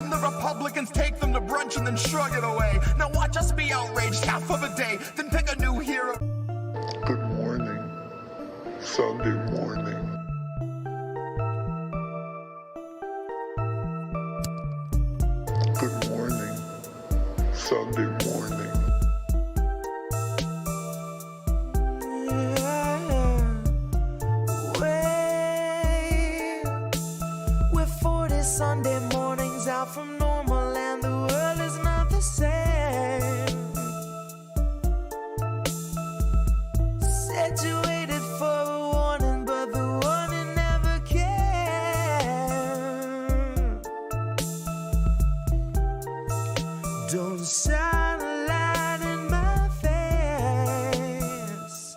condemn the Republicans, take them to brunch and then shrug it away. Now watch us be outraged half of a day, then pick a new hero. Good morning, Sunday morning. Good morning, Sunday morning. We're 40 Sunday mornings out from normal and the world is not the same. Said you waited for a warning, but the warning never came. Don't shine a light in my face.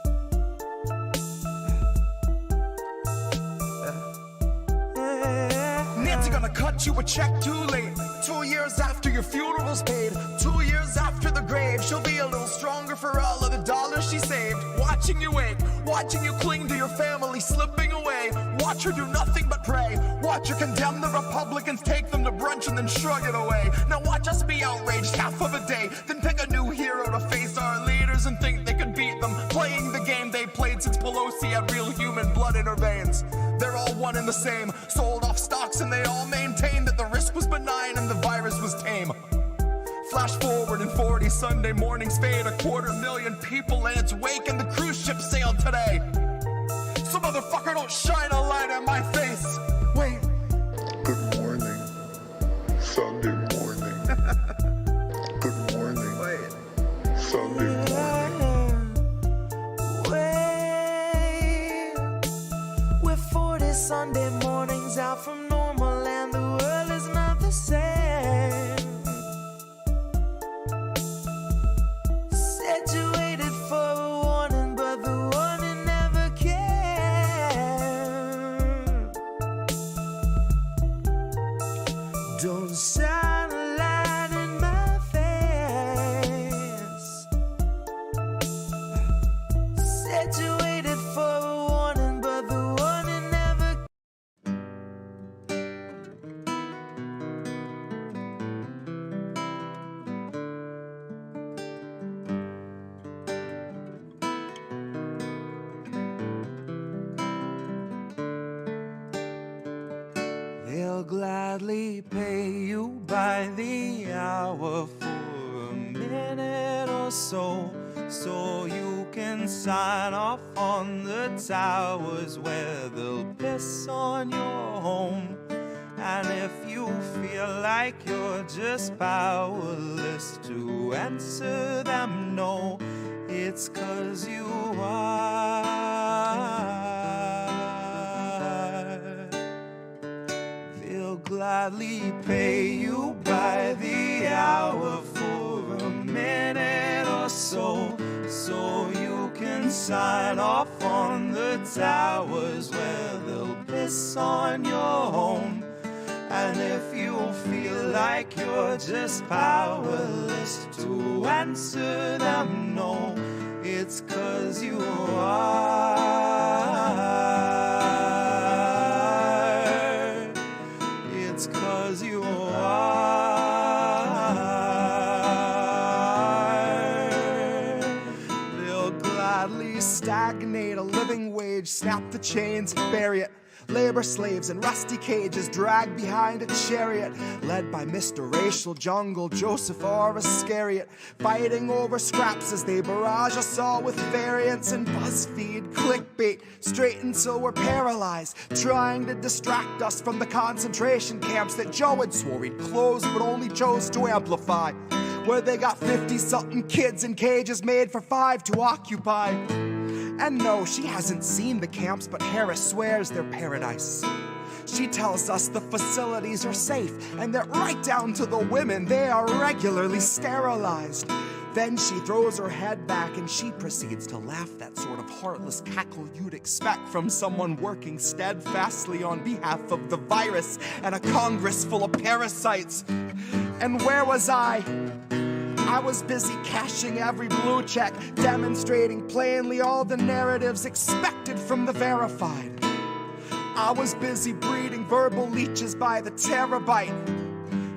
Nancy gonna cut you a check too late. 2 years after your funeral's paid, 2 years after the grave, she'll be a little stronger for all of the dollars she saved. Watching you wake, watching you cling to your family slipping away. Watch her do nothing but pray. Watch her condemn the Republicans, take them to brunch and then shrug it away. Now watch us be outraged half of a day, then pick a new hero to face our leaders and think they could beat them, playing the game they played since Pelosi had real human blood in her veins. They're all one and the same, sold off stocks and they all maintain that the risk was benign and the virus was tame. Flash forward and 40 Sunday mornings fade, 250,000 people in its wake and the cruise ship sailed today. So motherfucker, don't shine a light in my face. Wait. Good morning, Sunday morning. Good morning, Wait. Sunday morning. Wait. We're 40 Sunday mornings out from normal and the world is not the same. Said you waited for a warning, but the warning never came. Don't shine a light in my face. Said you waited for a warning, but the warning never. They'll gladly pay you by the hour for a minute or so, so you can sign off on the towers where they'll piss on your home. And if you feel like you're just powerless to answer them no, it's 'cause you are. They'll gladly pay you by the hour for a minute or so, so you can sign off on the towers where they'll piss on your home. And if you feel like you're just powerless to answer them no, it's 'cause you are. It's 'cause you are. They'll gladly stagnate a living wage, snap the chains, bury it. Labor slaves in rusty cages dragged behind a chariot, led by Mr. Racial Jungle, Joseph or Iscariot, fighting over scraps as they barrage us all with variants and BuzzFeed clickbait, straight until we're paralyzed, trying to distract us from the concentration camps that Joe had swore he'd close but only chose to amplify, where they got 50-something kids in cages made for 5 to occupy. And no, she hasn't seen the camps, but Harris swears they're paradise. She tells us the facilities are safe, and that right down to the women, they are regularly sterilized. Then she throws her head back and she proceeds to laugh, that sort of heartless cackle you'd expect from someone working steadfastly on behalf of the virus and a Congress full of parasites. And where was I? I was busy cashing every blue check, demonstrating plainly all the narratives expected from the verified. I was busy breeding verbal leeches by the terabyte,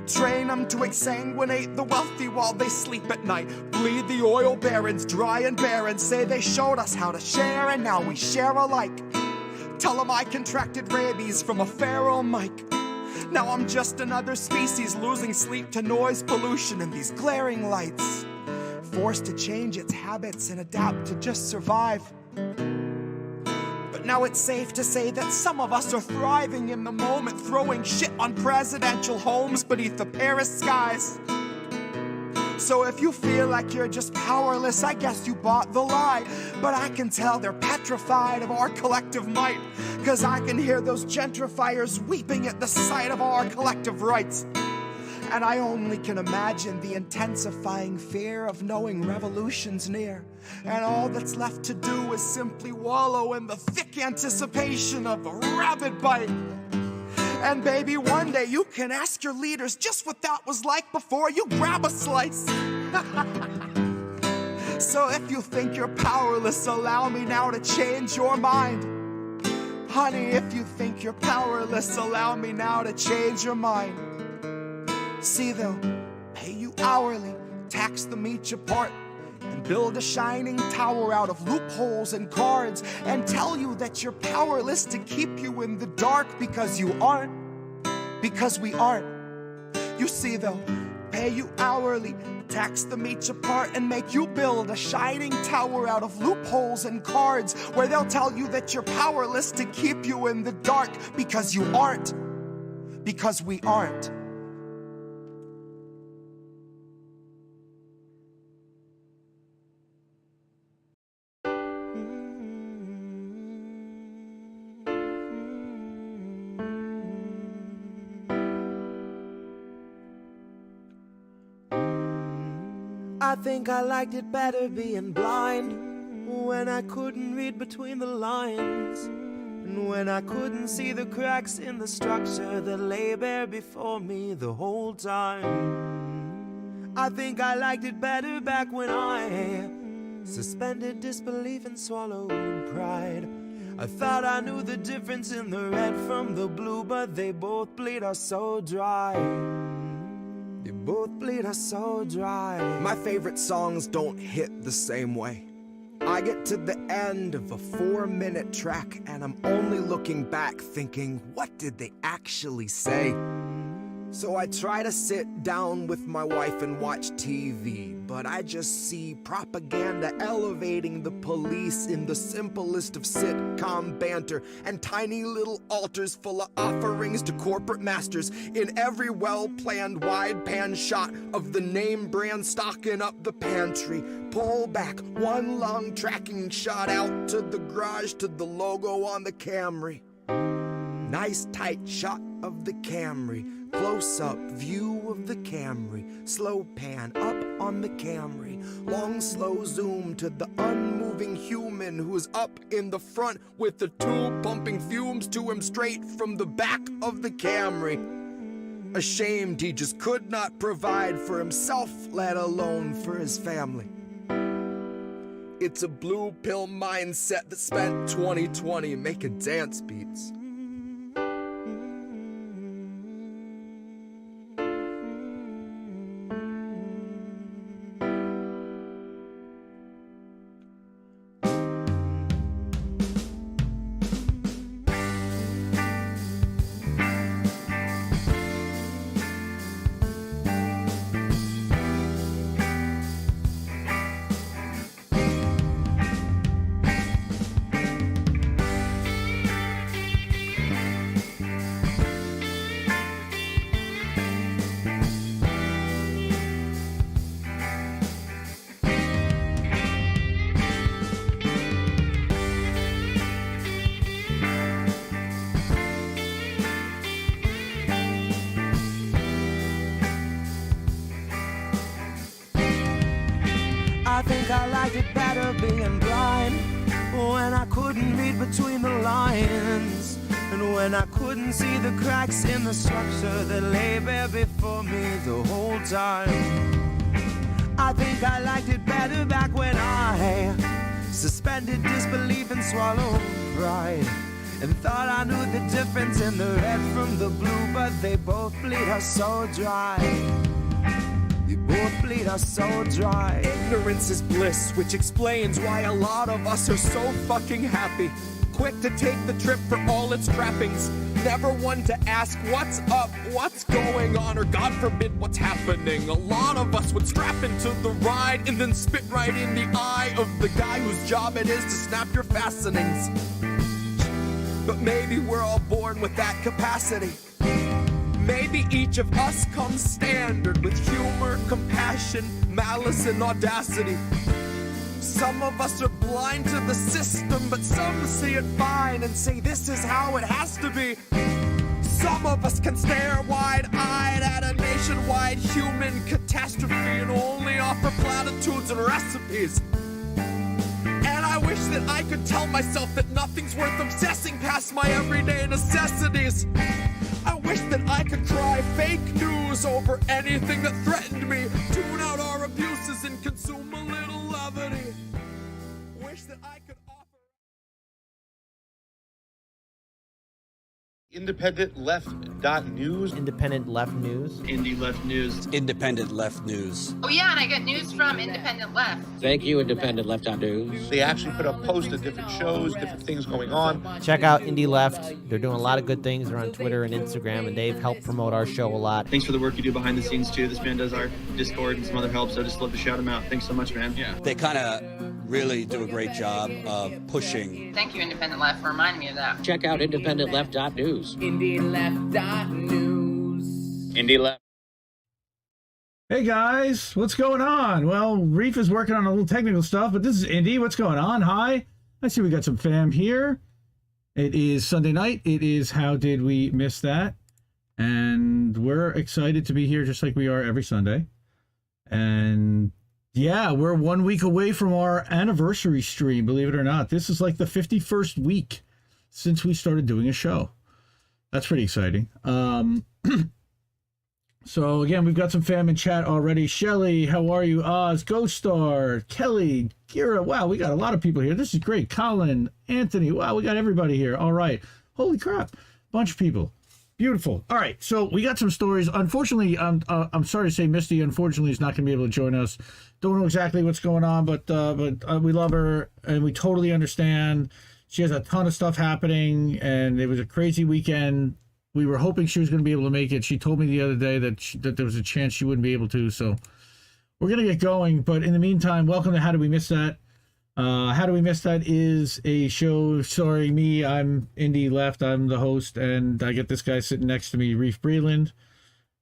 Train them to exsanguinate the wealthy while they sleep at night. Bleed the oil barons dry and barren. Say they showed us how to share and now we share alike. Tell them I contracted rabies from a feral mic. Now I'm just another species losing sleep to noise pollution and these glaring lights. Forced to change its habits and adapt to just survive. But now it's safe to say that some of us are thriving in the moment, throwing shit on presidential homes beneath the Paris skies. So if you feel like you're just powerless, I guess you bought the lie. But I can tell they're petrified of our collective might, 'cause I can hear those gentrifiers weeping at the sight of our collective rights. And I only can imagine the intensifying fear of knowing revolution's near. And all that's left to do is simply wallow in the thick anticipation of a rabid bite. And baby, one day you can ask your leaders just what that was like before you grab a slice. So if you think you're powerless, allow me now to change your mind. Honey, if you think you're powerless, allow me now to change your mind. See, they'll pay you hourly, tax them each apart, and build a shining tower out of loopholes and cards, and tell you that you're powerless to keep you in the dark because you aren't, because we aren't. You see, they'll pay you hourly, tax them each apart, and make you build a shining tower out of loopholes and cards, where they'll tell you that you're powerless to keep you in the dark because you aren't, because we aren't. I think I liked it better being blind, when I couldn't read between the lines, and when I couldn't see the cracks in the structure that lay bare before me the whole time. I think I liked it better back when I suspended disbelief and swallowed pride. I thought I knew the difference in the red from the blue, but they both bleed us so dry. They both bleed us so dry. My favorite songs don't hit the same way. I get to the end of a 4-minute track and I'm only looking back thinking, what did they actually say? So I try to sit down with my wife and watch TV, but I just see propaganda elevating the police in the simplest of sitcom banter, and tiny little altars full of offerings to corporate masters in every well-planned wide pan shot of the name brand stocking up the pantry. Pull back one long tracking shot out to the garage to the logo on the Camry. Nice tight shot of the Camry. Close-up view of the Camry, slow pan up on the Camry, long slow zoom to the unmoving human who's up in the front with the tube pumping fumes to him straight from the back of the Camry. Ashamed he just could not provide for himself, let alone for his family. It's a blue pill mindset that spent 2020 making dance beats. I think I liked it better being blind, when I couldn't read between the lines, and when I couldn't see the cracks in the structure that lay bare before me the whole time. I think I liked it better back when I suspended disbelief and swallowed pride. and thought I knew the difference in the red from the blue, but they both bleed us so dry. They both bleed us so dry. Ignorance is bliss, which explains why a lot of us are so fucking happy. Quick to take the trip for all its trappings. Never one to ask what's up, what's going on, or God forbid what's happening. A lot of us would strap into the ride and then spit right in the eye of the guy whose job it is to snap your fastenings. But maybe we're all born with that capacity. Maybe each of us comes standard with humor, compassion, malice, and audacity. Some of us are blind to the system, but some see it fine and say this is how it has to be. Some of us can stare wide-eyed at a nationwide human catastrophe and only offer platitudes and recipes. And I wish that I could tell myself that nothing's worth obsessing past my everyday necessities. I wish that I could cry fake news over anything that threatened me, tune out our abuses and consume a little levity. Wish that I could offer... Independent Left.News. Independent Left News. Indie Left News. Independent Left News. Oh yeah, and I get news from Independent Left. Thank you, Independent Left.News. They actually put up posts of different shows, different things going on. Check out Indie Left. They're doing a lot of good things. They're on Twitter and Instagram, and they've helped promote our show a lot. Thanks for the work you do behind the scenes too. This man does our Discord and some other help, so I just love to shout him out. Thanks so much, man. Yeah. They kind of really do a great job of pushing. Thank you, Independent Left, for reminding me of that. Check out IndependentLeft.News. IndieLeft.News. Indie Left. Hey guys, what's going on? Well, Reef is working on a little technical stuff, but this is Indy. What's going on? Hi. I see we got some fam here. It is Sunday night. It is How Did We Miss That? And we're excited to be here just like we are every Sunday. And yeah, we're 1 week away from our anniversary stream, believe it or not. This is like the 51st week since we started doing a show. That's pretty exciting. So again, we've got some fam in chat already. Shelly, how are you? Oz, Ghost Star, Kelly, Kira. Wow, we got a lot of people here. This is great. Colin, Anthony. Wow, we got everybody here. All right. Holy crap. Bunch of people. Beautiful. All right. So we got some stories. Unfortunately, I'm sorry to say Misty, unfortunately, is not going to be able to join us. Don't know exactly what's going on, but we love her and we totally understand. She has a ton of stuff happening and it was a crazy weekend. We were hoping she was going to be able to make it. She told me the other day that there was a chance she wouldn't be able to. So we're going to get going. But in the meantime, welcome to How Do We Miss That? How Do We Miss That is a show starring me. I'm Indy Left. I'm the host. And I get this guy sitting next to me, Reef Breland.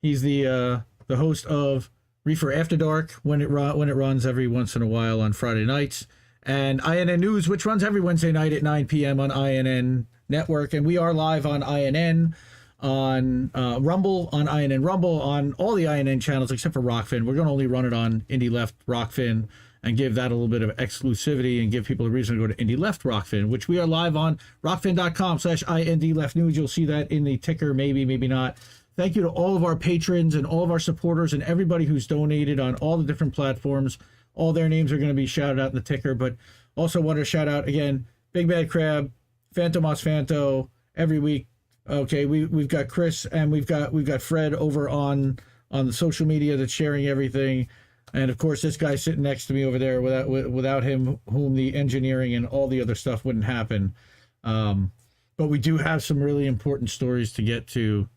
He's the host of Reefer After Dark when it runs every once in a while on Friday nights. And INN News, which runs every Wednesday night at 9 p.m. on INN Network. And we are live on INN. On Rumble, on INN Rumble, on all the INN channels except for Rockfin. We're going to only run it on Indie Left Rockfin and give that a little bit of exclusivity and give people a reason to go to Indie Left Rockfin, which we are live on rockfin.com/IND Left News. You'll see that in the ticker, maybe not. Thank you to all of our patrons and all of our supporters and everybody who's donated on all the different platforms. All their names are going to be shouted out in the ticker, but also want to shout out again, Big Bad Crab, Phantomos Phanto, every week. Okay, we've got Chris and we've got Fred over on the social media that's sharing everything, and of course this guy sitting next to me over there. Without him, whom the engineering and all the other stuff wouldn't happen. But we do have some really important stories to get to.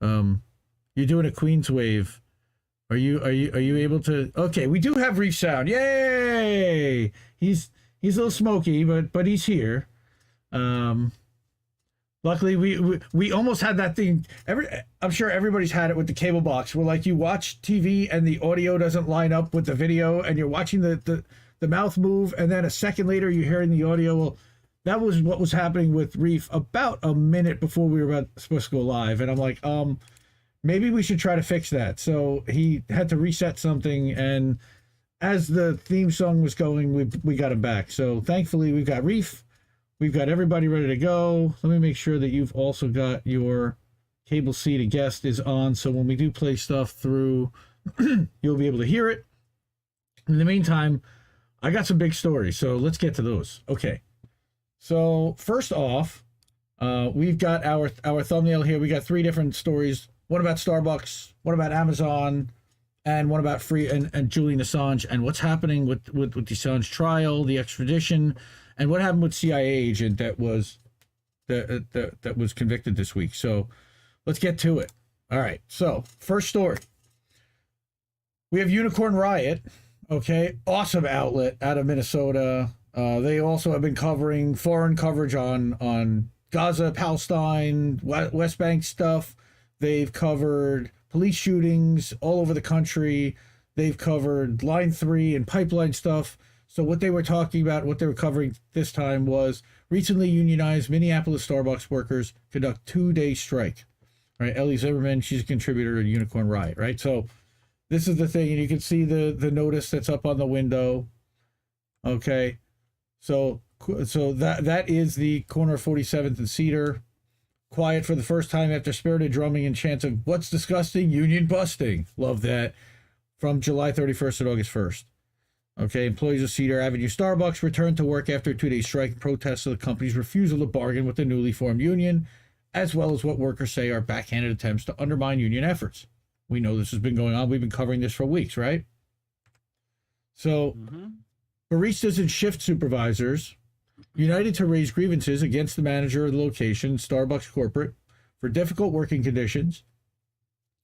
You're doing a Queen's wave. Are you able to? Okay, we do have Reef sound. Yay! He's a little smoky, but he's here. Luckily, we almost had that thing. I'm sure everybody's had it with the cable box, where like you watch TV and the audio doesn't line up with the video, and you're watching the mouth move, and then a second later you're hearing the audio. Well, that was what was happening with Reef about a minute before we were supposed to go live, and I'm like, maybe we should try to fix that. So he had to reset something, and as the theme song was going, we got him back. So thankfully, we've got Reef. We've got everybody ready to go. Let me make sure that you've also got your cable C to guest is on. So when we do play stuff through, you'll be able to hear it. In the meantime, I got some big stories. So let's get to those. Okay. So first off, We've got our thumbnail here. We got 3 different stories. One about Starbucks, one about Amazon, and one about free and Julian Assange and what's happening with the Assange trial, the extradition, and what happened with CIA agent that was convicted this week. So let's get to it. All right. So first story. We have Unicorn Riot. Okay, awesome outlet out of Minnesota. They also have been covering foreign coverage on Gaza, Palestine, West Bank stuff. They've covered police shootings all over the country. They've covered Line 3 and pipeline stuff. So what they were talking about, what they were covering this time was recently unionized Minneapolis Starbucks workers conduct 2-day strike. Right, Ellie Zimmerman, she's a contributor to Unicorn Riot, right? So this is the thing, and you can see the notice that's up on the window. Okay, so that is the corner of 47th and Cedar. Quiet for the first time after spirited drumming and chants of "What's disgusting? Union busting." Love that. From July 31st to August 1st. Okay, employees of Cedar Avenue Starbucks returned to work after a 2-day strike in protest of the company's refusal to bargain with the newly formed union, as well as what workers say are backhanded attempts to undermine union efforts. We know this has been going on. We've been covering this for weeks, right? So, baristas and shift supervisors united to raise grievances against the manager of the location, Starbucks corporate, for difficult working conditions,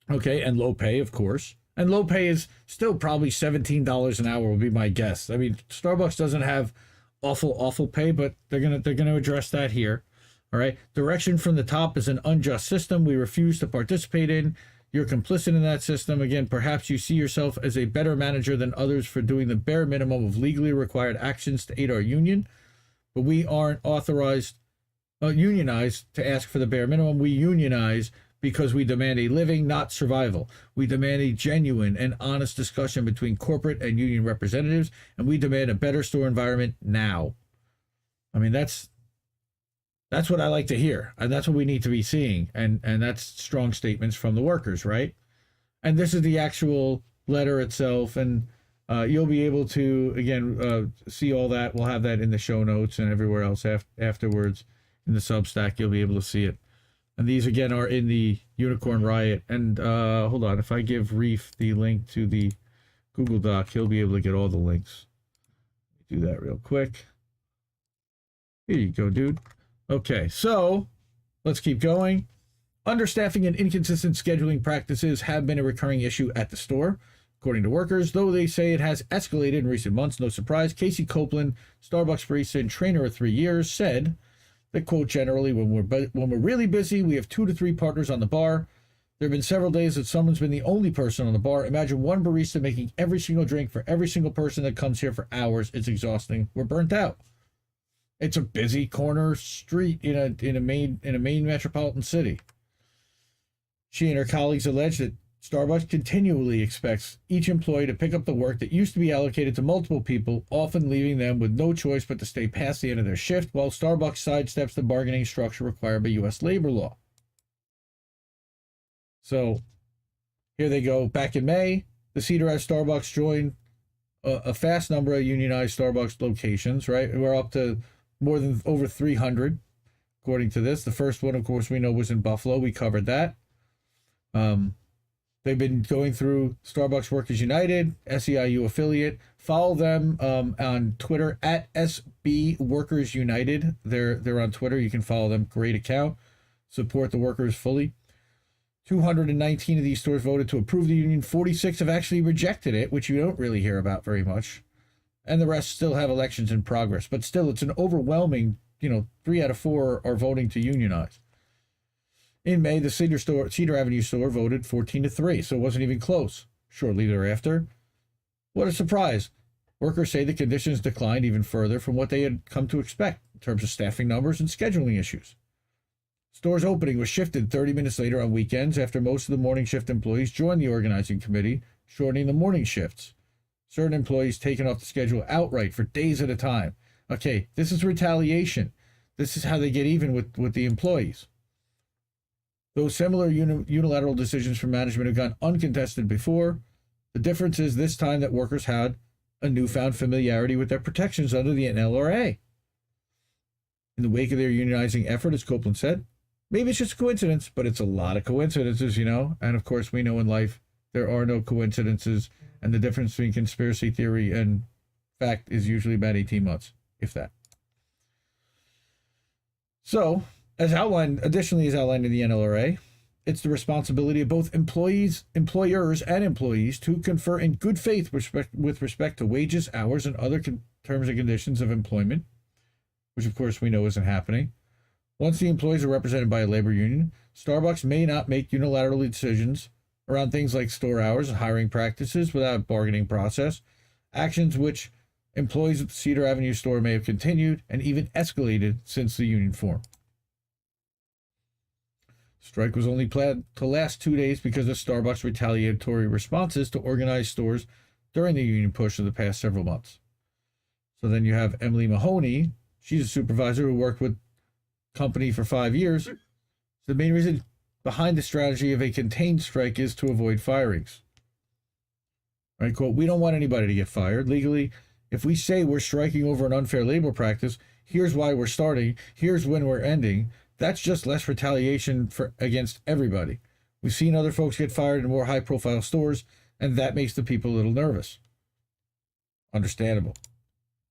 okay, and low pay, of course. And low pay is still probably $17 an hour would be my guess. I mean, Starbucks doesn't have awful pay, but they're gonna address that here. All right. Direction from the top is an unjust system we refuse to participate in. You're complicit in that system. Again, perhaps you see yourself as a better manager than others for doing the bare minimum of legally required actions to aid our union, but we aren't unionized to ask for the bare minimum. We unionize because we demand a living, not survival. We demand a genuine and honest discussion between corporate and union representatives, and we demand a better store environment now. I mean, that's what I like to hear, and that's what we need to be seeing, and that's strong statements from the workers, right? And this is the actual letter itself, and you'll be able to, again, see all that. We'll have that in the show notes and everywhere else afterwards in the Substack. You'll be able to see it. And these, again, are in the Unicorn Riot. And hold on, if I give Reef the link to the Google Doc, he'll be able to get all the links. Do that real quick. Here you go, dude. Okay, so let's keep going. Understaffing and inconsistent scheduling practices have been a recurring issue at the store, according to workers, though they say it has escalated in recent months. No surprise. Casey Copeland, Starbucks barista and trainer of 3 years, said that, quote, generally, when we're really busy, we have 2 to 3 partners on the bar. There have been several days that someone's been the only person on the bar. Imagine one barista making every single drink for every single person that comes here for hours. It's exhausting. We're burnt out. It's a busy corner street in a main metropolitan city. She and her colleagues allege that Starbucks continually expects each employee to pick up the work that used to be allocated to multiple people, often leaving them with no choice but to stay past the end of their shift, while Starbucks sidesteps the bargaining structure required by U.S. labor law. So here they go. Back in May, the Cedar Ave Starbucks joined a fast number of unionized Starbucks locations, right? We're up to over 300, according to this. The first one, of course, we know was in Buffalo. We covered that. They've been going through Starbucks Workers United, SEIU affiliate. Follow them on Twitter at SB Workers United. They're on Twitter. You can follow them. Great account. Support the workers fully. 219 of these stores voted to approve the union. 46 have actually rejected it, which you don't really hear about very much. And the rest still have elections in progress. But still, it's an overwhelming, 3 out of 4 are voting to unionize. In May, the Cedar Avenue store voted 14-3, so it wasn't even close. Shortly thereafter, what a surprise. Workers say the conditions declined even further from what they had come to expect in terms of staffing numbers and scheduling issues. Store's opening was shifted 30 minutes later on weekends after most of the morning shift employees joined the organizing committee, shortening the morning shifts. Certain employees taken off the schedule outright for days at a time. Okay, this is retaliation. This is how they get even with the employees. Though similar unilateral decisions from management have gone uncontested before, the difference is this time that workers had a newfound familiarity with their protections under the NLRA. in the wake of their unionizing effort, as Copeland said. Maybe it's just a coincidence, but it's a lot of coincidences, And of course, we know in life there are no coincidences, and the difference between conspiracy theory and fact is usually about 18 months, if that. So, additionally as outlined in the NLRA, it's the responsibility of both employers, and employees to confer in good faith with respect to wages, hours, and other terms and conditions of employment, which of course we know isn't happening. Once the employees are represented by a labor union, Starbucks may not make unilateral decisions around things like store hours and hiring practices without a bargaining process, actions which employees at the Cedar Avenue store may have continued and even escalated since the union form. Strike was only planned to last 2 days because of Starbucks' retaliatory responses to organized stores during the union push of the past several months. So then you have Emily Mahoney. She's a supervisor who worked with the company for 5 years. The main reason behind the strategy of a contained strike is to avoid firings. Right, quote, we don't want anybody to get fired. Legally, if we say we're striking over an unfair labor practice, here's why we're starting, here's when we're ending, that's just less retaliation against everybody. We've seen other folks get fired in more high-profile stores, and that makes the people a little nervous. Understandable.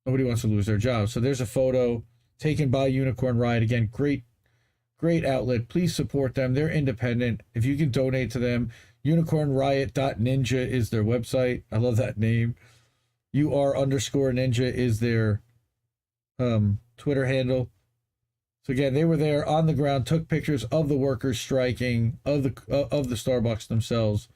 Nobody wants to lose their job. So there's a photo taken by Unicorn Riot. Again, great outlet. Please support them. They're independent. If you can donate to them, unicornriot.ninja is their website. I love that name. UR_ninja is their Twitter handle. So again, they were there on the ground, took pictures of the workers striking, of the Starbucks themselves.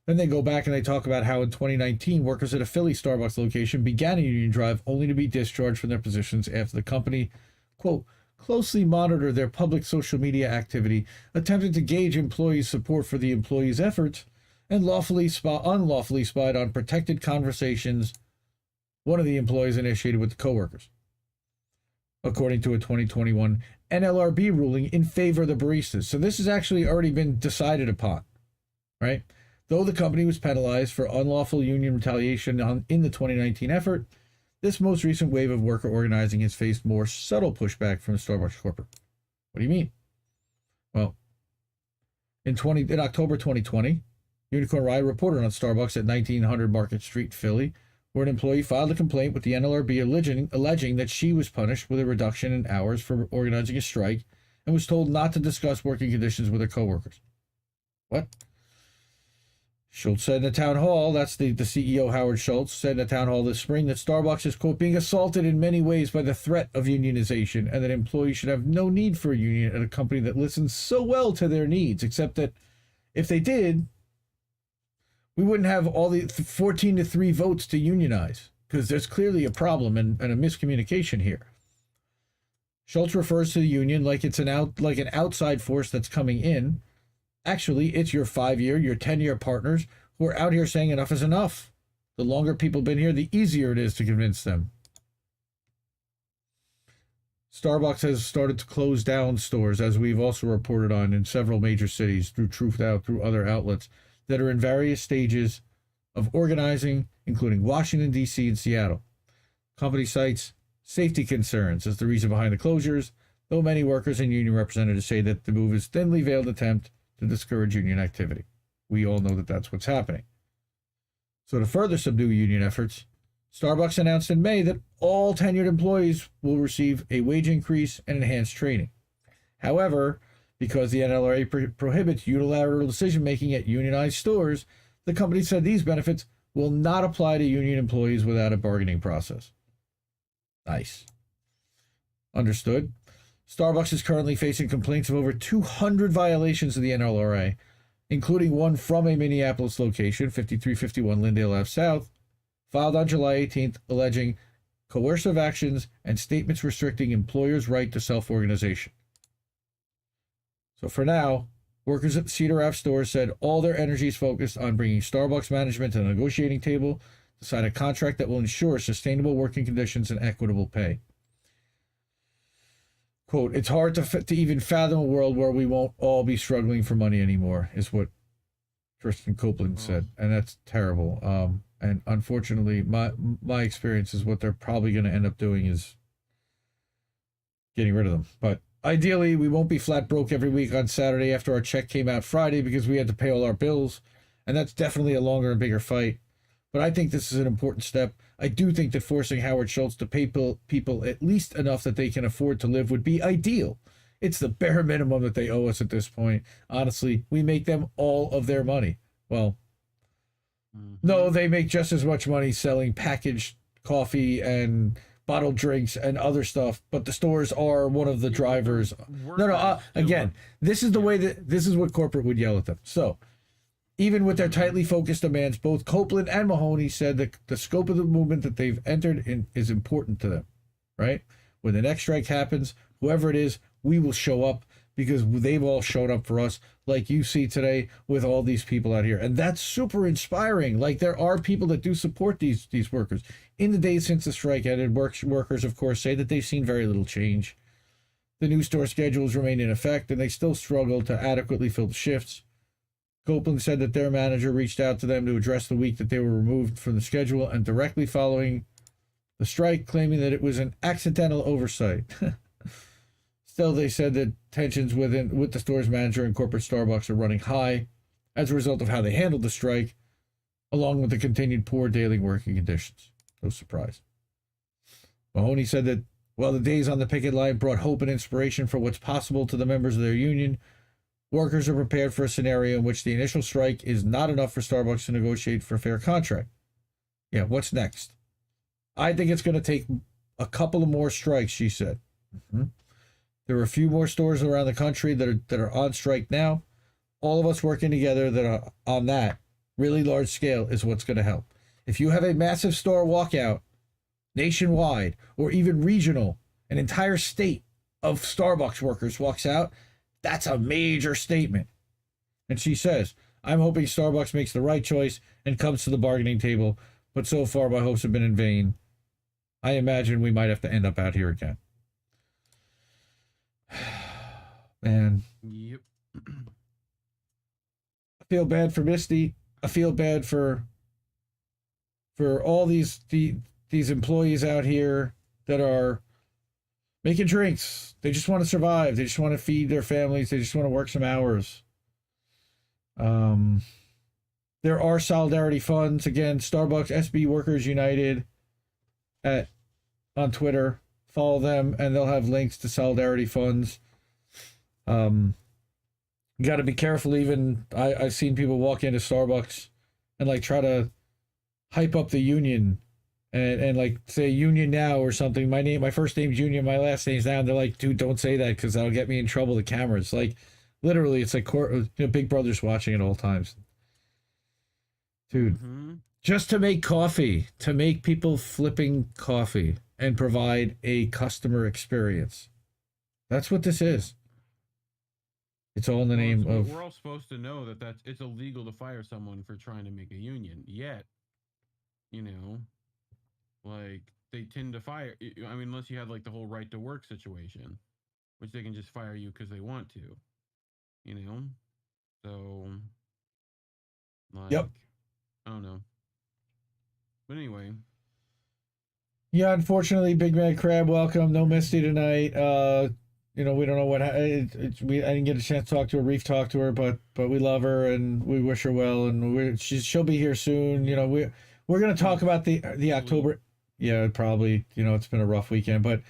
Then they go back and they talk about how in 2019, workers at a Philly Starbucks location began a union drive only to be discharged from their positions after the company, quote, closely monitored their public social media activity, attempted to gauge employees' support for the employees' efforts, and unlawfully spied on protected conversations one of the employees initiated with the coworkers, according to a 2021 NLRB ruling in favor of the baristas. So this has actually already been decided upon, right? Though the company was penalized for unlawful union retaliation in the 2019 effort, this most recent wave of worker organizing has faced more subtle pushback from the Starbucks corporate. What do you mean? Well, in October 2020, Unicorn Riot reported on Starbucks at 1900 Market Street, Philly, where an employee filed a complaint with the NLRB alleging that she was punished with a reduction in hours for organizing a strike and was told not to discuss working conditions with her coworkers. What? Schulte said in the town hall, that's the CEO Howard Schultz, said in the town hall this spring that Starbucks is, quote, being assaulted in many ways by the threat of unionization and that employees should have no need for a union at a company that listens so well to their needs, except that if they did, we wouldn't have all the 14-3 votes to unionize because there's clearly a problem and a miscommunication here. Schultz refers to the union like it's an outside force that's coming in. Actually, it's your 5-year, your 10-year partners who are out here saying enough is enough. The longer people have been here, the easier it is to convince them. Starbucks has started to close down stores, as we've also reported on in several major cities through Truthout, through other outlets that are in various stages of organizing, including Washington, D.C. and Seattle. Company cites safety concerns as the reason behind the closures, though many workers and union representatives say that the move is a thinly veiled attempt to discourage union activity. We all know that that's what's happening. So to further subdue union efforts, Starbucks announced in May that all tenured employees will receive a wage increase and enhanced training. However, because the NLRA prohibits unilateral decision-making at unionized stores, the company said these benefits will not apply to union employees without a bargaining process. Nice. Understood. Starbucks is currently facing complaints of over 200 violations of the NLRA, including one from a Minneapolis location, 5351 Lindale Ave South, filed on July 18th, alleging coercive actions and statements restricting employers' right to self-organization. So for now, workers at the Cedar Ave store said all their energy is focused on bringing Starbucks management to the negotiating table to sign a contract that will ensure sustainable working conditions and equitable pay. Quote, it's hard to even fathom a world where we won't all be struggling for money anymore, is what Tristan Copeland said. And that's terrible. And unfortunately, my experience is what they're probably going to end up doing is getting rid of them. But ideally, we won't be flat broke every week on Saturday after our check came out Friday because we had to pay all our bills. And that's definitely a longer and bigger fight. But I think this is an important step. I do think that forcing Howard Schultz to pay people at least enough that they can afford to live would be ideal. It's the bare minimum that they owe us at this point. Honestly, we make them all of their money. Well, no, they make just as much money selling packaged coffee and bottled drinks and other stuff, but the stores are one of the drivers. Again, this is the way this is what corporate would yell at them. So, even with their tightly focused demands, both Copeland and Mahoney said that the scope of the movement that they've entered in is important to them, right? When the next strike happens, whoever it is, we will show up because they've all showed up for us, like you see today with all these people out here. And that's super inspiring. Like, there are people that do support these workers. In the days since the strike ended, workers, of course, say that they've seen very little change. The new store schedules remain in effect, and they still struggle to adequately fill the shifts. Copeland said that their manager reached out to them to address the week that they were removed from the schedule, and directly following the strike, claiming that it was an accidental oversight. Still, they said that tensions with the store's manager and corporate Starbucks are running high as a result of how they handled the strike, along with the continued poor daily working conditions. No surprise. Mahoney said that while the days on the picket line brought hope and inspiration for what's possible to the members of their union, workers are prepared for a scenario in which the initial strike is not enough for Starbucks to negotiate for a fair contract. Yeah, what's next? I think it's going to take a couple of more strikes, she said. There are a few more stores around the country that are on strike now. All of us working together that are on that really large scale is what's going to help. If you have a massive store walkout nationwide or even regional, an entire state of Starbucks workers walks out, that's a major statement. And she says, I'm hoping Starbucks makes the right choice and comes to the bargaining table, but so far my hopes have been in vain. I imagine we might have to end up out here again. Man. Yep. I feel bad for Misty. I feel bad for all these employees out here that are making drinks. They just want to survive. They just want to feed their families. They just want to work some hours. There are solidarity funds. Again, Starbucks SB Workers United on Twitter. Follow them, and they'll have links to solidarity funds. You got to be careful. Even I've seen people walk into Starbucks and like try to hype up the union and like say union now or something. My first name's Union, my last name's now. And they're like, dude, don't say that because that'll get me in trouble. The cameras, like, literally, it's like Big Brother's watching at all times. Dude, just to make coffee, to make people flipping coffee and provide a customer experience. That's what this is. It's all in the name of... We're all supposed to know that it's illegal to fire someone for trying to make a union. Yet, like, they tend to fire... I mean, unless you have, like, the whole right to work situation, which they can just fire you because they want to. So... Like, yep. I don't know. But anyway... Yeah, unfortunately, Big Mad Crab, welcome. No Misty tonight. We don't know what I didn't get a chance to talk to her. Reef talked to her, but we love her and we wish her well, and she'll be here soon. We're gonna talk about the October. Yeah, probably. It's been a rough weekend, but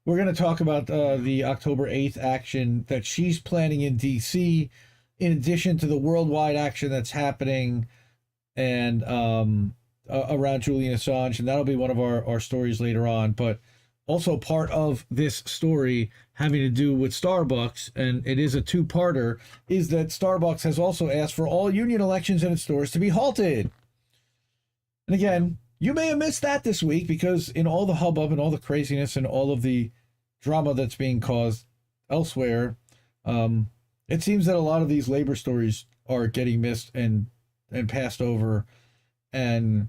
we're gonna talk about the October 8th action that she's planning in DC, in addition to the worldwide action that's happening, and around Julian Assange, and that'll be one of our stories later on. But also part of this story having to do with Starbucks, and it is a two-parter, is that Starbucks has also asked for all union elections in its stores to be halted. And again, you may have missed that this week because in all the hubbub and all the craziness and all of the drama that's being caused elsewhere, it seems that a lot of these labor stories are getting missed and passed over, and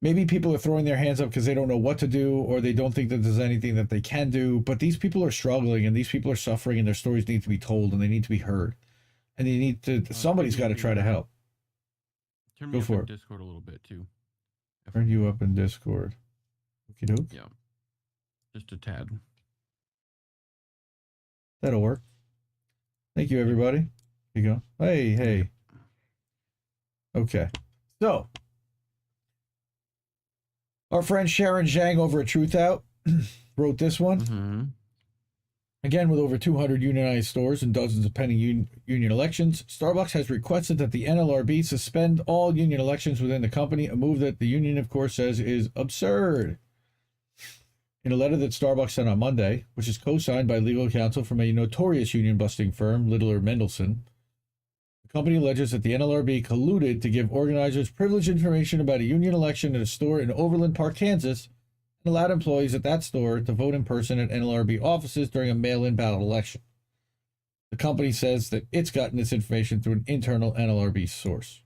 maybe people are throwing their hands up because they don't know what to do, or they don't think that there's anything that they can do. But these people are struggling, and these people are suffering, and their stories need to be told, and they need to be heard. And they need to. Somebody's got to try to help. Turn me up in Discord a little bit too. Turn you up in Discord. Okie doke. Yeah. Just a tad. That'll work. Thank you, everybody. Here you go. Hey. Okay. So, our friend Sharon Zhang over at Truthout wrote this one. Mm-hmm. Again, with over 200 unionized stores and dozens of pending union elections, Starbucks has requested that the NLRB suspend all union elections within the company, a move that the union, of course, says is absurd. In a letter that Starbucks sent on Monday, which is co-signed by legal counsel from a notorious union-busting firm, Littler Mendelsohn, the company alleges that the NLRB colluded to give organizers privileged information about a union election at a store in Overland Park, Kansas, and allowed employees at that store to vote in person at NLRB offices during a mail-in ballot election. The company says that it's gotten this information through an internal NLRB source.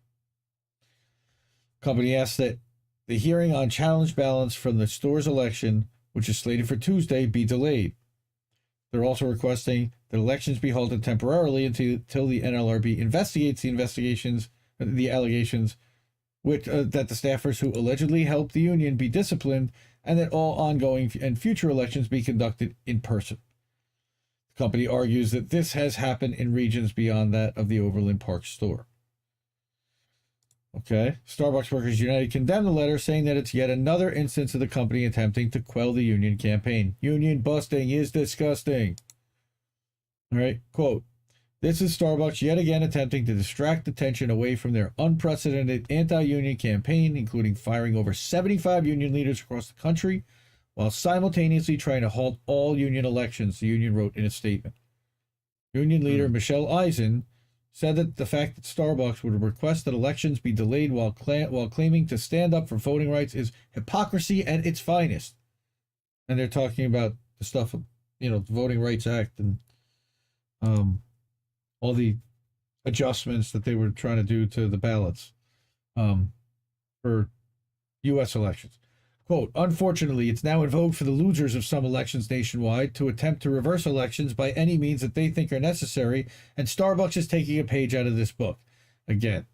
The company asks that the hearing on challenge ballots from the store's election, which is slated for Tuesday, be delayed. They're also requesting that elections be halted temporarily until the NLRB investigates the allegations which, that the staffers who allegedly helped the union be disciplined, and that all ongoing and future elections be conducted in person. The company argues that this has happened in regions beyond that of the Overland Park store. Okay. Starbucks Workers United condemned the letter, saying that it's yet another instance of the company attempting to quell the union campaign. Union busting is disgusting. All right. Quote, this is Starbucks yet again attempting to distract attention away from their unprecedented anti-union campaign, including firing over 75 union leaders across the country, while simultaneously trying to halt all union elections, the union wrote in a statement. Union leader Michelle Eisen said that the fact that Starbucks would request that elections be delayed while claiming to stand up for voting rights is hypocrisy at its finest. And they're talking about the stuff, the Voting Rights Act and all the adjustments that they were trying to do to the ballots for U.S. elections. Quote, unfortunately, it's now in vogue for the losers of some elections nationwide to attempt to reverse elections by any means that they think are necessary, and Starbucks is taking a page out of this book. Again,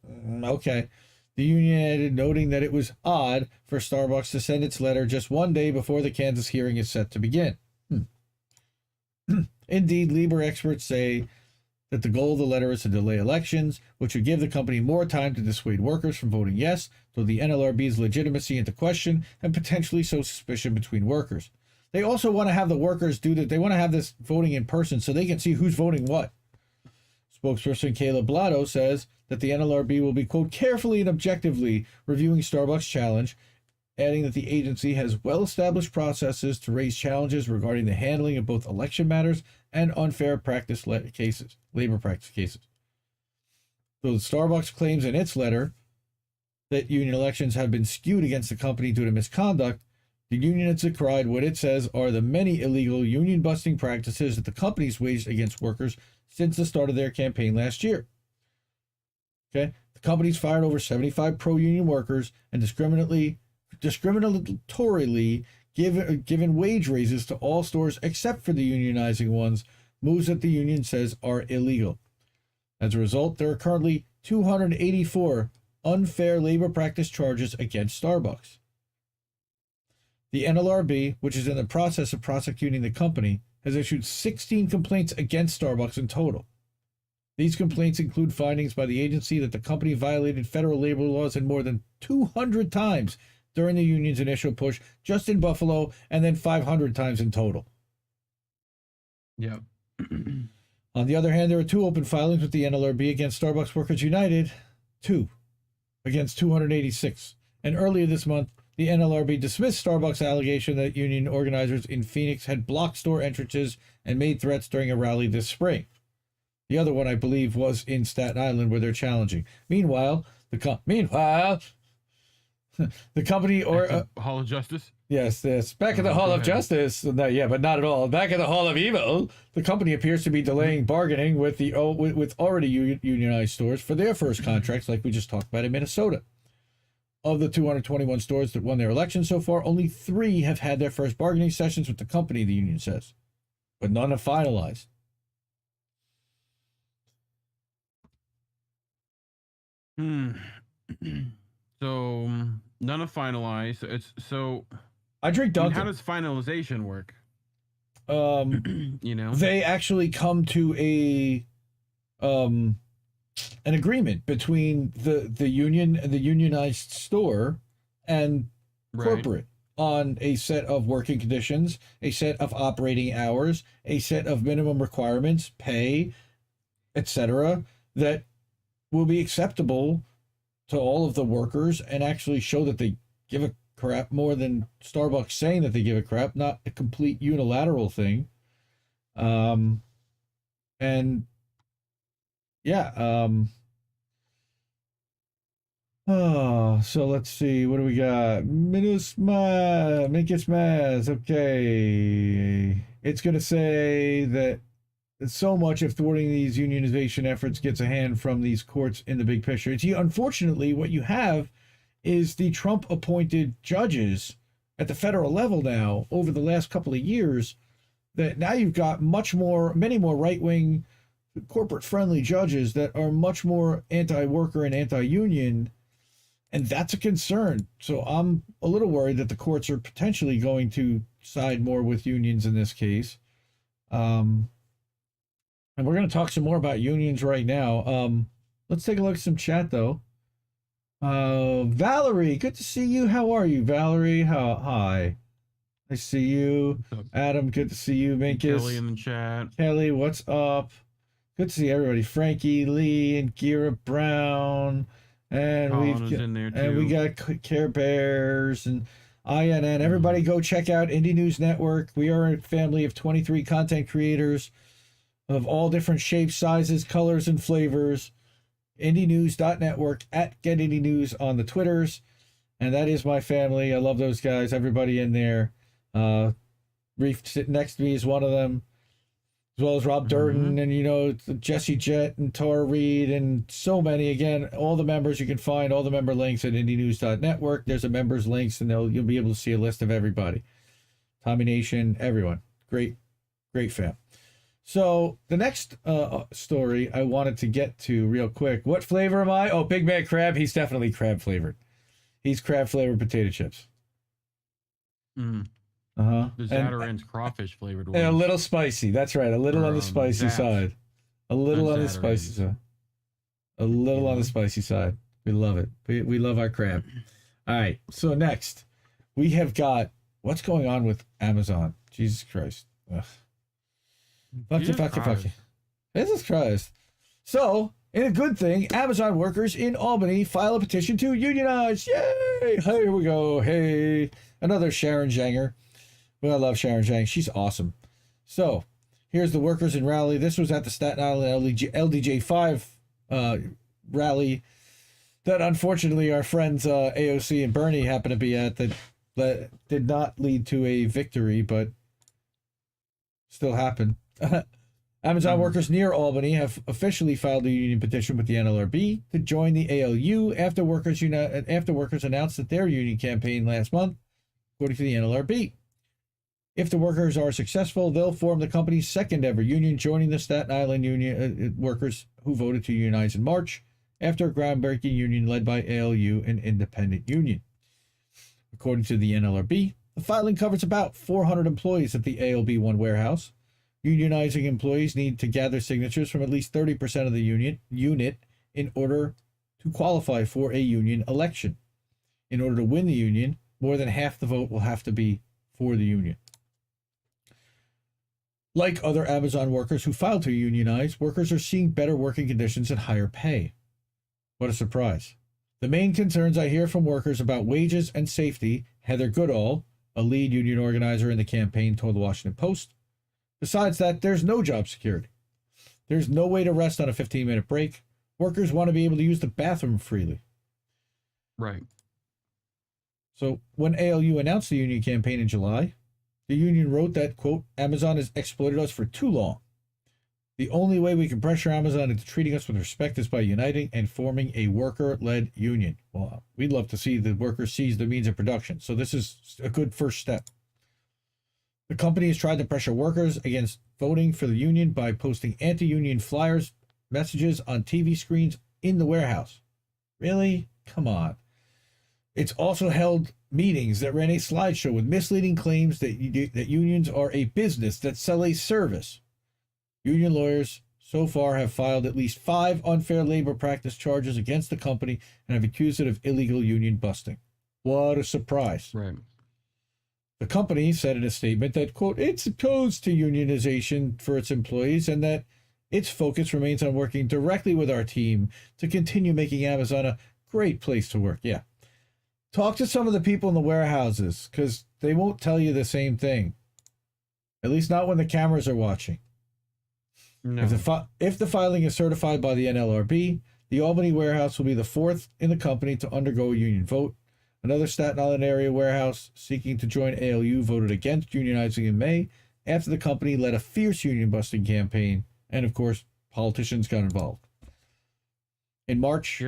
okay. The union added, noting that it was odd for Starbucks to send its letter just one day before the Kansas hearing is set to begin. Indeed, labor experts say that the goal of the letter is to delay elections, which would give the company more time to dissuade workers from voting yes, throw the NLRB's legitimacy into question, and potentially sow suspicion between workers. They also want to have the workers do that. They want to have this voting in person so they can see who's voting what. Spokesperson Caleb Blotto says that the NLRB will be, quote, carefully and objectively reviewing Starbucks' challenge, adding that the agency has well-established processes to raise challenges regarding the handling of both election matters and unfair practice cases, labor practice cases. So Starbucks claims in its letter that union elections have been skewed against the company due to misconduct. The union has decried what it says are the many illegal union-busting practices that the company's waged against workers since the start of their campaign last year. Okay, the company's fired over 75 pro-union workers and discriminatorily given wage raises to all stores except for the unionizing ones, moves that the union says are illegal. As a result, there are currently 284 unfair labor practice charges against Starbucks. The NLRB, which is in the process of prosecuting the company, has issued 16 complaints against Starbucks in total. These complaints include findings by the agency that the company violated federal labor laws in more than 200 times during the union's initial push, just in Buffalo, and then 500 times in total. Yeah. On the other hand, there are 2 open filings with the NLRB against Starbucks Workers United, 2 against 286. And earlier this month, the NLRB dismissed Starbucks' allegation that union organizers in Phoenix had blocked store entrances and made threats during a rally this spring. The other one, I believe, was in Staten Island, where they're challenging. Meanwhile, the company Hall of Justice. Yes, back at the Hall of Justice. No, yeah, but not at all. Back at the Hall of Evil, the company appears to be delaying bargaining with already unionized stores for their first contracts, like we just talked about in Minnesota. Of the 221 stores that won their election so far, only 3 have had their first bargaining sessions with the company, the union says, but none have finalized. So none have finalized. I drink Dunkin'. How does finalization work? You know, they actually come to an agreement between the union, the unionized store, and corporate on a set of working conditions, a set of operating hours, a set of minimum requirements, pay, etc., that will be acceptable to all of the workers and actually show that they give a crap more than Starbucks saying that they give a crap, not a complete unilateral thing. And yeah, so let's see, what do we got? Minus, okay. It's going to say that so much of thwarting these unionization efforts gets a hand from these courts in the big picture. See, unfortunately, what you have is the Trump-appointed judges at the federal level now, over the last couple of years, that now you've got many more right-wing, corporate-friendly judges that are much more anti-worker and anti-union, and that's a concern. So I'm a little worried that the courts are potentially going to side more with unions in this case. And we're going to talk some more about unions right now. Let's take a look at some chat, though. Valerie, good to see you. How are you, Valerie? Hi. Nice to see you. Adam, good to see you. Minkus. Kelly in the chat. Kelly, what's up? Good to see everybody. Frankie, Lee, and Gira Brown. And we got Care Bears and INN. Everybody go check out Indie News Network. We are a family of 23 content creators of all different shapes, sizes, colors, and flavors. IndieNews.network at Get Indie News on the Twitters. And that is my family. I love those guys. Everybody in there. Reef sitting next to me is one of them, as well as Rob Durden and, Jesse Jett and Tara Reid and so many. Again, all the members, you can find all the member links at IndieNews.network. There's a members links, and you'll be able to see a list of everybody. Tommy Nation, everyone. Great fam. So the next story I wanted to get to real quick. What flavor am I? Oh, Big Mac Crab. He's definitely crab flavored. He's crab flavored potato chips. The Zatarain's crawfish flavored one. And a little spicy. That's right. A little on the spicy side. A little on the spicy side. A little on the spicy side. We love it. We love our crab. All right. So next, we have got what's going on with Amazon. Jesus Christ. Ugh. Fuck you. Jesus Christ. So, in a good thing, Amazon workers in Albany file a petition to unionize. Yay! Here we go. Hey, another Sharon Zhanger. Well, I love Sharon Zhang. She's awesome. So, here's the workers in rally. This was at the Staten Island LDJ5 rally that unfortunately our friends AOC and Bernie happened to be at, that did not lead to a victory, but still happened. Amazon workers near Albany have officially filed a union petition with the NLRB to join the ALU after workers announced that their union campaign last month, according to the NLRB. If the workers are successful, they'll form the company's second ever union, joining the Staten Island union workers who voted to unionize in March after a groundbreaking union led by ALU, an independent union. According to the NLRB, the filing covers about 400 employees at the ALB One warehouse. Unionizing employees need to gather signatures from at least 30% of the unit in order to qualify for a union election. In order to win the union, more than half the vote will have to be for the union. Like other Amazon workers who filed to unionize, workers are seeing better working conditions and higher pay. What a surprise. The main concerns I hear from workers about wages and safety, Heather Goodall, a lead union organizer in the campaign, told the Washington Post. Besides that, there's no job security. There's no way to rest on a 15-minute break. Workers want to be able to use the bathroom freely. Right. So when ALU announced the union campaign in July, the union wrote that, quote, Amazon has exploited us for too long. The only way we can pressure Amazon into treating us with respect is by uniting and forming a worker-led union. Well, we'd love to see the workers seize the means of production. So this is a good first step. The company has tried to pressure workers against voting for the union by posting anti-union flyers, messages on TV screens in the warehouse. Really? Come on. It's also held meetings that ran a slideshow with misleading claims that unions are a business that sell a service. Union lawyers so far have filed at least 5 unfair labor practice charges against the company and have accused it of illegal union busting. What a surprise. Right. The company said in a statement that, quote, it's opposed to unionization for its employees and that its focus remains on working directly with our team to continue making Amazon a great place to work. Yeah. Talk to some of the people in the warehouses, because they won't tell you the same thing. At least not when the cameras are watching. No. If the filing is certified by the NLRB, the Albany warehouse will be the 4th in the company to undergo a union vote. Another Staten Island area warehouse seeking to join ALU voted against unionizing in May after the company led a fierce union busting campaign, and of course, politicians got involved. In March,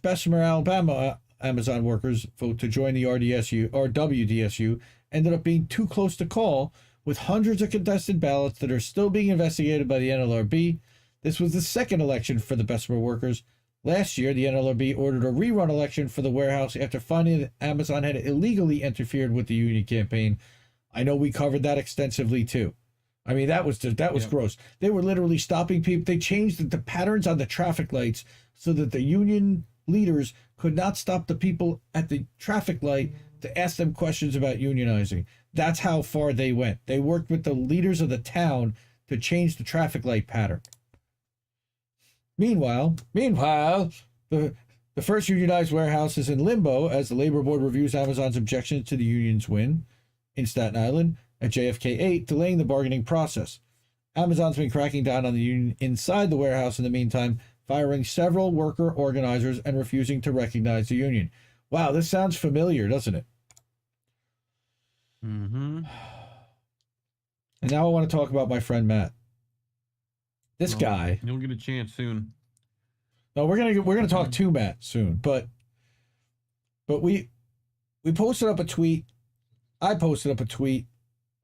Bessemer, Alabama, Amazon workers vote to join the RDSU or WDSU ended up being too close to call, with hundreds of contested ballots that are still being investigated by the NLRB. This was the second election for the Bessemer workers. Last year, the NLRB ordered a rerun election for the warehouse after finding that Amazon had illegally interfered with the union campaign. I know we covered that extensively too. I mean, that was gross. They were literally stopping people. They changed the patterns on the traffic lights so that the union leaders could not stop the people at the traffic light to ask them questions about unionizing. That's how far they went. They worked with the leaders of the town to change the traffic light pattern. Meanwhile, the first unionized warehouse is in limbo as the Labor Board reviews Amazon's objections to the union's win in Staten Island at JFK 8, delaying the bargaining process. Amazon's been cracking down on the union inside the warehouse in the meantime, firing several worker organizers and refusing to recognize the union. Wow, this sounds familiar, doesn't it? Mm-hmm. And now I want to talk about my friend Matt. This guy. You'll get a chance soon. No, we're gonna talk to Matt soon, but we posted up a tweet. I posted up a tweet.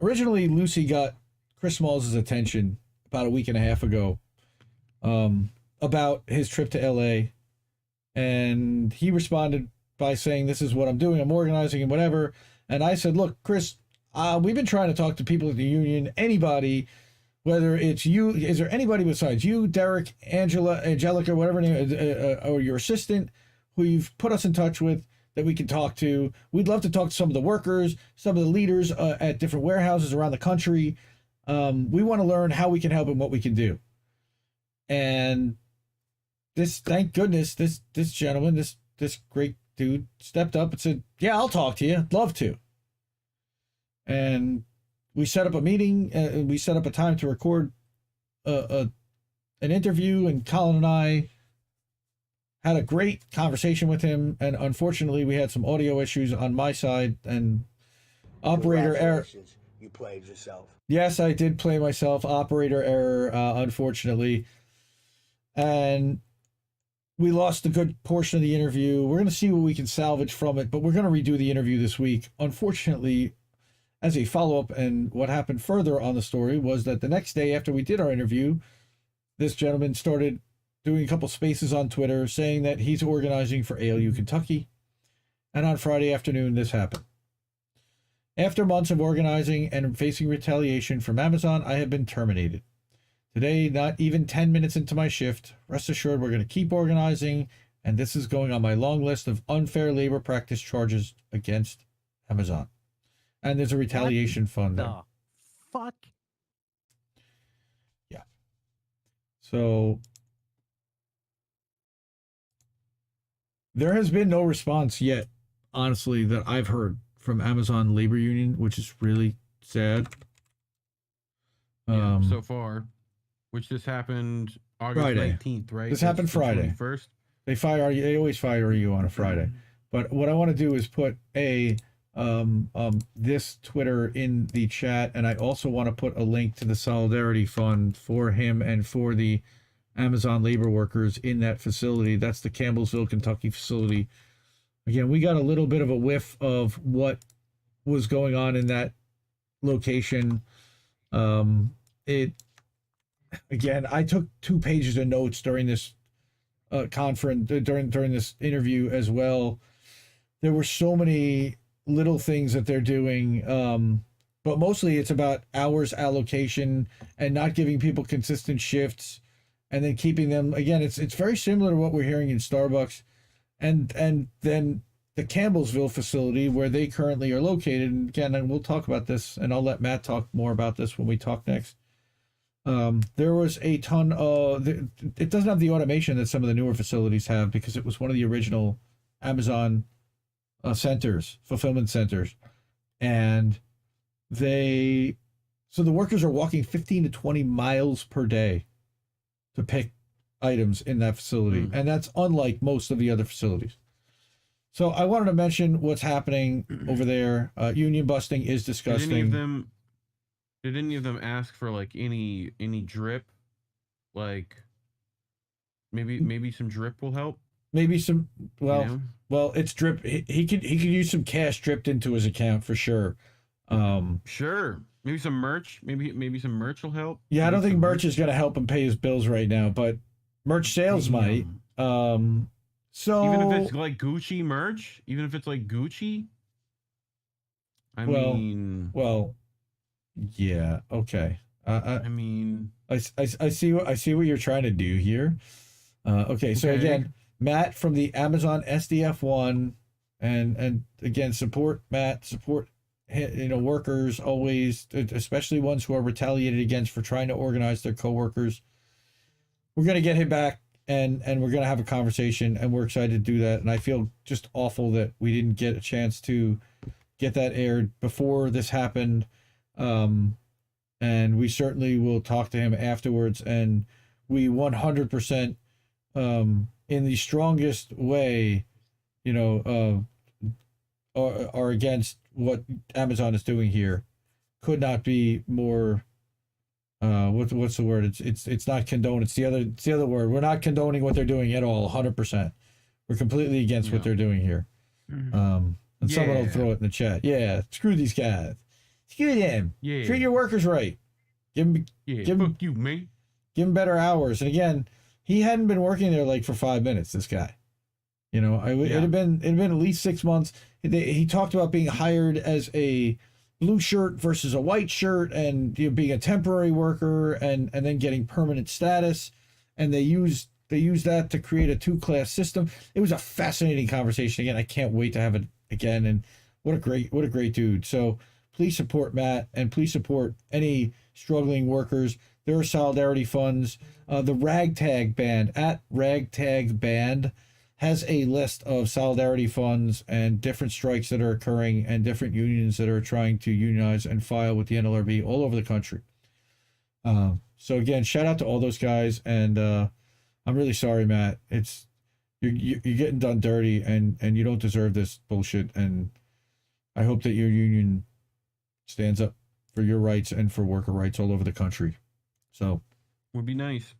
Originally, Lucy got Chris Smalls' attention about a week and a half ago about his trip to LA, and he responded by saying, "This is what I'm doing. I'm organizing and whatever." And I said, "Look, Chris, we've been trying to talk to people at the union. Anybody, whether it's you, is there anybody besides you, Derek, Angelica, whatever name, or your assistant, who you've put us in touch with that we can talk to? We'd love to talk to some of the workers, some of the leaders at different warehouses around the country. We want to learn how we can help and what we can do." And thank goodness, this gentleman, this great dude stepped up and said, "Yeah, I'll talk to you. I'd love to." And we set up a meeting. We set up a time to record an interview, and Colin and I had a great conversation with him. And unfortunately, we had some audio issues on my side, and operator error. You played yourself. Yes, I did play myself. Operator error, unfortunately. And we lost a good portion of the interview. We're going to see what we can salvage from it, but we're going to redo the interview this week. Unfortunately, as a follow-up, and what happened further on the story was that the next day after we did our interview, this gentleman started doing a couple spaces on Twitter saying that he's organizing for ALU Kentucky. And on Friday afternoon, this happened. After months of organizing and facing retaliation from Amazon, I have been terminated. Today, not even 10 minutes into my shift, rest assured we're going to keep organizing, and this is going on my long list of unfair labor practice charges against Amazon. And there's a retaliation fund there. Fuck. Yeah. So there has been no response yet, honestly, that I've heard from Amazon Labor Union, which is really sad. So far, which this happened August Friday. 19th, right? This happened Friday. First. They always fire you on a Friday. But what I want to do is put this Twitter in the chat, and I also want to put a link to the Solidarity Fund for him and for the Amazon labor workers in that facility. That's the Campbellsville, Kentucky facility. Again, we got a little bit of a whiff of what was going on in that location. Again, I took 2 pages of notes during this conference, during this interview as well. there were so many little things that they're doing, but mostly it's about hours allocation and not giving people consistent shifts, and then keeping them. Again, it's very similar to what we're hearing in Starbucks, and then the Campbellsville facility where they currently are located. And again, and we'll talk about this, and I'll let Matt talk more about this when we talk next. There was a ton of. It doesn't have the automation that some of the newer facilities have because it was one of the original Amazon centers, fulfillment centers, and the workers are walking 15 to 20 miles per day to pick items in that facility, and that's unlike most of the other facilities. So I wanted to mention what's happening over there. Union busting is disgusting. Did any of them ask for like any drip? Like maybe some drip will help. Maybe some. Well, you know? Well, it's drip. He could use some cash dripped into his account for sure. Sure. Maybe some merch. Maybe some merch will help. Yeah, I don't think merch is going to help him pay his bills right now, but merch sales might. So even if it's like Gucci merch, I mean, yeah, okay. I mean, I see what you're trying to do here. Okay, so again, Matt from the Amazon SDF1, and again, support Matt, support workers always, especially ones who are retaliated against for trying to organize their coworkers. We're gonna get him back, and we're gonna have a conversation, and we're excited to do that. And I feel just awful that we didn't get a chance to get that aired before this happened. And we certainly will talk to him afterwards, and we 100% in the strongest way, are against what Amazon is doing here. Could not be more. What's the word? It's not condone. It's the other word. We're not condoning what they're doing at all. 100%. We're completely against what they're doing here. And someone will throw it in the chat. Yeah, screw these guys. Screw them. Yeah. Treat your workers right. Give them fuck you, man. Give him better hours. And again, he hadn't been working there like for 5 minutes. This guy, it'd have been at least 6 months. He talked about being hired as a blue shirt versus a white shirt, and being a temporary worker, and then getting permanent status. And they used that to create a 2-class system. It was a fascinating conversation. Again, I can't wait to have it again. And what a great dude. So please support Matt, and please support any struggling workers. There are solidarity funds. The Ragtag Band at Ragtag Band has a list of solidarity funds and different strikes that are occurring, and different unions that are trying to unionize and file with the NLRB all over the country. So again, shout out to all those guys, and I'm really sorry, Matt. You're getting done dirty, and you don't deserve this bullshit. And I hope that your union stands up for your rights and for worker rights all over the country. So would be nice.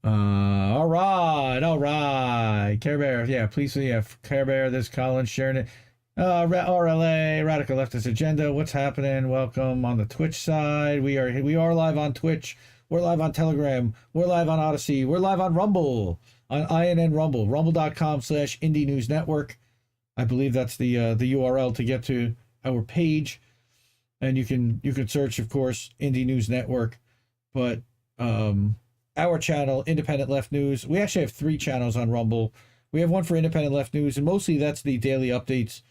All right. Care Bear, yeah, please, Care Bear, this Colin, Sharon it. RLA, Radical Leftist Agenda, what's happening? Welcome on the Twitch side. We are live on Twitch. We're live on Telegram. We're live on Odyssey. We're live on Rumble, on INN Rumble, rumble.com/Indie News Network. I believe that's the URL to get to our page. And you can search, of course, Indie News Network. But our channel, Independent Left News, we actually have 3 channels on Rumble. We have one for Independent Left News, and mostly that's the daily updates.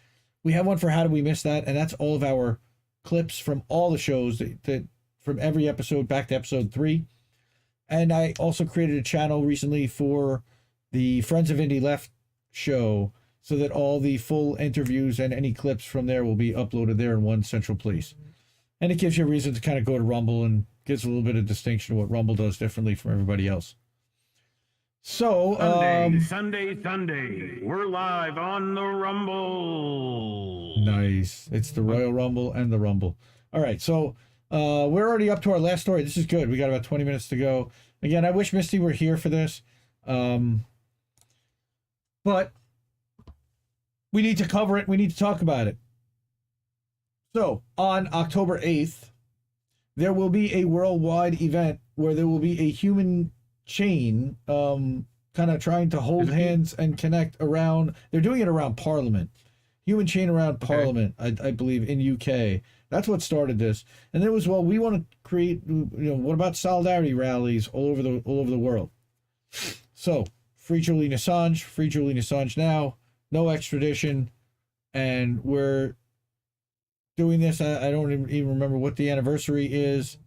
We have one for How Did We Miss That, and that's all of our clips from all the shows that from every episode back to episode 3. And I also created a channel recently for the Friends of Indie Left show, so that all the full interviews and any clips from there will be uploaded there in one central place. And it gives you a reason to kind of go to Rumble, and gives a little bit of distinction to what Rumble does differently from everybody else. So Sunday, we're live on the Rumble. Nice. It's the Royal Rumble and the Rumble. All right, so we're already up to our last story. This is good. We got about 20 minutes to go. Again, I wish Misty were here for this, but we need to cover it. We need to talk about it. So on October 8th, there will be a worldwide event where there will be a human chain kind of trying to hold hands and connect around. They're doing it around Parliament, human chain around Parliament, I believe, in UK. That's what started this. And then it was, well, we want to create, what about solidarity rallies all over the world? So, free Julian Assange now, no extradition, and we're doing this. I don't even remember what the anniversary is.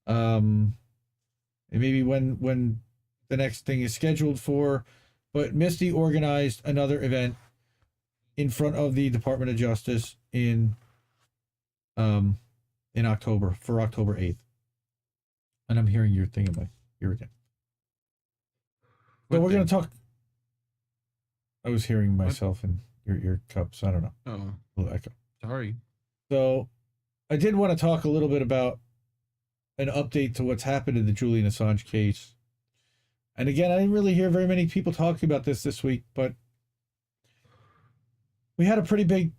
Maybe when the next thing is scheduled for, but Misty organized another event in front of the Department of Justice in October, for October 8th. And I'm hearing your thing in my ear again. So we're going to talk. I was hearing myself in your ear cups. I don't know. Oh, A little echo. sorry. So I did want to talk a little bit about an update to what's happened in the Julian Assange case. And again, I didn't really hear very many people talking about this week, but we had a pretty big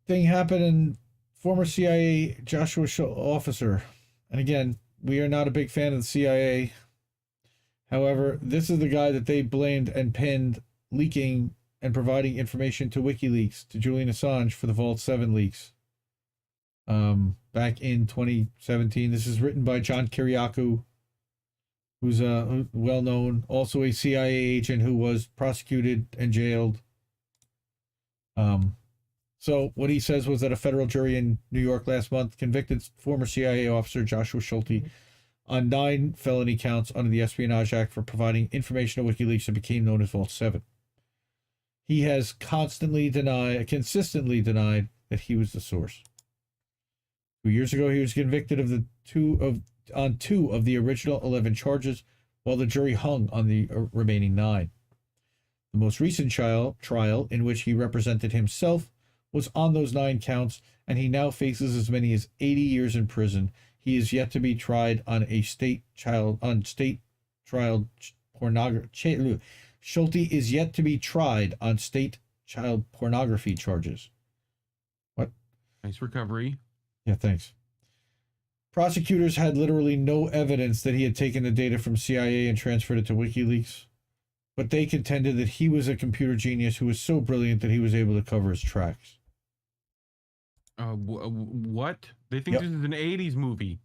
thing happen in former CIA Joshua Schulte officer. And again, we are not a big fan of the CIA. However, this is the guy that they blamed and pinned leaking and providing information to WikiLeaks, to Julian Assange for the Vault 7 leaks. Back in 2017. This is written by John Kiriakou, who's well-known, also a CIA agent who was prosecuted and jailed. So what he says was that a federal jury in New York last month convicted former CIA officer Joshua Schulte on 9 felony counts under the Espionage Act for providing information to WikiLeaks that became known as Vault 7. He has consistently denied that he was the source. 2 years ago, he was convicted of on two of the original 11 charges, while the jury hung on the remaining 9. The most recent trial, in which he represented himself, was on those 9 counts, and he now faces as many as 80 years in prison. He is yet to be tried on state child pornography. Schulte is yet to be tried on state child pornography charges. What? Nice recovery. Yeah, thanks. Prosecutors had literally no evidence that he had taken the data from CIA and transferred it to WikiLeaks, but they contended that he was a computer genius who was so brilliant that he was able to cover his tracks. What? They think this is an 80s movie.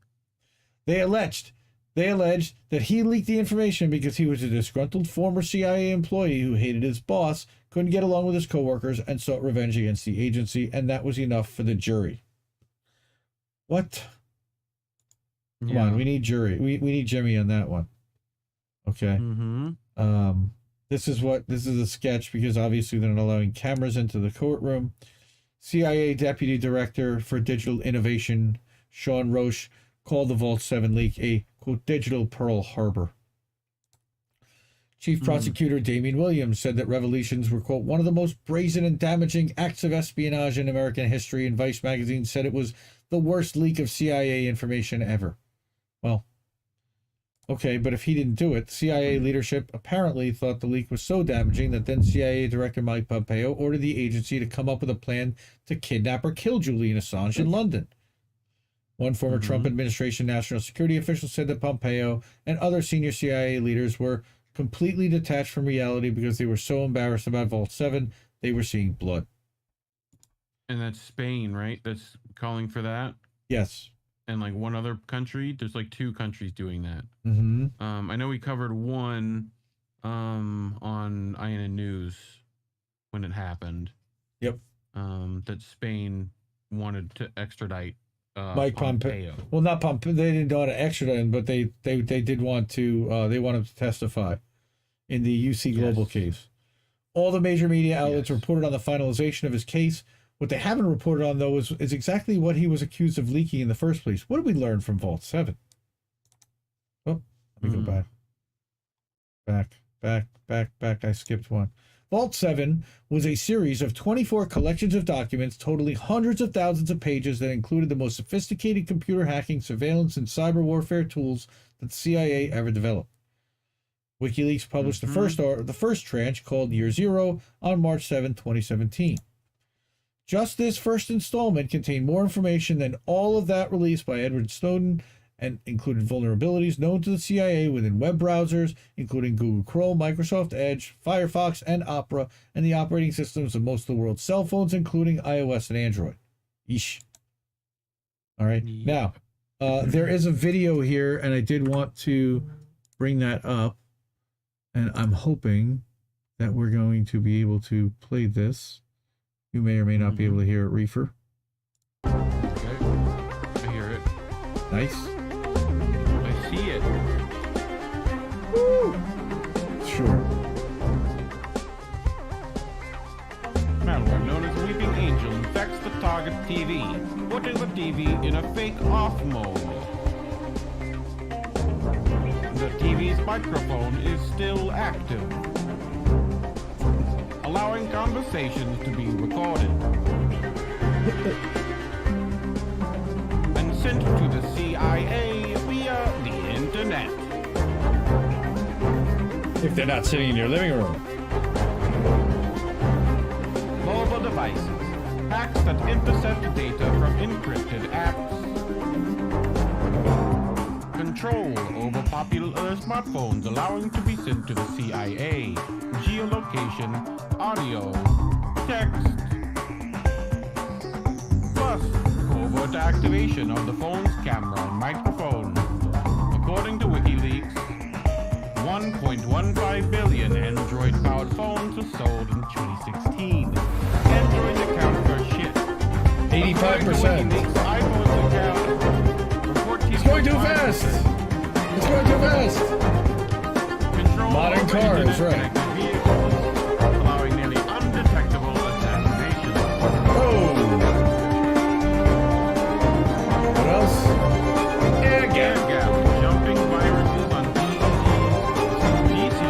They alleged that he leaked the information because he was a disgruntled former CIA employee who hated his boss, couldn't get along with his coworkers, and sought revenge against the agency, and that was enough for the jury. What? Come on, we need jury. We need Jimmy on that one. Okay. This is a sketch because obviously they're not allowing cameras into the courtroom. CIA Deputy Director for Digital Innovation, Sean Roche, called the Vault 7 leak a, quote, digital Pearl Harbor. Chief Prosecutor Damian Williams said that revelations were, quote, one of the most brazen and damaging acts of espionage in American history, and Vice magazine said it was the worst leak of CIA information ever. Well, okay, but if he didn't do it, CIA leadership apparently thought the leak was so damaging that then CIA Director Mike Pompeo ordered the agency to come up with a plan to kidnap or kill Julian Assange in London. One former Trump administration national security official said that Pompeo and other senior CIA leaders were completely detached from reality because they were so embarrassed about Vault 7, they were seeing blood. And that's Spain, right? That's calling for that? Yes. And like one other country? There's like 2 countries doing that. I know we covered one on INN News when it happened. Yep. That Spain wanted to extradite Mike Pompeo. Well, not Pompeo. They didn't want to extradite him, but they did want to. They want him to testify in the UC Global case. All the major media outlets reported on the finalization of his case. What they haven't reported on, though, is exactly what he was accused of leaking in the first place. What did we learn from Vault 7? Oh, let me go back. I skipped one. Vault 7 was a series of 24 collections of documents totaling hundreds of thousands of pages that included the most sophisticated computer hacking, surveillance, and cyber warfare tools that the CIA ever developed. WikiLeaks published the first tranche, called Year Zero, on March 7, 2017. Just this first installment contained more information than all of that released by Edward Snowden and included vulnerabilities known to the CIA within web browsers, including Google Chrome, Microsoft Edge, Firefox, and Opera, and the operating systems of most of the world's cell phones, including iOS and Android. Yeesh. All right. Now, there is a video here, and I did want to bring that up, and I'm hoping that we're going to be able to play this. You may or may not be able to hear it, Reefer. Okay. I hear it. Nice. I see it. Woo! Sure. Malware known as Weeping Angel infects the target TV, putting the TV in a fake off mode. The TV's microphone is still active, allowing conversations to be recorded and sent to the CIA via the internet. If they're not sitting in your living room. Mobile devices, hacks that intercept data from encrypted apps. Control over popular smartphones, allowing to be sent to the CIA. Geolocation, audio, text. Plus, covert activation of the phone's camera and microphone. According to WikiLeaks, 1.15 billion Android-powered phones were sold in 2016. Android account for shit. 85%. iPhone's account for 14. It's going too fast! It's going too fast! Control Modern cars, right. vehicles, allowing nearly undetectable assassination. Oh! What else? Air gap. Jumping viruses on PC.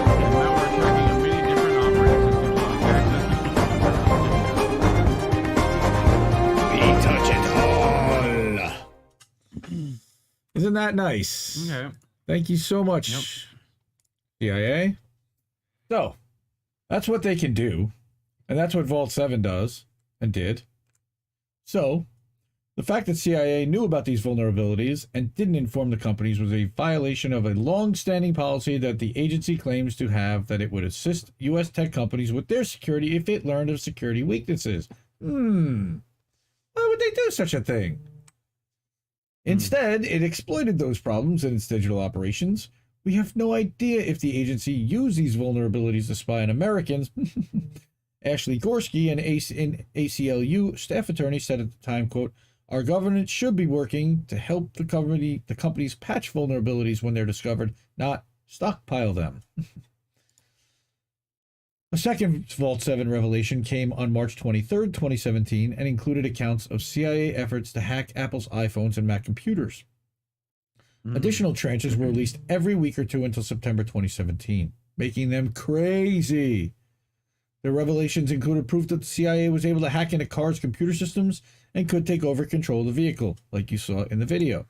And now we're tracking a many different operating systems on access to We touch it all. Isn't that nice? Okay. Thank you so much, CIA. So, that's what they can do. And that's what Vault 7 does and did. So, the fact that CIA knew about these vulnerabilities and didn't inform the companies was a violation of a long-standing policy that the agency claims to have, that it would assist U.S. tech companies with their security if it learned of security weaknesses. Why would they do such a thing? Instead, it exploited those problems in its digital operations. We have no idea if the agency used these vulnerabilities to spy on Americans. Ashley Gorski, an ACLU staff attorney, said at the time, quote, "Our government should be working to help the companies patch vulnerabilities when they're discovered, not stockpile them." A second Vault 7 revelation came on March 23, 2017, and included accounts of CIA efforts to hack Apple's iPhones and Mac computers. Additional tranches were released every week or two until September 2017, making them crazy. The revelations included proof that the CIA was able to hack into cars' computer systems and could take over control of the vehicle, like you saw in the video.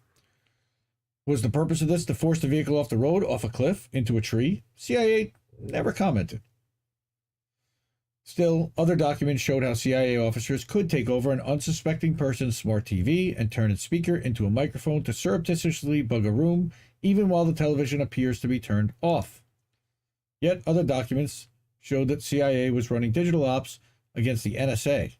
Was the purpose of this to force the vehicle off the road, off a cliff, into a tree? CIA never commented. Still, other documents showed how CIA officers could take over an unsuspecting person's smart TV and turn its speaker into a microphone to surreptitiously bug a room, even while the television appears to be turned off. Yet other documents showed that CIA was running digital ops against the NSA.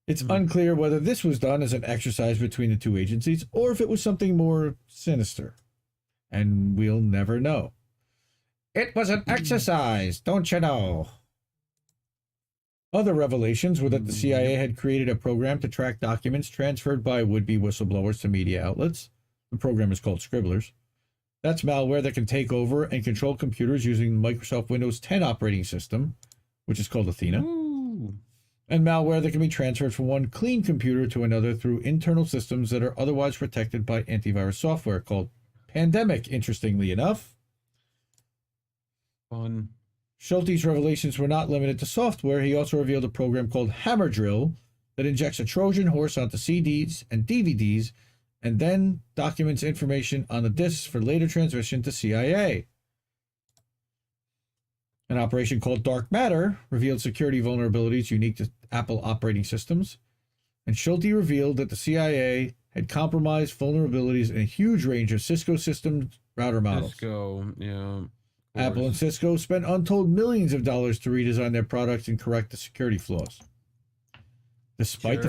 It's unclear whether this was done as an exercise between the two agencies or if it was something more sinister. And we'll never know. It was an exercise, don't you know? Other revelations were that the CIA had created a program to track documents transferred by would-be whistleblowers to media outlets. The program is called Scribblers. That's malware that can take over and control computers using the Microsoft Windows 10 operating system, which is called Athena. And malware that can be transferred from one clean computer to another through internal systems that are otherwise protected by antivirus software called Pandemic, interestingly enough. Fun. Schulte's revelations were not limited to software. He also revealed a program called Hammer Drill that injects a Trojan horse onto CDs and DVDs and then documents information on the disks for later transmission to CIA. An operation called Dark Matter revealed security vulnerabilities unique to Apple operating systems. and Schulte revealed that the CIA had compromised vulnerabilities in a huge range of Cisco system router models. Cisco, yeah. Apple and Cisco spent untold millions of dollars to redesign their products and correct the security flaws. Despite the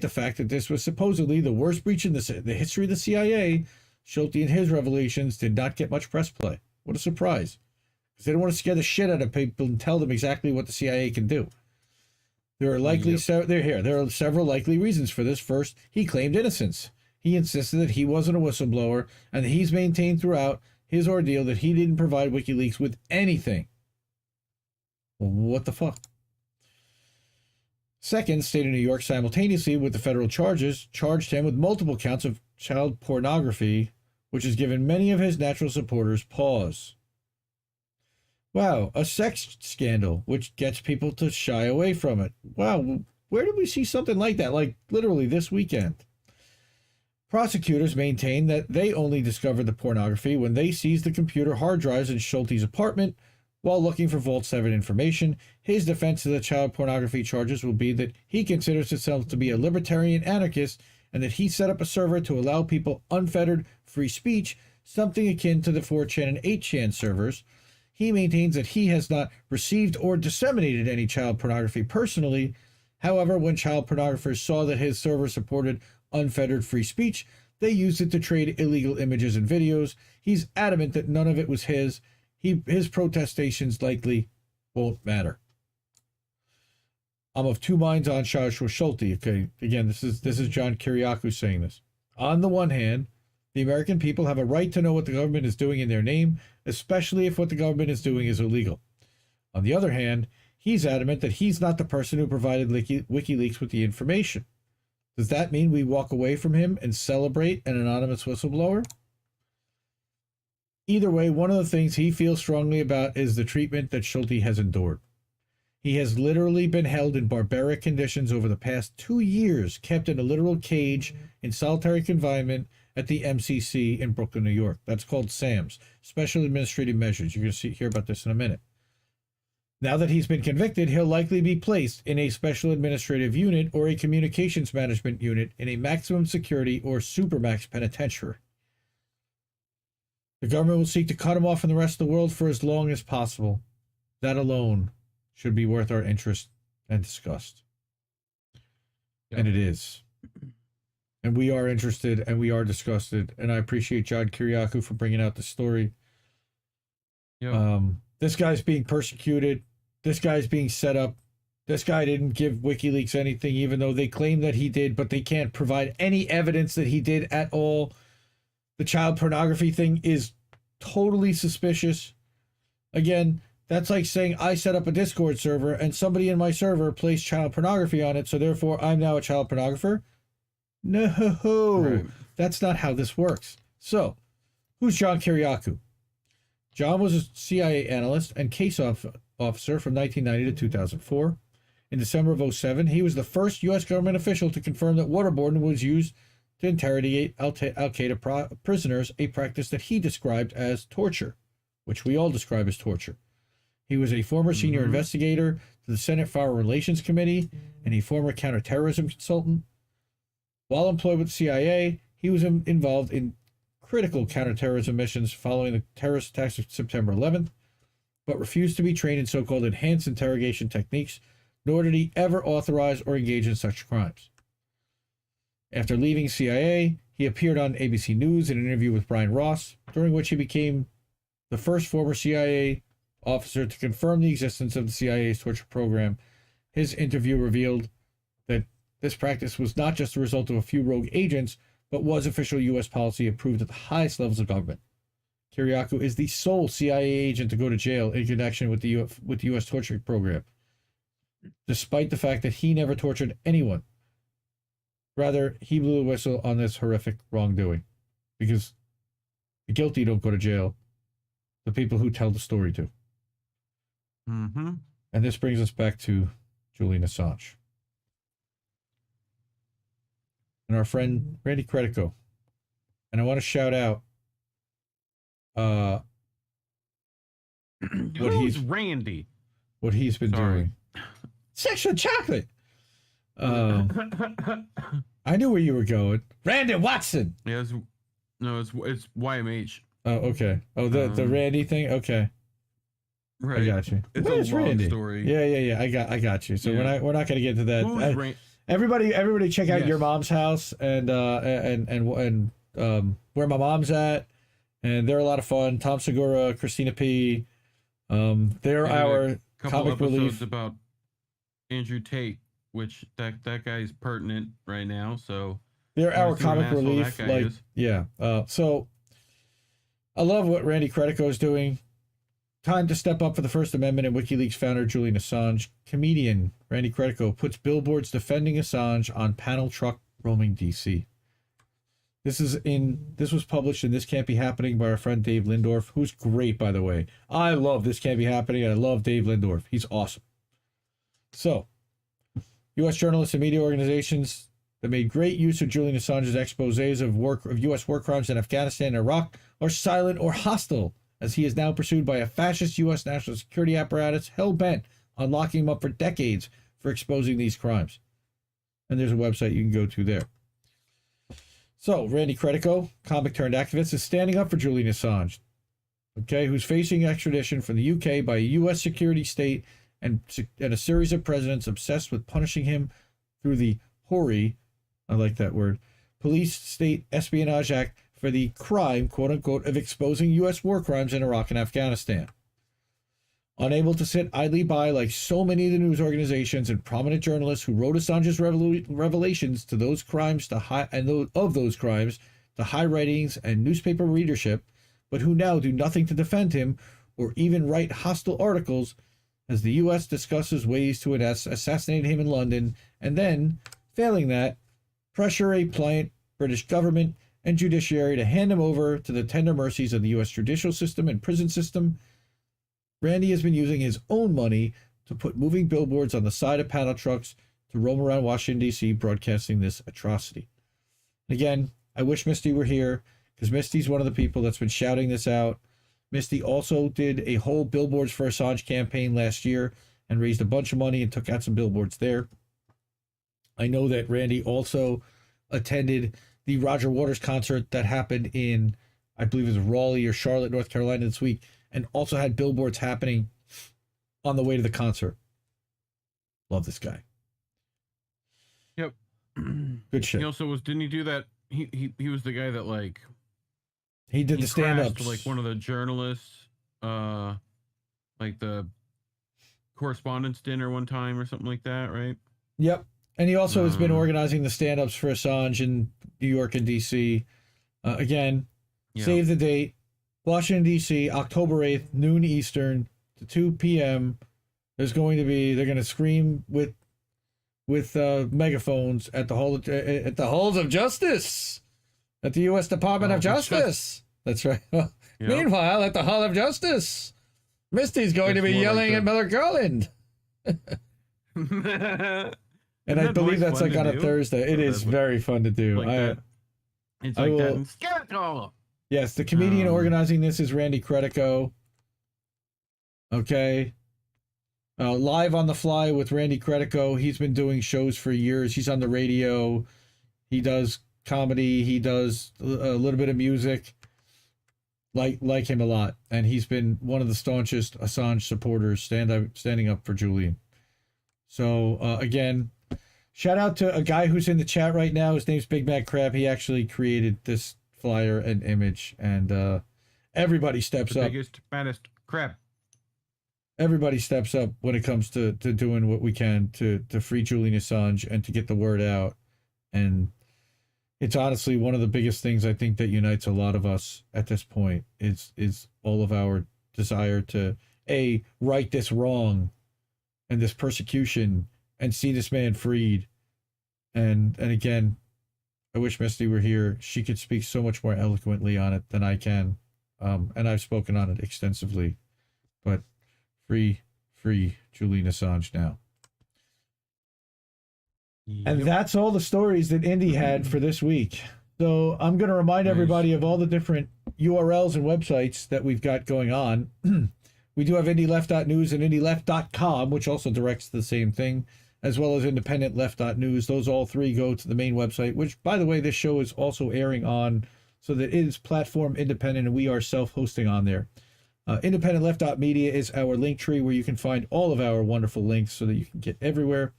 fact that this was supposedly the worst breach in the history of the CIA, Schulte and his revelations did not get much press play. What a surprise. Because they don't want to scare the shit out of people and tell them exactly what the CIA can do. There are several likely reasons for this. First, he claimed innocence. He insisted that he wasn't a whistleblower, and he's maintained throughout his ordeal that he didn't provide WikiLeaks with anything. Well, what the fuck? Second, state of New York simultaneously with the federal charges charged him with multiple counts of child pornography, which has given many of his natural supporters pause. Wow, a sex scandal, which gets people to shy away from it. Wow, where did we see something like that? Like, literally this weekend. Prosecutors maintain that they only discovered the pornography when they seized the computer hard drives in Schulte's apartment while looking for Vault 7 information. His defense of the child pornography charges will be that he considers himself to be a libertarian anarchist and that he set up a server to allow people unfettered free speech, something akin to the 4chan and 8chan servers. He maintains that he has not received or disseminated any child pornography personally. However, when child pornographers saw that his server supported unfettered free speech, they used it to trade illegal images and videos. He's adamant that none of it was his. His protestations likely won't matter. I'm of two minds on Joshua Schulte. Okay, again, this is John Kiriakou saying this. On the one hand, the American people have a right to know what the government is doing in their name, especially if what the government is doing is illegal. On the other hand, he's adamant that he's not the person who provided WikiLeaks with the information. Does that mean we walk away from him and celebrate an anonymous whistleblower? Either way, one of the things he feels strongly about is the treatment that Schulte has endured. He has literally been held in barbaric conditions over the past 2 years, kept in a literal cage in solitary confinement at the MCC in Brooklyn, New York. That's called SAMS, Special Administrative Measures. You're going to hear about this in a minute. Now that he's been convicted, he'll likely be placed in a special administrative unit or a communications management unit in a maximum security or supermax penitentiary. The government will seek to cut him off from the rest of the world for as long as possible. That alone should be worth our interest and disgust. Yep. And it is. And we are interested and we are disgusted. And I appreciate John Kiriakou for bringing out the story. Yep. This guy's being persecuted. This guy's being set up. This guy didn't give WikiLeaks anything, even though they claim that he did, but they can't provide any evidence that he did at all. The child pornography thing is totally suspicious. Again, that's like saying I set up a Discord server and somebody in my server placed child pornography on it, so therefore I'm now a child pornographer. No, right. That's not how this works. So, who's John Kiriakou? John was a CIA analyst and case officer from 1990 to 2004. In December of 2007, he was the first U.S. government official to confirm that waterboarding was used to interrogate Al-Qaeda prisoners, a practice that he described as torture, which we all describe as torture. He was a former senior investigator to the Senate Foreign Relations Committee and a former counterterrorism consultant. While employed with the CIA, he was involved in critical counterterrorism missions following the terrorist attacks of September 11th, but refused to be trained in so-called enhanced interrogation techniques, nor did he ever authorize or engage in such crimes. After leaving CIA, he appeared on ABC News in an interview with Brian Ross, during which he became the first former CIA officer to confirm the existence of the CIA's torture program. His interview revealed that this practice was not just the result of a few rogue agents, but was official U.S. policy approved at the highest levels of government. Kiriakou is the sole CIA agent to go to jail in connection with the U.S. torture program, despite the fact that he never tortured anyone. Rather, he blew the whistle on this horrific wrongdoing, because the guilty don't go to jail. The people who tell the story do. Mm-hmm. And this brings us back to Julian Assange. And our friend Randy Credico. And I want to shout out Who's Randy? What he's been doing. Sexual chocolate. I knew where you were going. Randy Watson. Yeah, it's YMH. Oh, okay. Oh, the Randy thing. Okay, Right. I got you. It's Where's a long Randy? story. Yeah. I got you. So Yeah. we're not gonna get into that. Who's Everybody, check out Yes. Your Mom's House and where my mom's at, and they're a lot of fun. Tom Segura, Christina P. They're our couple comic episodes relief. about Andrew Tate, which that guy's pertinent right now. So They're our wanna see what an comic asshole relief. that guy Like, is. yeah. So I love what Randy Credico is doing. Time to step up for the First Amendment, and WikiLeaks founder Julian Assange. Comedian Randy Credico puts billboards defending Assange on panel truck roaming DC. This was published in This Can't Be Happening by our friend Dave Lindorf, who's great, by the way. I love This Can't Be Happening, and I love Dave Lindorf. He's awesome. So, U.S. journalists and media organizations that made great use of Julian Assange's exposés of U.S. war crimes in Afghanistan and Iraq are silent or hostile, as he is now pursued by a fascist U.S. national security apparatus hell-bent on locking him up for decades for exposing these crimes. And there's a website you can go to there. So, Randy Credico, comic turned activist, is standing up for Julian Assange, okay, who's facing extradition from the UK by a U.S. security state and a series of presidents obsessed with punishing him through the HORI, I like that word, Police State Espionage Act, for the crime, quote unquote, of exposing U.S. war crimes in Iraq and Afghanistan. Unable to sit idly by like so many of the news organizations and prominent journalists who wrote Assange's revelations to those crimes to high ratings and newspaper readership, but who now do nothing to defend him or even write hostile articles as the U.S. discusses ways to assassinate him in London, and then, failing that, pressure a pliant British government and judiciary to hand him over to the tender mercies of the U.S. judicial system and prison system. Randy has been using his own money to put moving billboards on the side of panel trucks to roam around Washington, D.C., broadcasting this atrocity. And again, I wish Misty were here, because Misty's one of the people that's been shouting this out. Misty also did a whole Billboards for Assange campaign last year and raised a bunch of money and took out some billboards there. I know that Randy also attended the Roger Waters concert that happened in, I believe it was Raleigh or Charlotte, North Carolina this week, and also had billboards happening on the way to the concert. Love this guy. Yep. Good shit. He also didn't he do that? He was the guy that like he did the stand-ups. crashed, like one of the journalists, like the correspondence dinner one time or something like that, right? Yep. And he also has been organizing the stand-ups for Assange in New York and D.C. Again, save the date. Washington, D.C., October 8th, noon Eastern to 2 p.m. They're going to scream with megaphones at the halls of justice, at the U.S. Department of Justice. That's right. Meanwhile, at the Hall of Justice, Misty's going to be yelling at Miller Garland. And I believe that's like on a Thursday. It is very fun to do. It's like that. Yes, the comedian organizing this is Randy Credico. Okay. Live on the Fly with Randy Credico. He's been doing shows for years. He's on the radio. He does comedy. He does a little bit of music. Like him a lot. And he's been one of the staunchest Assange supporters standing up for Julian. So, again, shout out to a guy who's in the chat right now. His name's Big Mac Crab. He actually created this flyer and image, and everybody steps up. Biggest, fattest crab. Everybody steps up when it comes to doing what we can to free Julian Assange and to get the word out. And it's honestly one of the biggest things I think that unites a lot of us at this point is all of our desire to right this wrong and this persecution and see this man freed. And again, I wish Misty were here. She could speak so much more eloquently on it than I can. And I've spoken on it extensively. But free Julian Assange now. Yep. And that's all the stories that Indy had for this week. So I'm going to remind everybody of all the different URLs and websites that we've got going on. We do have IndyLeft.news and IndyLeft.com, which also directs to the same thing. as well as independentleft.news. Those all three go to the main website, which, by the way, this show is also airing on, so that it is platform independent, and we are self-hosting on there. Independentleft.media is our link tree where you can find all of our wonderful links so that you can get everywhere.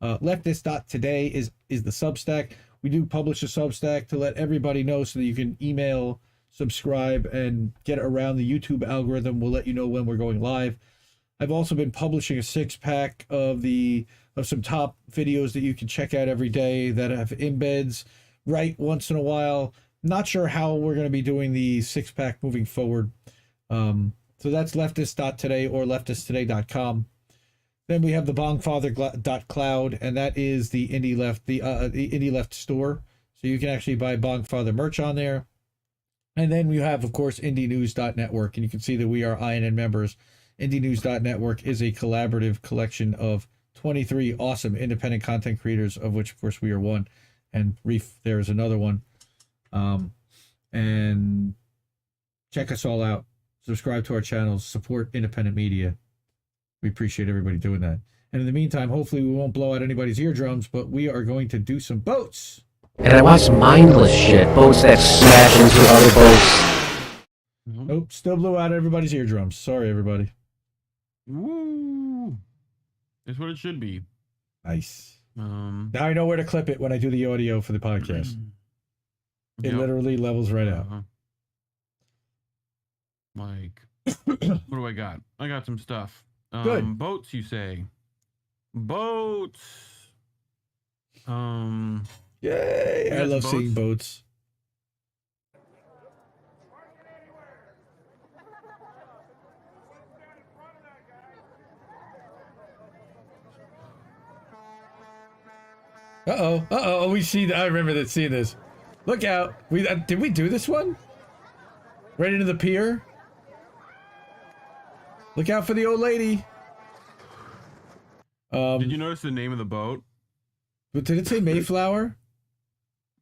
Leftist.today is the Substack. We do publish a Substack to let everybody know so that you can email, subscribe, and get around the YouTube algorithm. We'll let you know when we're going live. I've also been publishing a 6-pack of some top videos that you can check out every day that have embeds right once in a while. Not sure how we're going to be doing the 6-pack moving forward. So that's leftist.today or leftisttoday.com. Then we have the bongfather.cloud, and that is the Indie Left store. So you can actually buy Bongfather merch on there. And then we have, of course, indienews.network, and you can see that we are INN members. Indienews.network is a collaborative collection of 23 awesome independent content creators, of which, of course, we are one. And Reef, there is another one. And check us all out. Subscribe to our channels. Support independent media. We appreciate everybody doing that. And in the meantime, hopefully we won't blow out anybody's eardrums, but we are going to do some boats. And I watch mindless shit. Boats that smash into other boats. Nope, still blew out everybody's eardrums. Sorry, everybody. Woo! That's what it should be. Nice. Now I know where to clip it when I do the audio for the podcast. It literally levels right out. Like, what do I got? I got some stuff. Good. Boats, you say? Boats. Yay! I love seeing boats. Uh-oh. We see. I remember seeing this. Look out. Did we do this one? Right into the pier? Look out for the old lady. Did you notice the name of the boat? But did it say Mayflower?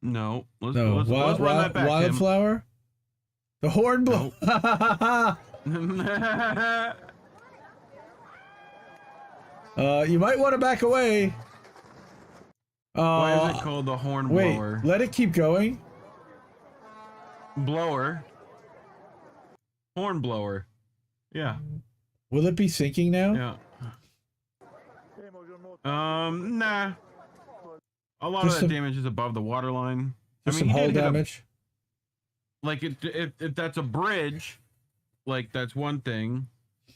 No. Let's run that back, Wildflower? The Hornbill. You might want to back away. Why is it called the Hornblower? Wait, let it keep going. Blower. Hornblower. Yeah. Will it be sinking now? Yeah. Nah. A lot of that damage is above the waterline. Just some hull damage. Like if that's a bridge, like that's one thing.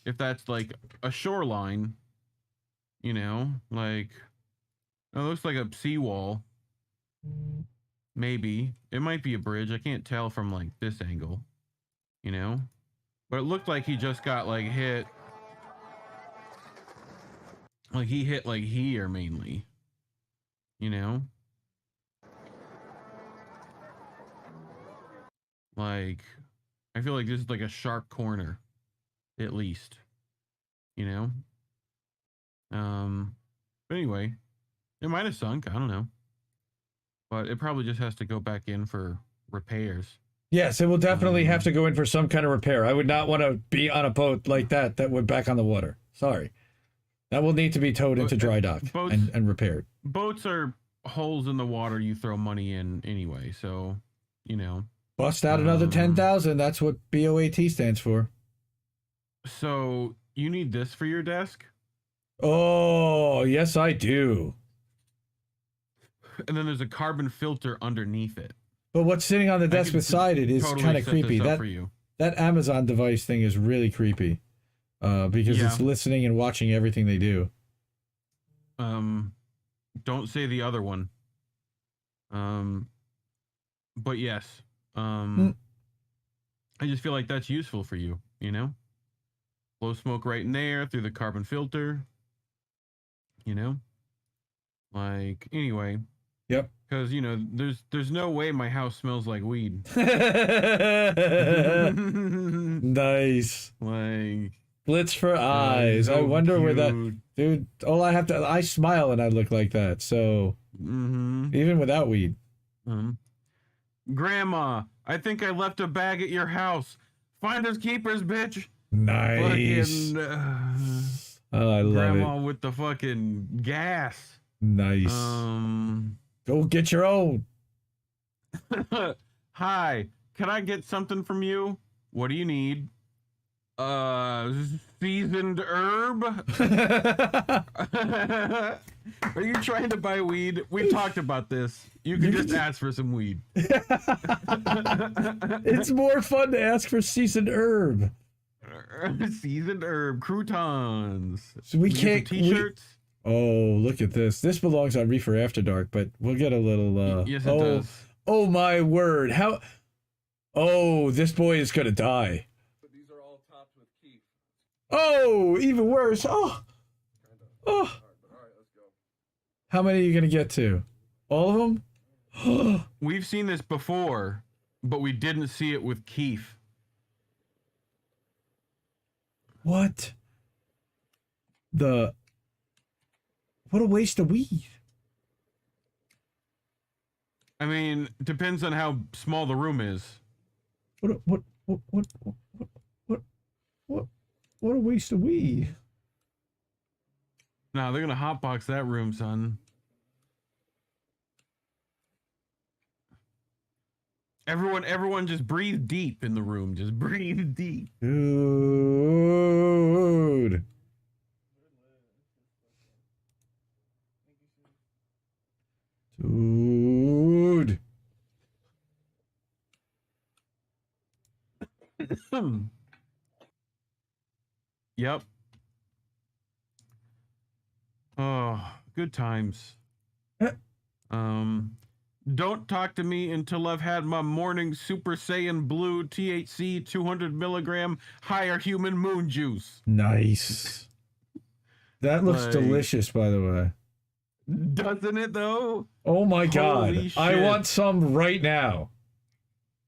If that's like a shoreline, you know, like it looks like a seawall. Maybe it might be a bridge. I can't tell from like this angle, you know, but it looked like he just got like hit. Like he hit like here mainly, you know? Like, I feel like this is like a sharp corner, at least, you know? But anyway, it might have sunk, I don't know. But it probably just has to go back in for repairs. Yes, it will definitely have to go in for some kind of repair. I would not want to be on a boat like that went back on the water. Sorry. That will need to be towed into dry dock and repaired. Boats are holes in the water you throw money in anyway, so, you know. Bust out another 10,000. That's what BOAT stands for. So, you need this for your desk? Oh, yes, I do. And then there's a carbon filter underneath it. But what's sitting on the desk beside it is totally kind of creepy. That Amazon device thing is really creepy. Because it's listening and watching everything they do. Don't say the other one. But yes. I just feel like that's useful for you, you know? Blow smoke right in there through the carbon filter. You know? Like, anyway. Yep. Because, you know, there's no way my house smells like weed. Nice. Like... Blitz for eyes. I wonder where that... Dude, I smile and I look like that, so... Even without weed. Grandma, I think I left a bag at your house. Finders keepers, bitch. Nice. Oh, I love Grandma it. with the fucking gas. Nice. Go get your own. Hi, can I get something from you? What do you need? Seasoned herb? Are you trying to buy weed? We talked about this. You can just ask for some weed. It's more fun to ask for seasoned herb. Seasoned herb croutons. So we can't t-shirts. Oh, look at this. This belongs on Reefer After Dark, but we'll get a little yes, it does. Oh my word. How Oh, this boy is gonna die. These are all topped with keef. Oh, even worse. Oh. Oh. All right, let's go. How many are you gonna get to? All of them? We've seen this before, but we didn't see it with keef. What? What a waste of weed. I mean, depends on how small the room is. What a waste of weed. Nah, they're gonna hotbox that room, son. Everyone just breathe deep in the room. Just breathe deep. Dude. Dude. Yep. Oh, good times. Don't talk to me until I've had my morning Super Saiyan Blue THC 200 milligram higher human moon juice. Nice. That looks delicious, by the way. Doesn't it, though? Oh my God. Holy shit. I want some right now.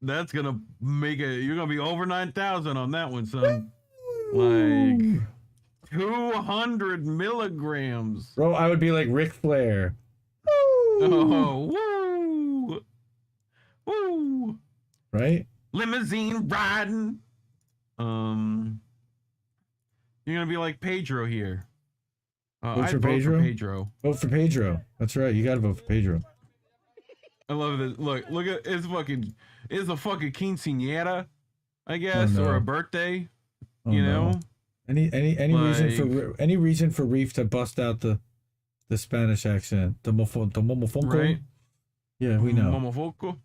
That's gonna make it. You're gonna be over 9,000 on that one, son. Like 200 milligrams. Bro, I would be like Ric Flair. Oh, woo, woo. Right? Limousine riding. You're gonna be like Pedro here. Vote for Pedro? Vote for Pedro. That's right. You gotta vote for Pedro. I love this. Look at it's a fucking quinceañera, I guess, or a birthday. You know? Any reason for Reef to bust out the Spanish accent? The momofonco? Right? Yeah, we know. Momofonco.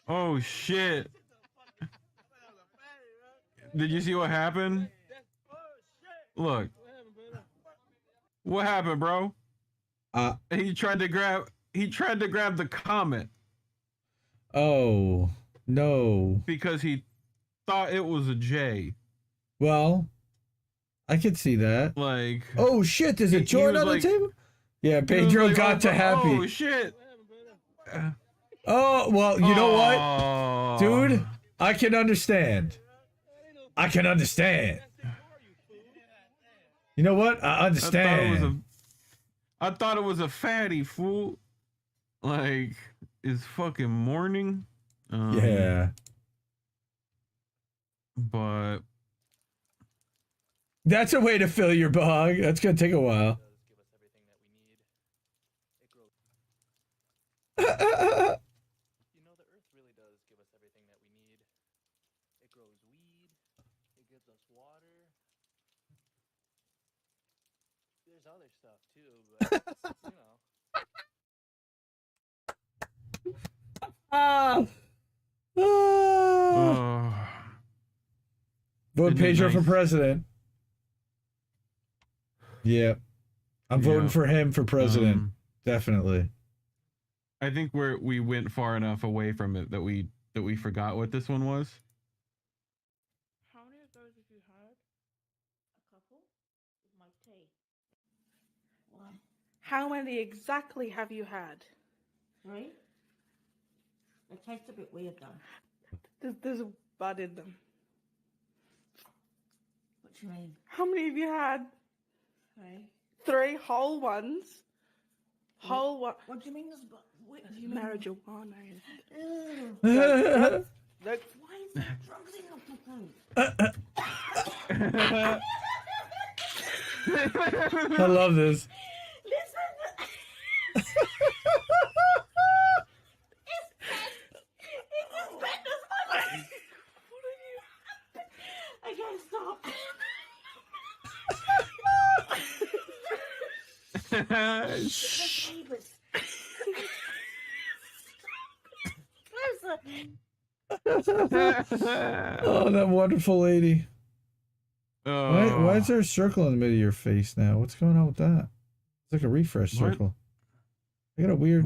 Oh shit. Did you see what happened? Look. What happened, bro? He tried to grab the comment. Oh, no. Because he thought it was a J. Well, I could see that. Like, oh shit, there's a joint on the table? Yeah, Pedro got to happy. Oh shit. Oh, well, you know what? Dude, I can understand. You know what? I understand. I thought it was a fatty, fool. Like, it's fucking morning. Yeah. But that's a way to fill your bog. That's gonna take a while. Other stuff too, but you know. Vote Pedro for president. Yeah. I'm voting for him for president. Definitely. I think we went far enough away from it that we forgot what this one was. How many of those have you had? A couple with my tea. One. How many exactly have you had? 3. They taste a bit weird though. There's a bud in them. What do you mean? How many have you had? 3. 3 whole ones. Whole one. What do you mean? What do you mean? Marijuana. Look. Why is there drugs in them? I love this. I can't stop. Oh, that wonderful lady. Why is there a circle in the middle of your face now? What's going on with that? It's like a refresh circle. I got a weird.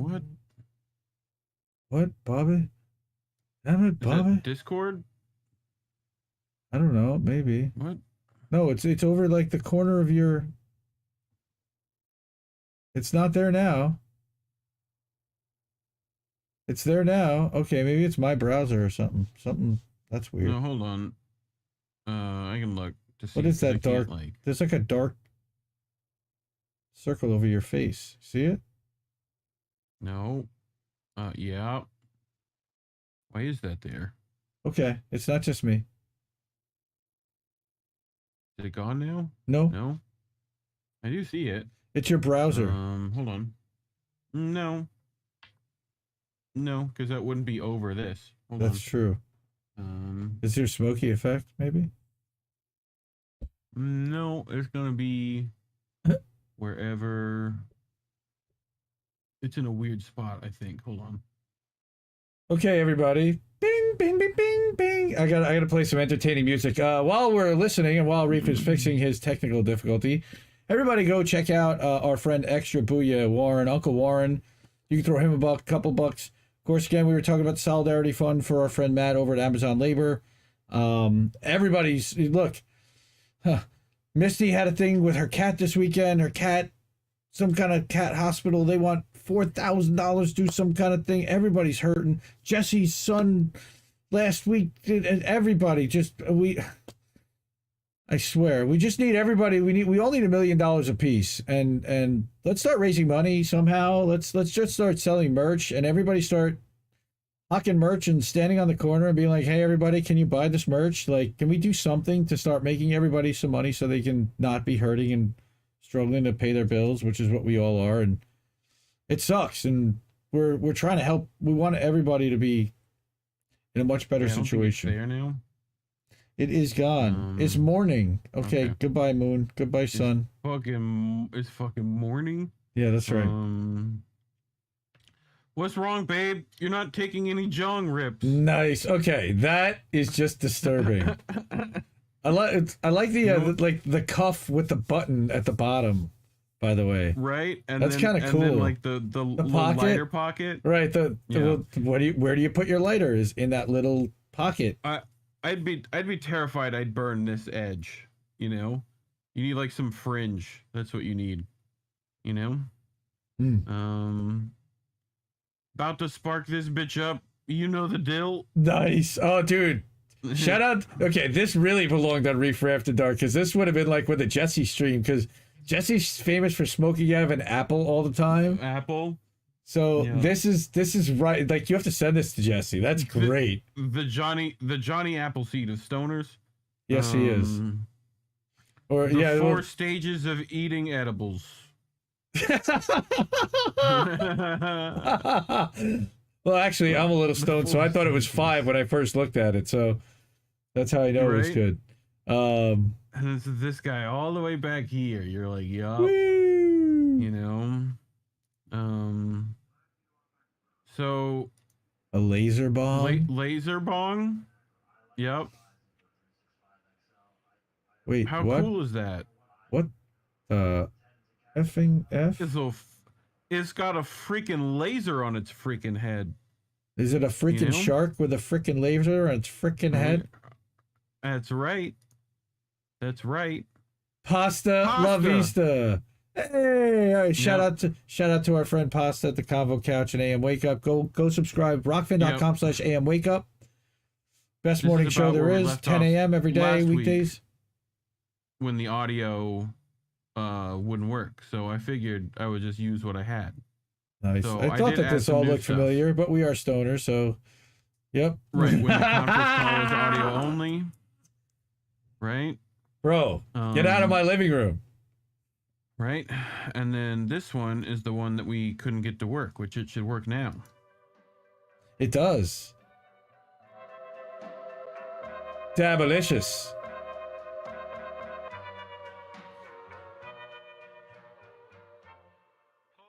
What, Bobby? Damn it, Bobby. Discord? I don't know. Maybe. What? No, it's over like the corner of your. It's not there now. It's there now. Okay, maybe it's my browser or something. Something that's weird. No, hold on. I can look to see. What is that dark? Like... There's like a dark circle over your face. See it? No. Yeah. Why is that there? Okay, it's not just me. Is it gone now? No. No. I do see it. It's your browser. Hold on. No. No, because that wouldn't be over this. Hold That's true. Is there smoky effect, maybe? No, it's gonna be wherever. It's in a weird spot, I think. Hold on. Okay, everybody. Bing, bing, bing, bing, bing. I gotta play some entertaining music. While we're listening and while Reef is fixing his technical difficulty, everybody go check out our friend Extra Booyah Warren, Uncle Warren. You can throw him a couple bucks. Of course, again, we were talking about the Solidarity Fund for our friend Matt over at Amazon Labor. Everybody's look. Misty had a thing with her cat this weekend. Her cat, some kind of cat hospital. They want $4,000 to do some kind of thing. Everybody's hurting. Jesse's son last week, and everybody I swear, we just need everybody. We all need $1 million apiece, and let's start raising money somehow. Let's just start selling merch, and everybody start hawking merch and standing on the corner and being like, "Hey, everybody, can you buy this merch? Like, can we do something to start making everybody some money so they can not be hurting and struggling to pay their bills, which is what we all are." And it sucks, and we're trying to help. We want everybody to be in a much better situation. I don't think it's there now. It is gone. It's morning. Okay, goodbye, moon. Goodbye, sun. It's fucking morning. Yeah, that's right. What's wrong, babe? You're not taking any Zhang rips. Nice. Okay, that is just disturbing. I like the cuff with the button at the bottom. By the way, right? And that's kind of cool. And then, like the pocket? lighter pocket. Right. Where do you put your lighter? Is in that little pocket. I'd be terrified I'd burn this edge, you know? You need like some fringe. That's what you need. You know? About to spark this bitch up. You know the deal. Nice. Oh, dude. Shout out. Okay, this really belonged on Reef After Dark, because this would have been like with the Jesse stream, because Jesse's famous for smoking out of an apple all the time. Apple. So this is right. Like, you have to send this to Jesse. That's great. The Johnny Appleseed of stoners. Yes, he is. Or the 4 stages of eating edibles. Well, actually, I'm a little stoned, so I thought it was 5 when I first looked at it. So that's how I know it was good. And it's this guy all the way back here. You're like, yup. You know. So a laser bong. Laser bong. Yep. Wait, how what? cool is that? What? Effing F? It's got a freaking laser on its freaking head. Is it a freaking shark with a freaking laser on its freaking head? That's right. That's right. Pasta La Vista. Hey, all right, shout out to our friend Pasta at the Convo Couch and AM Wake Up. Go subscribe. Rockfin.com/AM Wake Up. Best morning show there is. 10 a.m. every day, weekdays. When the audio wouldn't work, so I figured I would just use what I had. Nice. So I thought that this all looked familiar, but we are stoners, so Yep. Right, when the conference call was audio only. Right? Bro, get out of my living room. Right? And then this one is the one that we couldn't get to work, which it should work now. It does. Dabalicious.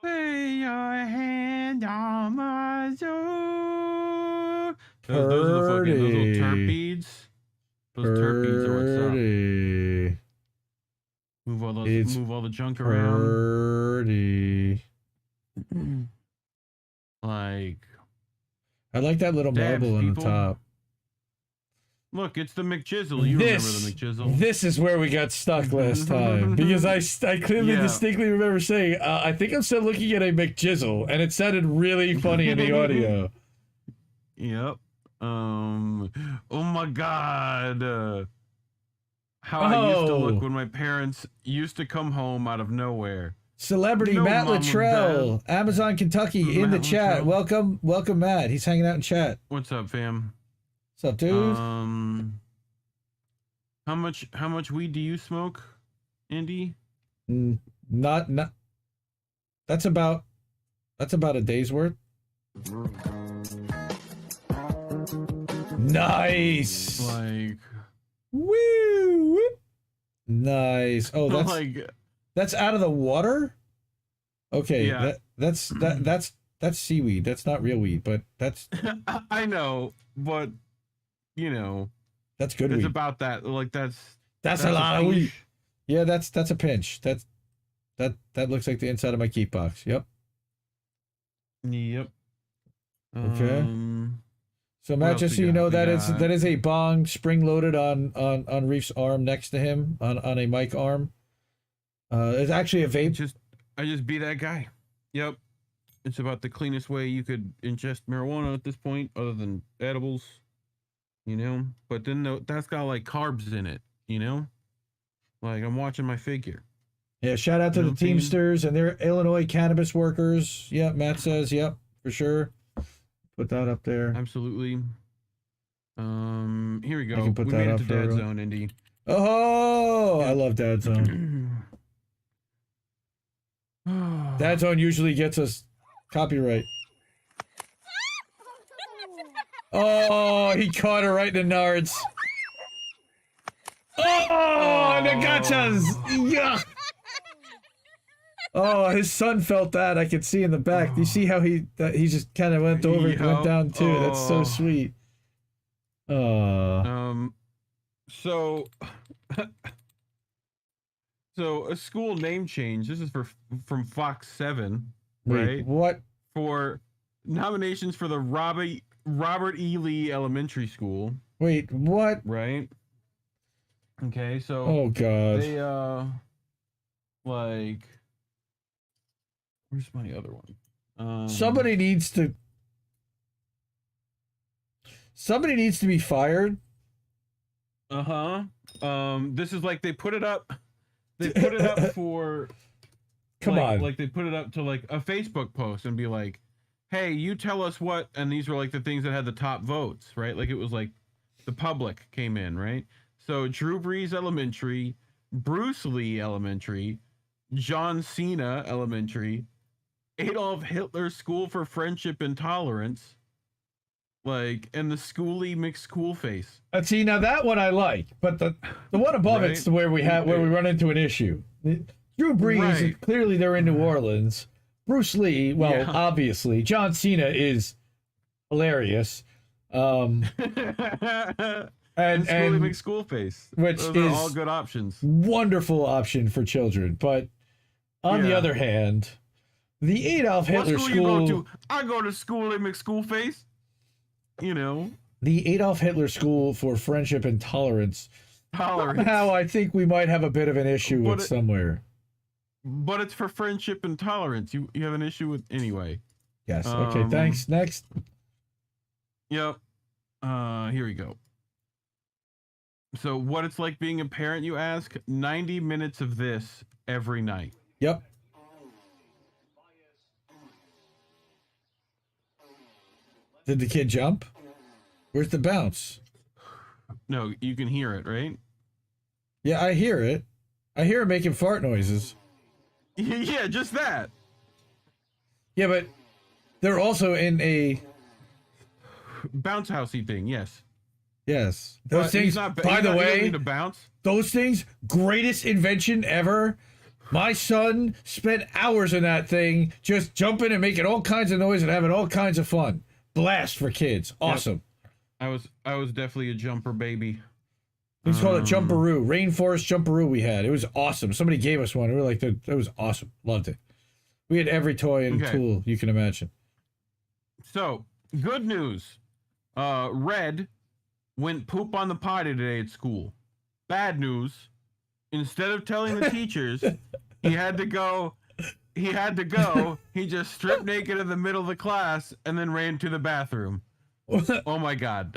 Lay your hand on my soul. Those are the fucking those little terp beads. Those terp beads are what's up. Move all the junk around. Like, I like that little dabs, marble on the people. top. Look, it's the McJizzle. You remember the McJizzle? This is where we got stuck last time because I clearly distinctly remember saying, I think I'm still looking at a McJizzle, and it sounded really funny in the audio. Yep. Oh my God. How I used to look when my parents used to come home out of nowhere. Celebrity No, Matt Mama Luttrell, Amazon, Kentucky, in the Matt chat. Luttrell. Welcome, Matt. He's hanging out in chat. What's up, fam? What's up, dude? How much weed do you smoke, Andy? Not. That's about a day's worth. Nice. Like, woo. Nice. Oh, that's like, that's out of the water. Okay, yeah. That's seaweed. That's not real weed, but that's. I know, but you know, that's good it's weed. about that. Like that's a lot of pinch. weed. Yeah, that's a pinch. That looks like the inside of my keep box. Yep. Yep. Okay. So Matt, just so you know, that is a bong spring loaded on Reef's arm next to him on a mic arm. It's actually a vape. I just be that guy. Yep. It's about the cleanest way you could ingest marijuana at this point, other than edibles. You know, but then that's got like carbs in it. You know, like I'm watching my figure. Yeah, shout out to the Teamsters and their Illinois cannabis workers. Yep, Matt says, yep, for sure. Put that up there. Absolutely. Here we go. I can put we that made it up to for Dad everyone. Zone, Indy. Oh, I love Dad Zone. Dad Zone usually gets us copyright. Oh, he caught her right in the nards. Oh, the gotchas! Yeah. Oh, his son felt that. I could see in the back. Do you see how he just kind of went over, went down too? That's so sweet. So a school name change. This is from Fox 7, right? Wait, what? For nominations for the Robert E. Lee Elementary School. Wait, what? Right. Okay, so oh god, they like, where's my other one? Somebody needs to be fired. This is like they put it up. They put it up for. Come on. Like they put it up to like a Facebook post and be like, "Hey, you tell us what." And these were like the things that had the top votes, right? Like it was like the public came in, right? So Drew Brees Elementary, Bruce Lee Elementary, John Cena Elementary, Adolf Hitler School for Friendship and Tolerance, like, and the Schoolie McSchool Face. See, now that one I like, but the one above Right? it's where we run into an issue. Drew Brees, Right. clearly they're in New Orleans. Bruce Lee, well, Yeah. obviously. John Cena is hilarious. And Schoolie McSchool Face, which those is are all good options. Wonderful option for children. But on the Yeah. other hand, the Adolf What Hitler school School. you go to? I go to Schoolie McSchool Face. You know. The Adolf Hitler School for Friendship and Tolerance. Tolerance. Somehow, I think we might have a bit of an issue with somewhere. But it's for friendship and tolerance. You have an issue with anyway. Yes. Okay. Thanks. Next. Yep. Here we go. So what it's like being a parent, you ask? 90 minutes of this every night. Yep. Did the kid jump? Where's the bounce? No, you can hear it, right? Yeah, I hear it. I hear it making fart noises. Yeah, just that. Yeah, but they're also in a bounce housey thing. Yes. Yes. Those But things. By the he doesn't way, need to bounce. those things, greatest invention ever. My son spent hours in that thing, just jumping and making all kinds of noise and having all kinds of fun. Blast for kids. Awesome. Yep. I was definitely a jumper baby. It's called a jumperoo, rainforest jumperoo. We had. It was awesome. Somebody gave us one. We were like, that was awesome. Loved it. We had every toy and tool you can imagine. So, good news. Red went poop on the potty today at school. Bad news. Instead of telling the teachers he had to go, he just stripped naked in the middle of the class and then ran to the bathroom. Oh my God.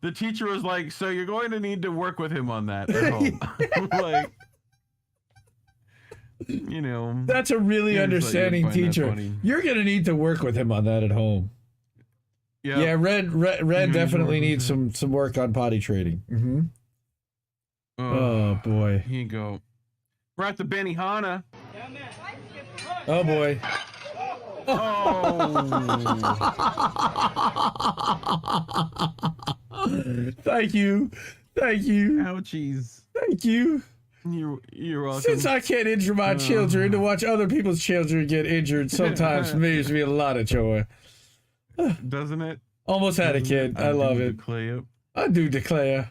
The teacher was like, so you're going to need to work with him on that at home. Like, you know. That's a really understanding teacher. You're going to need to work with him on that at home. Yep. Yeah, Red definitely needs some work on potty training. Mm-hmm. Oh, boy. Here you go. We're at the Benihana. Oh, boy. Thank you. Thank you. Ouchies. Thank you. You're welcome. Since I can't injure my children, to watch other people's children get injured sometimes gives me a lot of joy. Doesn't it? Almost had a kid. I love it. I do declare.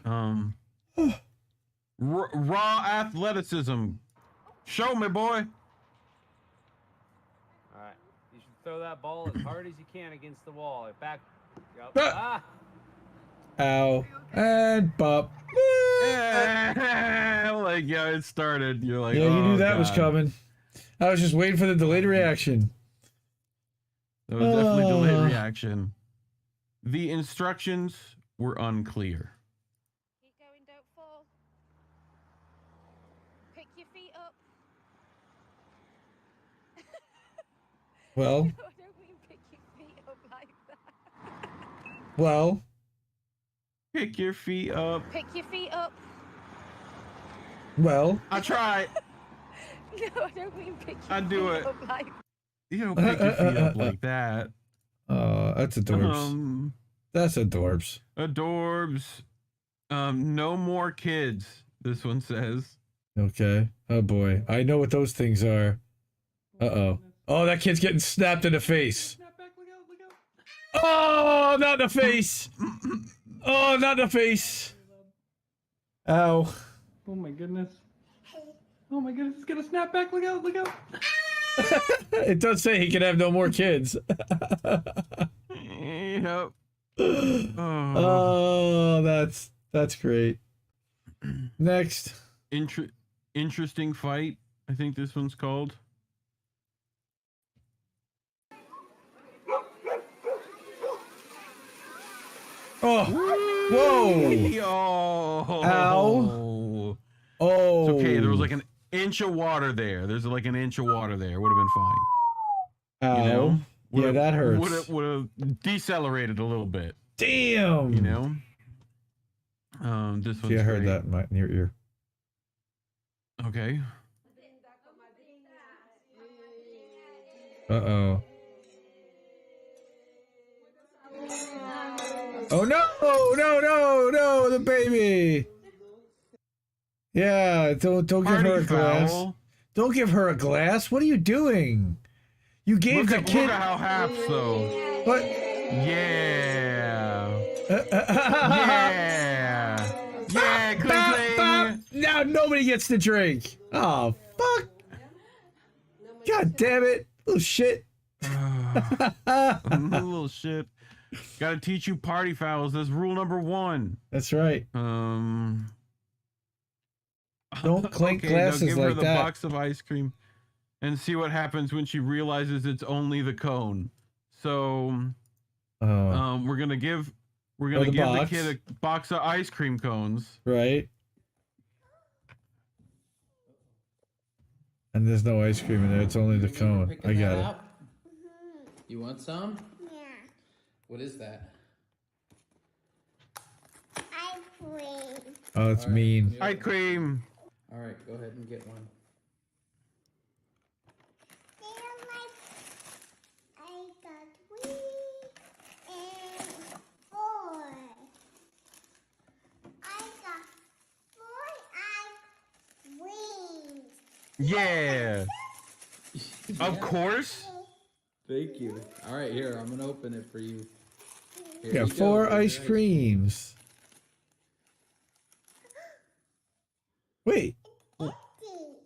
Raw athleticism. Show me, boy. All right. You should throw that ball as hard as you can against the wall. Back. Yep. Ah. Ow. And bop. Like, yeah, it started. You're like, yeah, you knew that was God. coming. I was just waiting for the delayed reaction. That was definitely delayed reaction. The instructions were unclear. Keep going, don't fall. Pick your feet up. Well. No, I don't mean pick your feet up like that. Well. Pick your feet up. Pick your feet up. Well. I tried. No, I don't mean pick your I do feet it. up like You don't pick your feet up like that. That's adorbs. That's adorbs. Adorbs. No more kids, this one says. Okay. Oh boy. I know what those things are. Uh-oh. Oh, that kid's getting snapped in the face. Oh, not in the face. Oh, not in the face. Ow. Oh my goodness. Oh my goodness, it's gonna snap back. Look out, look out. It does say he can have no more kids. Yep. Oh, that's great. Next. Interesting fight, I think this one's called. Oh. Whoa. Oh. Ow. Oh. It's okay, there was like an inch of water there. There's like an inch of water there. Would have been fine. Ow. You know? Yeah, that hurts. Would have decelerated a little bit. Damn. You know? This one's See, I heard great. that in your ear. Okay. Uh-oh. Oh no, the baby. Yeah, don't give her a glass. Foul. Don't give her a glass. What are you doing? You gave the kid. Look at how haps though. But yeah. Yeah, cling. Now nobody gets to drink. Oh fuck. God damn it. Little shit. Little shit. Gotta teach you party fouls. That's rule number 1. That's right. Don't clink now glasses give her like the that. box of ice cream and see what happens when she realizes it's only the cone. So we're gonna give the kid a box of ice cream cones. Right. And there's no ice cream in there. It's only the cone. I got it. You want some? What is that? Ice cream. Oh, it's mean. Ice cream. All right, go ahead and get one. I got 3 and 4. I got 4 ice wings. Yeah. Of course. Thank you. All right, here, I'm going to open it for you. Here Yeah, you go. 4 Here's ice your creams. Wait.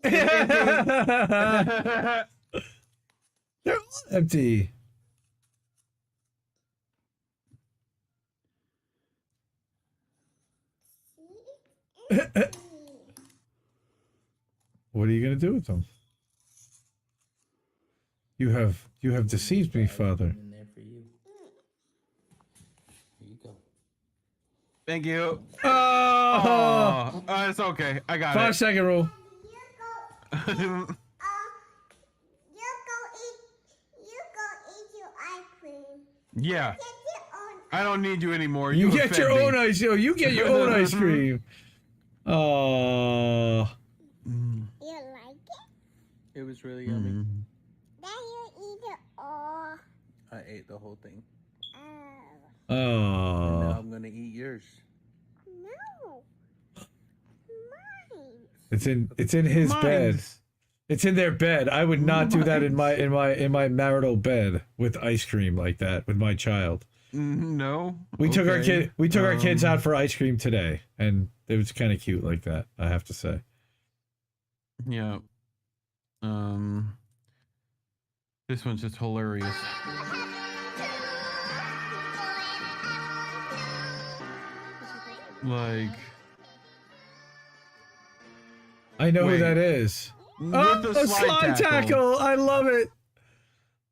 They're all empty. What are you going to do with them? You have deceived me, Father. In there for you. Here you go. Thank you. Oh, it's okay. I got 5-second rule. You go eat your ice cream. Yeah. Get your own. I don't need you anymore. You get offend your me. own ice. You get your own ice cream. Oh. You like it? It was really yummy. Mm. Then you eat it all. I ate the whole thing. Oh. And now Oh. I'm going to eat yours. No. Mine. It's in his bed. Mine's- It's in their bed. I would not do that in my marital bed with ice cream like that with my child. No. We took our kids Um, out for ice cream today, and it was kind of cute like that, I have to say. Yeah. This one's just hilarious. Like, I know Wait. who that is. with Oh, the a slide tackle! I love it.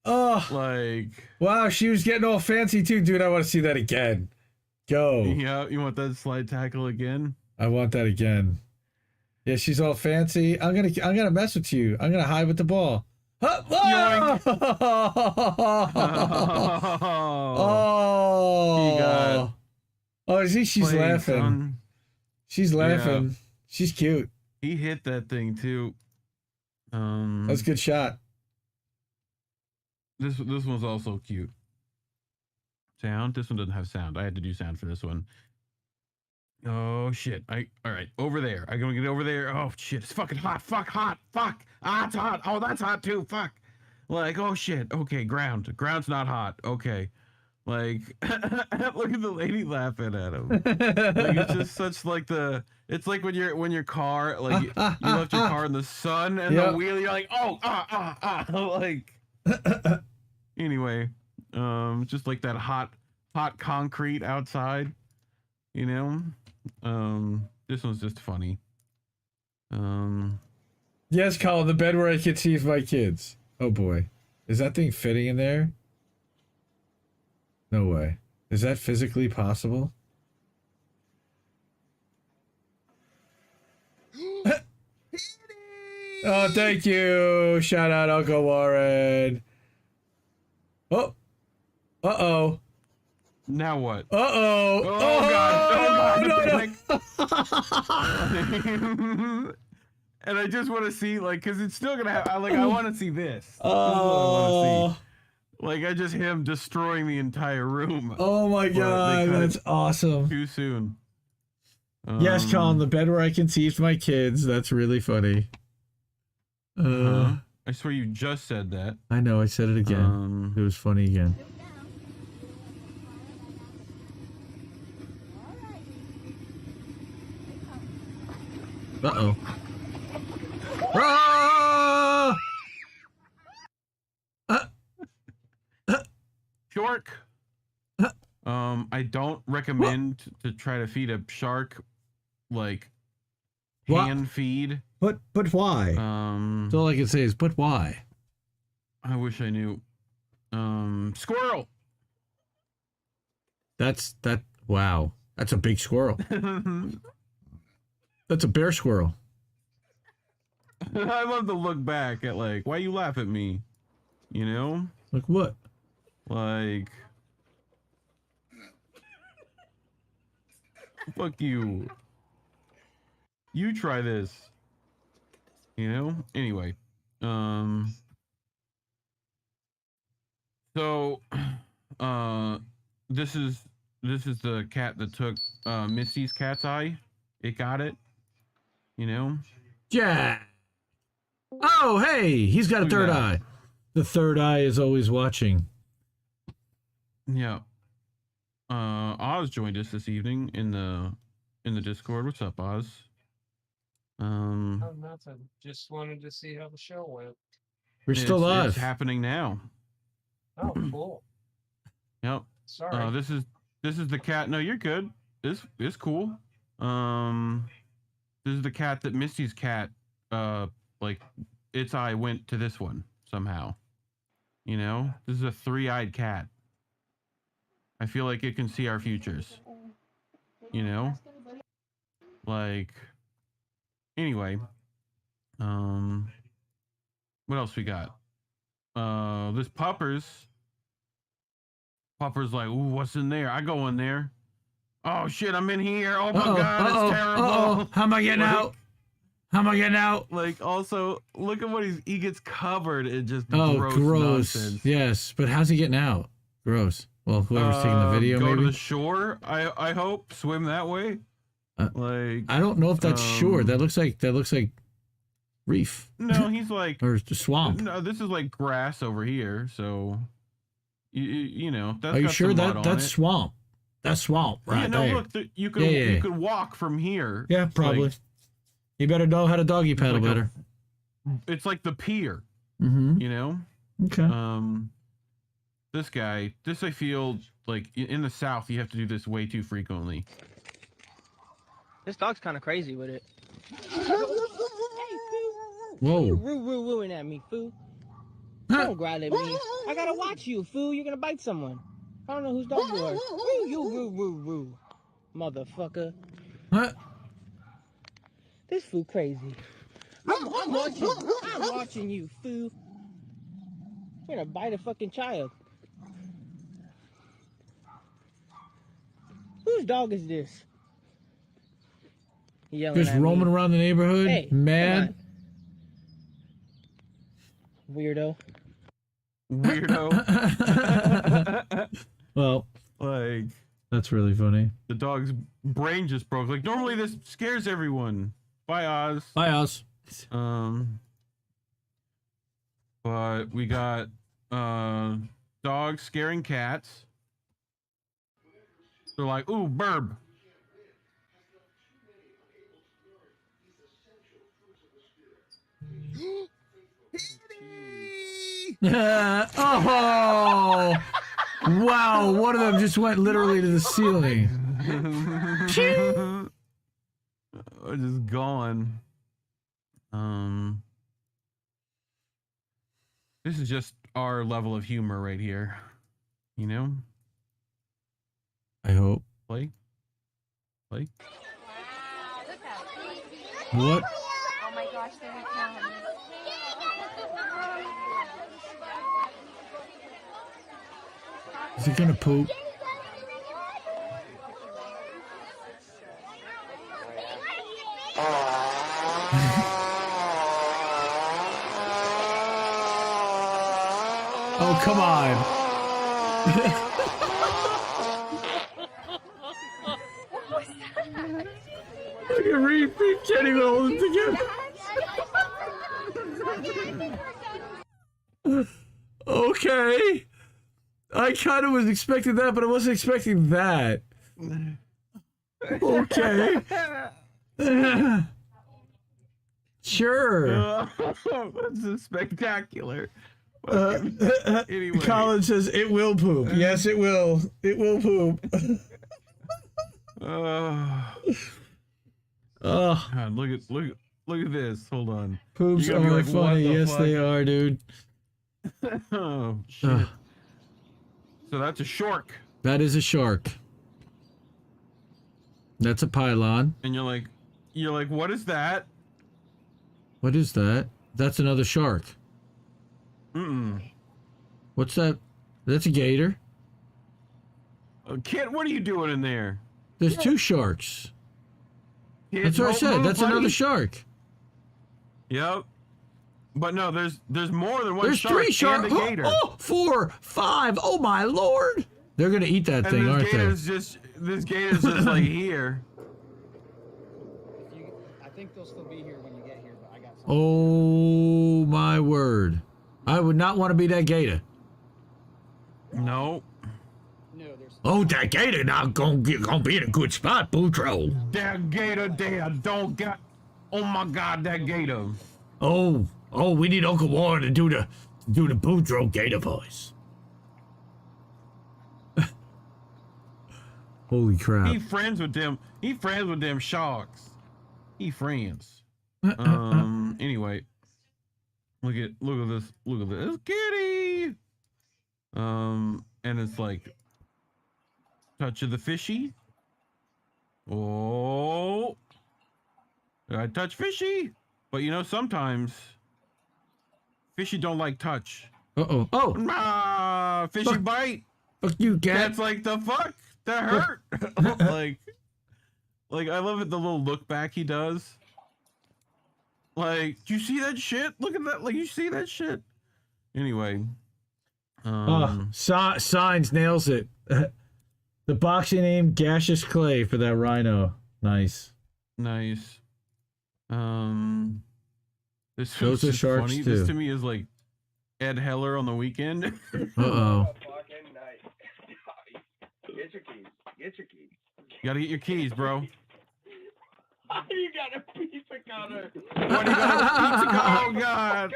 Oh, Like, wow, she was getting all fancy too, dude. I want to see that again. Go. yeah, you want that slide tackle again? I want that again. Yeah, she's all fancy. I'm gonna mess with you. I'm gonna hide with the ball. Huh? Yoink. Oh. He got Oh, she's played, laughing. son. She's laughing. Yeah. She's cute. He hit that thing too. That's a good shot. This one's also cute. Sound? This one doesn't have sound. I had to do sound for this one. Oh shit. All right, over there. I'm gonna get over there. Oh shit, it's fucking hot. Fuck, hot. Fuck. Ah, it's hot. Oh, that's hot too. Fuck. Like, oh shit. Okay, ground. Ground's not hot. Okay. Like, look at the lady laughing at him. Like, it's just such like the. It's like when your car, like you left your car in the sun and Yep. the wheel. You're like, oh, like. Anyway, just like that hot concrete outside. You know, this one's just funny. Yes, Colin, the bed where I can see my kids. Oh boy, is that thing fitting in there? No way. Is that physically possible? Oh, thank you. Shout out Uncle Warren. Oh. Uh-oh. Now what? Uh-oh. Oh, God. No. And I just want to see, like, because it's still gonna have. I want to see this. This is what I Oh. want to see. Like, I just him destroying the entire room. Oh my But they god, cut that's it awesome. Too soon. Yes, Colin, the bed where I conceived my kids. That's really funny. I swear you just said that. I know, I said it again. It was funny again. Uh-oh. Ah! Shark. I don't recommend to try to feed a shark like What? hand feed. But why? That's all I can say is, but why? I wish I knew. Squirrel. Wow. That's a big squirrel. That's a bear squirrel. I love to look back at like, why you laugh at me? You know? Like what? Like, Fuck you. You try this. You know? Anyway. So this is the cat that took Missy's cat's eye. It got it. You know? Yeah. Oh, hey, he's got a Look at third that. eye. The third eye is always watching. Yeah. Oz joined us this evening in the Discord. What's up, Oz? Oh, nothing. Just wanted to see how the show went. We're still live. It's happening now. Oh, cool. Yep. Sorry. This is the cat. No, you're good. It's cool. This is the cat that Misty's cat. Like its eye went to this one somehow. You know, this is a 3-eyed cat. I feel like it can see our futures. You know, like. Anyway, what else we got? This Pupper's like, ooh, what's in there? I go in there. Oh shit, I'm in here. Oh my god, it's terrible. How am I getting out? How am I getting out? Like, also, look at what he gets covered in just Gross. nonsense. Yes, but how's he getting out? Gross. Well, whoever's taking the video, go maybe. to the shore. I hope swim that way. Like, I don't know if that's shore. That looks like reef. No, he's like or the swamp. No, this is like grass over here. So, you know. That's Are you got sure some mud on that's it. swamp? That's swamp, right Yeah, no, there. look, you could Yeah. you could walk from here. Yeah, It's probably. like- You better know how to doggy paddle like better. It's like the pier. Mm-hmm. You know. Okay. This I feel like in the South you have to do this way too frequently. This dog's kind of crazy with it. Whoa. You wooing at me, fool. Don't growl at me. I gotta watch you, fool. You're gonna bite someone. I don't know whose dog you are. Woo. Motherfucker. What? This fool crazy. I'm watching you, fool. You're gonna bite a fucking child. Whose dog is this? Yelling Just at roaming me. around the neighborhood, Hey, mad. Weirdo. Well, like that's really funny. The dog's brain just broke. Like normally this scares everyone. Bye, Oz. Bye, Oz. But we got dogs scaring cats. They're like, ooh, burb. Oh! Wow, one of them just went literally to the ceiling. Just gone. This is just our level of humor right here. You know? I hope. Play. What? Oh my gosh, they were killing me. Is he gonna poop? Oh, come on. Look at Reef. He can't even hold it together. Okay. I kind of was expecting that, but I wasn't expecting that. Okay. Sure. That's spectacular. Anyway. Colin says it will poop. Yes, it will. It will poop. God, look at this. Hold on. Poops You're gonna are be like, what funny. the Yes, fuck? they are, dude. Oh shit. So that's a shark. That is a shark. That's a pylon. And you're like, what is that? What is that? That's another shark. What's that? That's a gator. Kid, what are you doing in there? There's two sharks. Kids, That's what I don't said. move, That's buddy. another shark. Yep. But no, there's more than one There's shark. three sharks. And a gator. Oh, 4, 5. Oh my lord! They're gonna eat that And thing, this aren't gator's they? this gator's just like here. I think they'll still be here when you get here, but I got some. Oh my word! I would not want to be that gator. No. No, there's. Oh, that gator not gonna be in a good spot, Boudreaux. That gator there don't got. Oh my God, that gator. Oh, we need Uncle Warren to do the Boudreaux gator voice. Holy crap! He friends with them. He friends with them sharks. He friends. Anyway, look at this. Look at this kitty. And it's like touch of the fishy. Oh, did I touch fishy? But you know, sometimes fishy don't like touch. Oh. Ah, fishy bite. Fuck you, cat. That's like the fuck. That hurt. like I love it. The little look back he does. Like, do you see that shit? Look at that. Like, you see that shit. Anyway. Signs nails it. The boxing name Gaseous Clay for that rhino. Nice. Nice. This Those are sharks funny. too. This to me is like Ed Heller on the weekend. Uh-oh. Get your keys. Get your keys. You gotta get your keys, bro. You got a pizza cutter. What do you got? A pizza cutter? Oh God.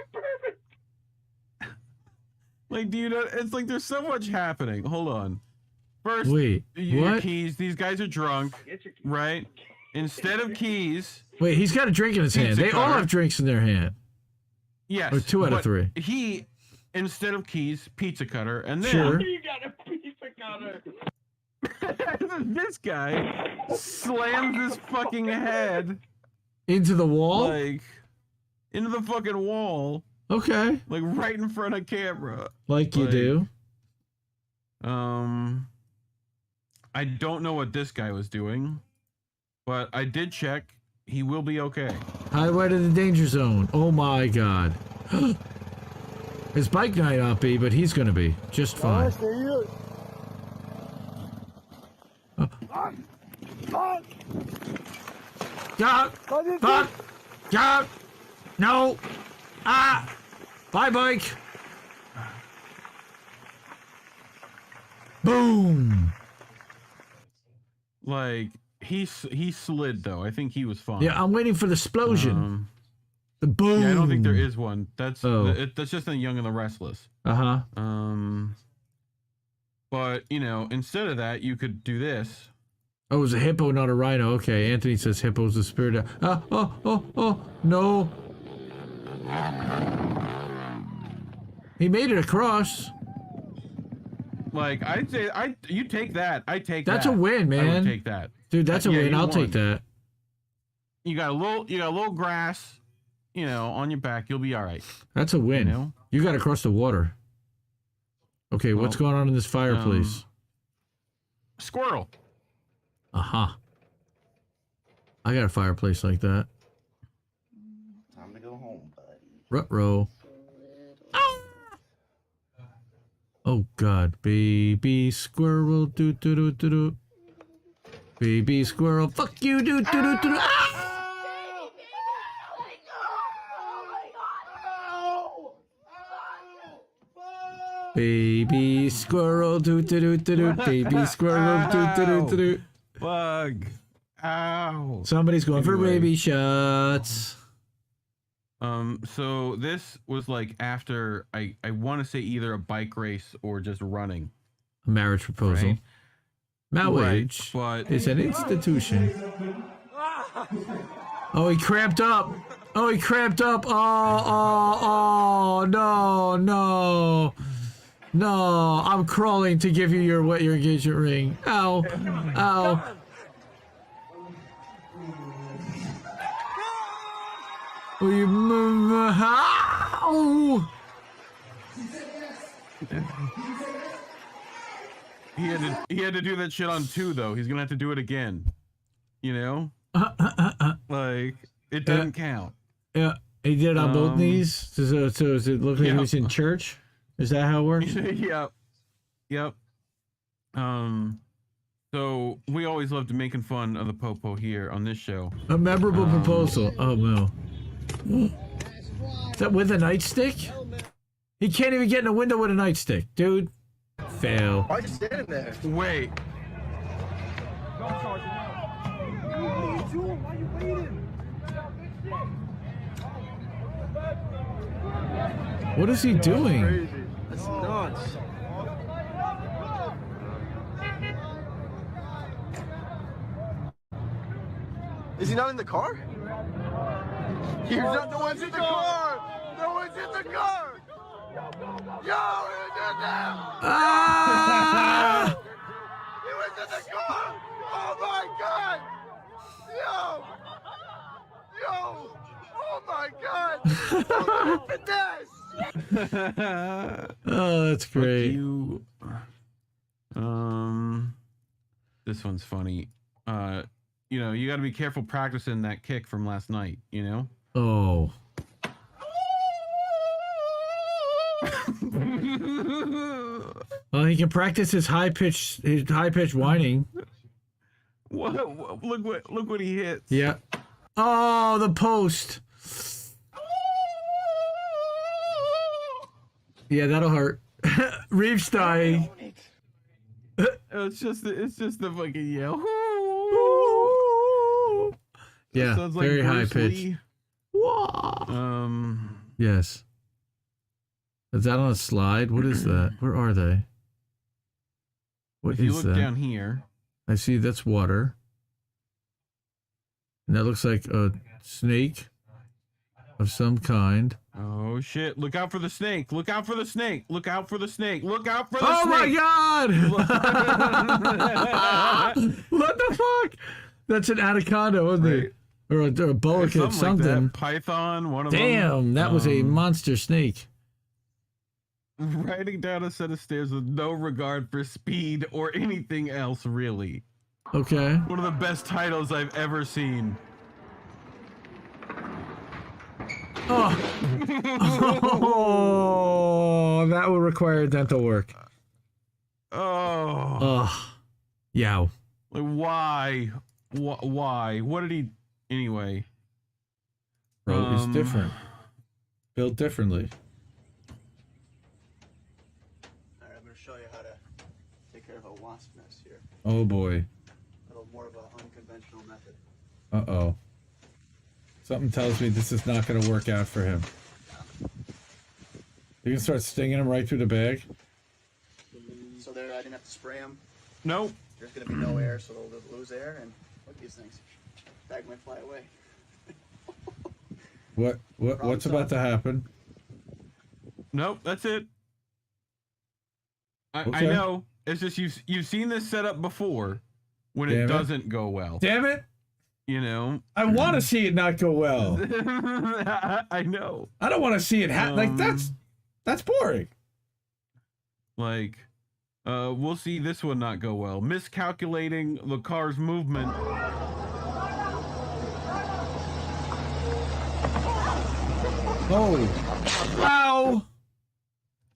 Like, dude, it's like there's so much happening. Hold on. First, wait, your what? keys. These guys are drunk, right? Instead of keys. Wait, he's got a drink in his hand. Pizza They all cutter. have drinks in their hand. Yes. Or 2 out of but 3. He, instead of keys, pizza cutter, and then Sure. You got a pizza cutter. this guy slams his fucking head Into the wall? like into the fucking wall, Okay. like right in front of camera. Like you do. I don't know what this guy was doing, but I did check. He will be okay. Highway to the danger zone. Oh my god. His bike might not be, but he's gonna be just fine. God! Fuck! God! No! Ah! Bye, bike! Boom! Like he slid though. I think he was fine. Yeah, I'm waiting for the explosion. The boom! Yeah, I don't think there is one. That's Oh. that's just the Young and the Restless. Uh-huh. But you know, instead of that, you could do this. Oh, it was a hippo, not a rhino. Okay, Anthony says hippo's the spirit. Oh, no. He made it across. Like I'd say, you take that. I take That's that. a win, man. I would take that, Dude, that's a Yeah, win. you I'll won. take that. You got a little grass, you know, on your back. You'll be all right. That's a win. You know? You got to cross the water. Okay, what's Well, going on in this fireplace? Squirrel. Uh-huh. I got a fireplace like that. Time to go home, buddy. Ruh-roh. Oh, God. Baby squirrel, do-do-do-do-do. Baby squirrel, fuck you, do-do-do-do-do. Ah! Baby squirrel, do-do-do-do-do. Baby squirrel, do-do-do-do-do. Bug. Ow. Somebody's going for Anyway. baby shots. So this was like after I want to say either a bike race or just running. A marriage proposal. Right. Marriage Right, but is an institution. Oh, he cramped up. Oh, he cramped up. Oh, no. No, I'm crawling to give you your engagement ring. Ow. Ow. Will you move? Ow! He had to do that shit on 2 though. He's gonna have to do it again. You know? Like it doesn't count. Yeah, he did it on both knees. So does it look like he was in church? Is that how it works? Yep. So we always loved making fun of the popo here on this show. A memorable proposal. Oh no. Is that with a nightstick? He can't even get in a window with a nightstick, dude. Fail. Why are you standing there? Wait. What are you doing? Why are you waiting? What is he doing? That's nuts. Is he not in the car? He's not. No one's in the car. No one's in the car. Yo, he did that. Ah! He was in the car. Oh my God. Yo. Oh my God. Oh, that's great. This one's funny. You know, you got to be careful practicing that kick from last night, you know? Oh. Well, he can practice his high pitched whining. What? Look what he hits. Yeah. Oh, the post. Yeah, that'll hurt. Reef's dying. It's just the fucking yell. Yeah, sounds like very high Bruce pitched. Lee. Yes. Is that on a slide? What is that? Where are they? What if you is look that? down here, I see that's water. And that looks like a snake of some kind. oh shit! Look out for the snake! Look out for the snake! Look out for the snake! Look out for the Oh snake! my God! What the fuck? That's an anaconda, wasn't it? Or a boa kid, something. Like that. Python, one of them. Damn, that was a monster snake. Riding down a set of stairs with no regard for speed or anything else, really. Okay. One of the best titles I've ever seen. Oh, oh, that would require dental work. Oh. Yow. Like, why? Why? What did he... Anyway. Bro, it's different. Built differently. Alright, I'm going to show you how to take care of a wasp nest here. Oh boy. A little more of an unconventional method. Uh-oh. Something tells me this is not going to work out for him. You can start stinging him right through the bag? So there, I didn't have to spray them. Nope. There's going to be no air, so they'll lose air, and look at these things. Bag might fly away. What's about to happen? Nope, that's it. I Okay. know. It's just you've seen this setup before when it doesn't go well. Damn it! You know? I want to see it not go well. I know. I don't want to see it happen. Like, that's boring. Like, we'll see this one not go well. Miscalculating the car's movement. Oh. Wow.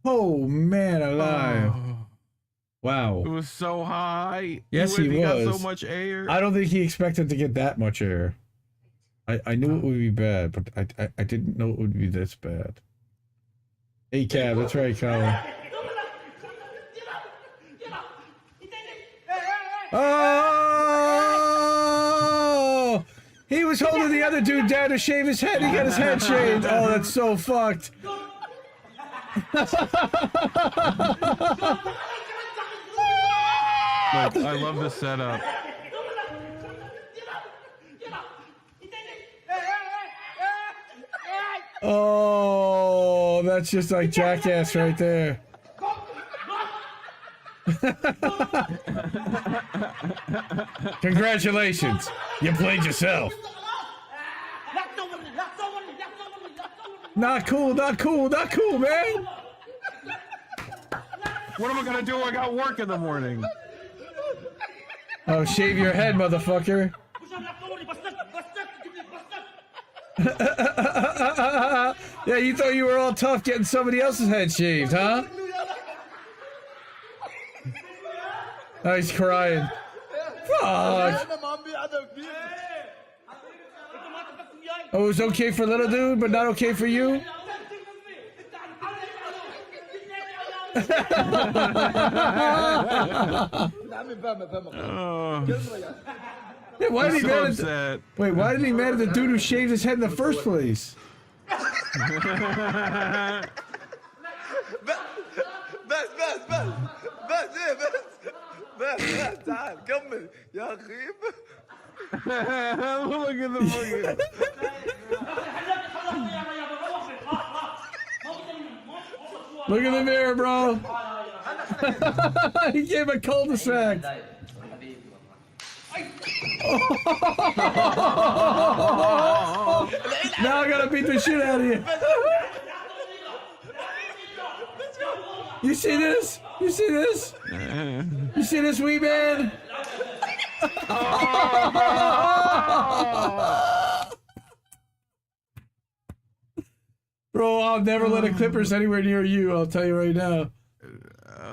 Oh, man alive. Wow. It was so high. Yes, he was. Got so much air. I don't think he expected to get that much air. I knew it would be bad, but I didn't know it would be this bad. Hey, Cab, that's right, Colin. Oh! He was holding the other dude down to shave his head. He got his head shaved. Oh, that's so fucked. Like, I love the setup. Oh, that's just like Jackass right there. Congratulations, you played yourself. Not cool, not cool, not cool, man. What am I gonna do? I got work in the morning. Oh, shave your head, motherfucker. Yeah, you thought you were all tough getting somebody else's head shaved, huh? Oh, he's crying. Fuck. Oh, it was okay for little dude, but not okay for you? Yeah, why did he mad at wait, why did he mad at the dude who shaved his head in the first place? بس تعال كمل يا خيب. Look at the fucking. Look in the mirror, bro. He gave a cul-de-sac. Now I gotta beat the shit out of you. You see this? You see this? You see this, wee man? Bro, I'll never let a Clippers anywhere near you. I'll tell you right now.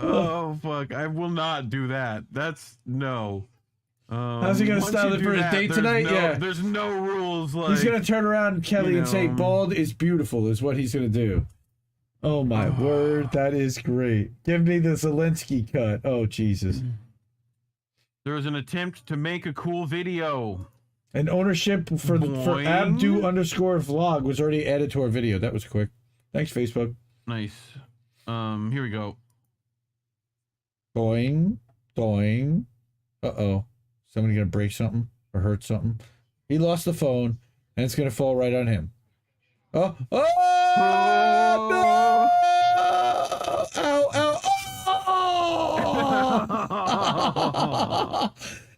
Oh fuck! I will not do that. That's no. How's he gonna style it for a date tonight? Yeah. There's no rules. Like He's gonna turn around Kelly and say, "Bald is beautiful," is what he's gonna do. Oh my word, that is great. Give me the Zelensky cut. Oh Jesus. There was an attempt to make a cool video. And ownership for Abdu_vlog was already added to our video. That was quick. Thanks, Facebook. Nice. Here we go. Doing. Uh-oh. Somebody gonna break something or hurt something. He lost the phone, and it's gonna fall right on him. Oh! Oh! No! Ow! Oh!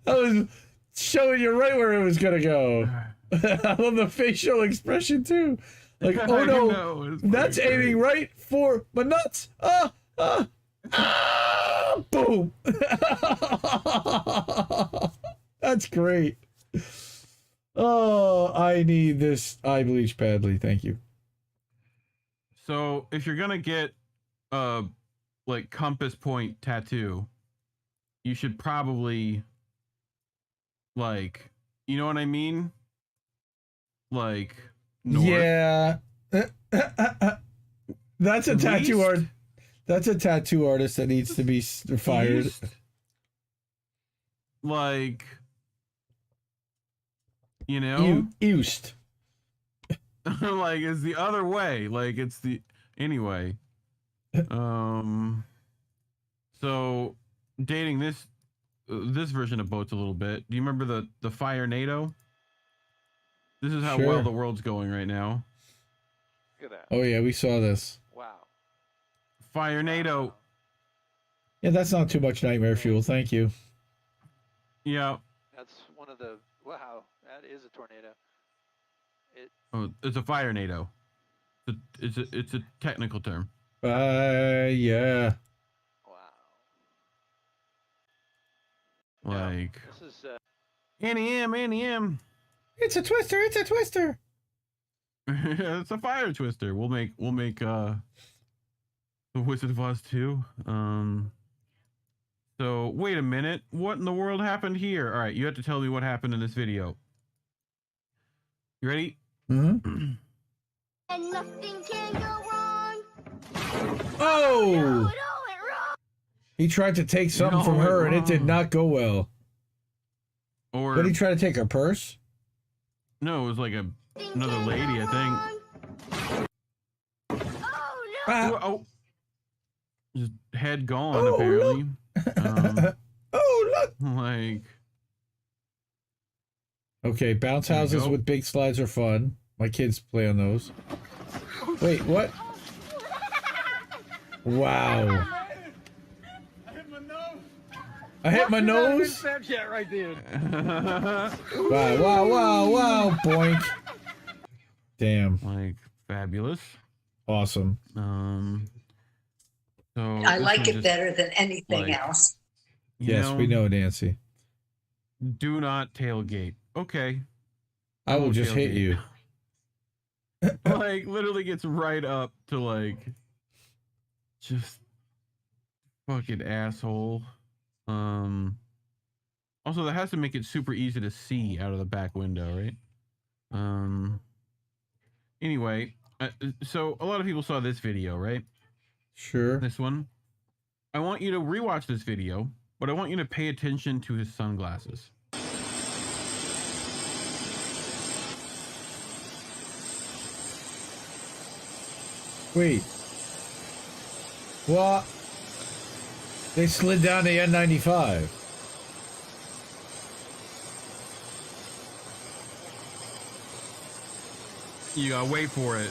I was showing you right where it was gonna go. I love the facial expression too. Like, oh no, that's aiming right for my nuts. Boom. That's great. Oh, I need this eye bleach badly. Thank you. So if you're gonna get like compass point tattoo, you should probably like, you know what I mean? Like north. Yeah. That's a tattoo art. That's a tattoo artist that needs to be fired. Like, you know, East. like it's the other way. Like it's the anyway. So dating this version of boats a little bit. Do you remember the Fire NATO? This is how well the world's going right now. Look at that. Oh yeah, we saw this. Wow. Fire NATO. Yeah, that's not too much nightmare fuel. Thank you. Yeah. That's one of the wow. That is a tornado. It's a fire NATO. It's a technical term. Yeah. Like this is NEM. It's a twister. It's a twister. It's a fire twister. We'll make the Wizard of Oz 2. So wait a minute. What in the world happened here? All right, you have to tell me what happened in this video. You ready? Mm-hmm. And nothing can go wrong. Oh! He tried to take something from her, and it did not go well. Or did he try to take her purse? No, it was like another lady, I think. Oh, just head gone apparently. Oh look! Like. Okay, bounce houses with big slides are fun. My kids play on those. Wait, what? Wow. I hit my nose? Snapchat right there. Wow. Boink. Damn. Like, fabulous. Awesome. So I this like one it just, better than anything like, else. Yes, we know, Nancy. Do not tailgate. Okay. I will won't just hit tailgate. you. Like, literally gets right up to, like, just fucking asshole. Also, that has to make it super easy to see out of the back window, right? Anyway, so a lot of people saw this video, right? Sure. This one. I want you to rewatch this video, but I want you to pay attention to his sunglasses. Wait. What? They slid down the N95. You gotta wait for it.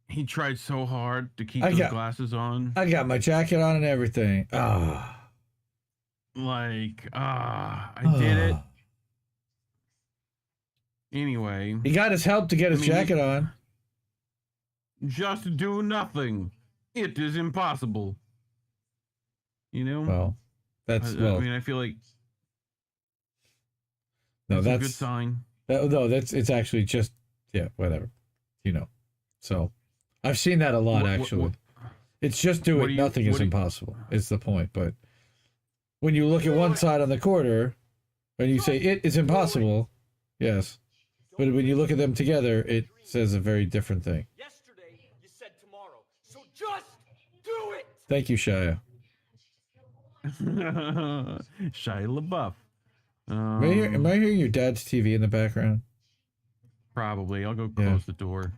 He tried so hard to keep those glasses on. I got my jacket on and everything. I did it. Anyway. He got his help to get his jacket on. Just do nothing. It is impossible. You know? Well, that's I mean, I feel like that's a good sign. No, it's actually just whatever. You know. So I've seen that a lot actually. It's just doing nothing is impossible. Is the point, but when you look at one side on the corner and you say it is impossible, yes. But when you look at them together, it says a very different thing. Yesterday, you said tomorrow. So just do it. Thank you, Shia. Shia LaBeouf. Am I hearing your dad's TV in the background? Probably. I'll go close the door.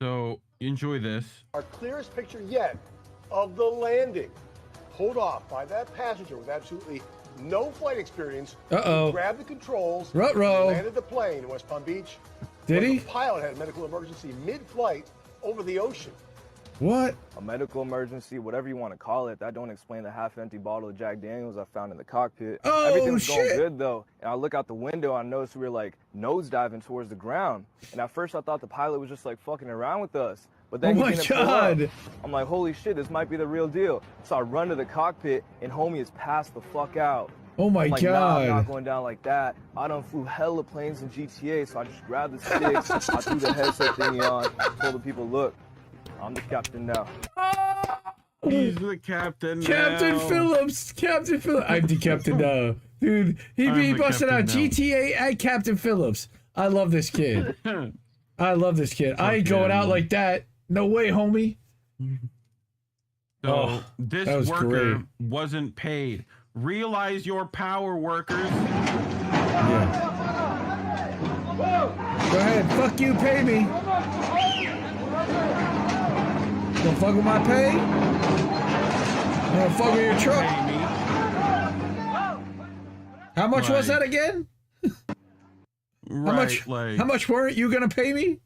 So enjoy this. Our clearest picture yet of the landing, pulled off by that passenger with absolutely no flight experience. Uh-oh. Grabbed the controls. Ruh-roh. Landed the plane in West Palm Beach. Did he? The pilot had a medical emergency mid-flight over the ocean. What? A medical emergency, whatever you want to call it. That don't explain the half-empty bottle of Jack Daniels I found in the cockpit. Oh, everything was going shit. good, though. And I look out the window, I noticed we were, like, nose-diving towards the ground. And at first, I thought the pilot was just, like, fucking around with us. But then Oh, he my didn't pull up. God. I'm like, holy shit, this might be the real deal. So I run to the cockpit, and homie is passed the fuck out. Oh, my I'm like, God. Nah, I'm not going down like that. I done flew hella planes in GTA, so I just grabbed the sticks, I threw the headset thingy on, told the people, look, I'm the captain now. He's the captain Captain now. Phillips! Captain Phillips! I'm the captain now. Dude, he I'm be the busting out captain now. GTA and Captain Phillips. I love this kid. I love this kid. I ain't going out like that. No way, homie. So this that was worker great. wasn't paid. Realize your power, workers. Go ahead. Fuck you, pay me. Don't fuck with my pay? Don't fuck with your truck? How much was that again? Right, How much weren't you gonna pay me?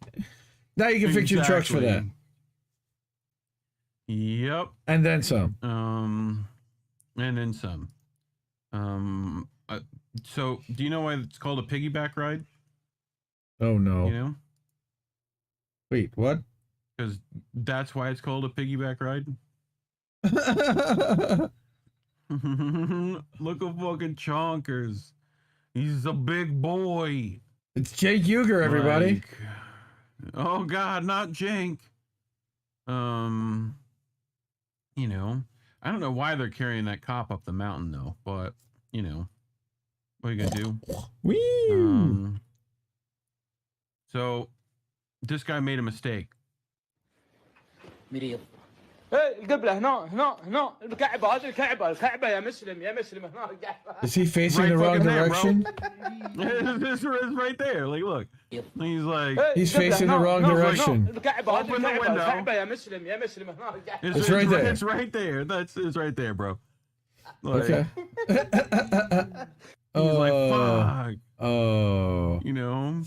Now you can fix your trucks for that. Yep. And then some. And then some. So do you know why it's called a piggyback ride? Oh no. You know? Wait, what? Because that's why it's called a piggyback ride. Look at fucking Chonkers. He's a big boy. It's Jake Uger, everybody. Like, oh God, not Jank. You know, I don't know why they're carrying that cop up the mountain though, but you know, what are you gonna do? Wee. So this guy made a mistake. مريض. القبلة هنا الكعبة هذه الكعبة يا مسلم هنا الكعبة. Is he facing Right the wrong fucking there, direction? This is right there. Like, look. He's like. He's facing the wrong direction. الكعبة هذه Open the الكعبة window. الكعبة يا مسلم هنا الكعبة. It's right there. It's right there. It's right there, bro. Like, Okay. He's like, fuck. Oh. You know?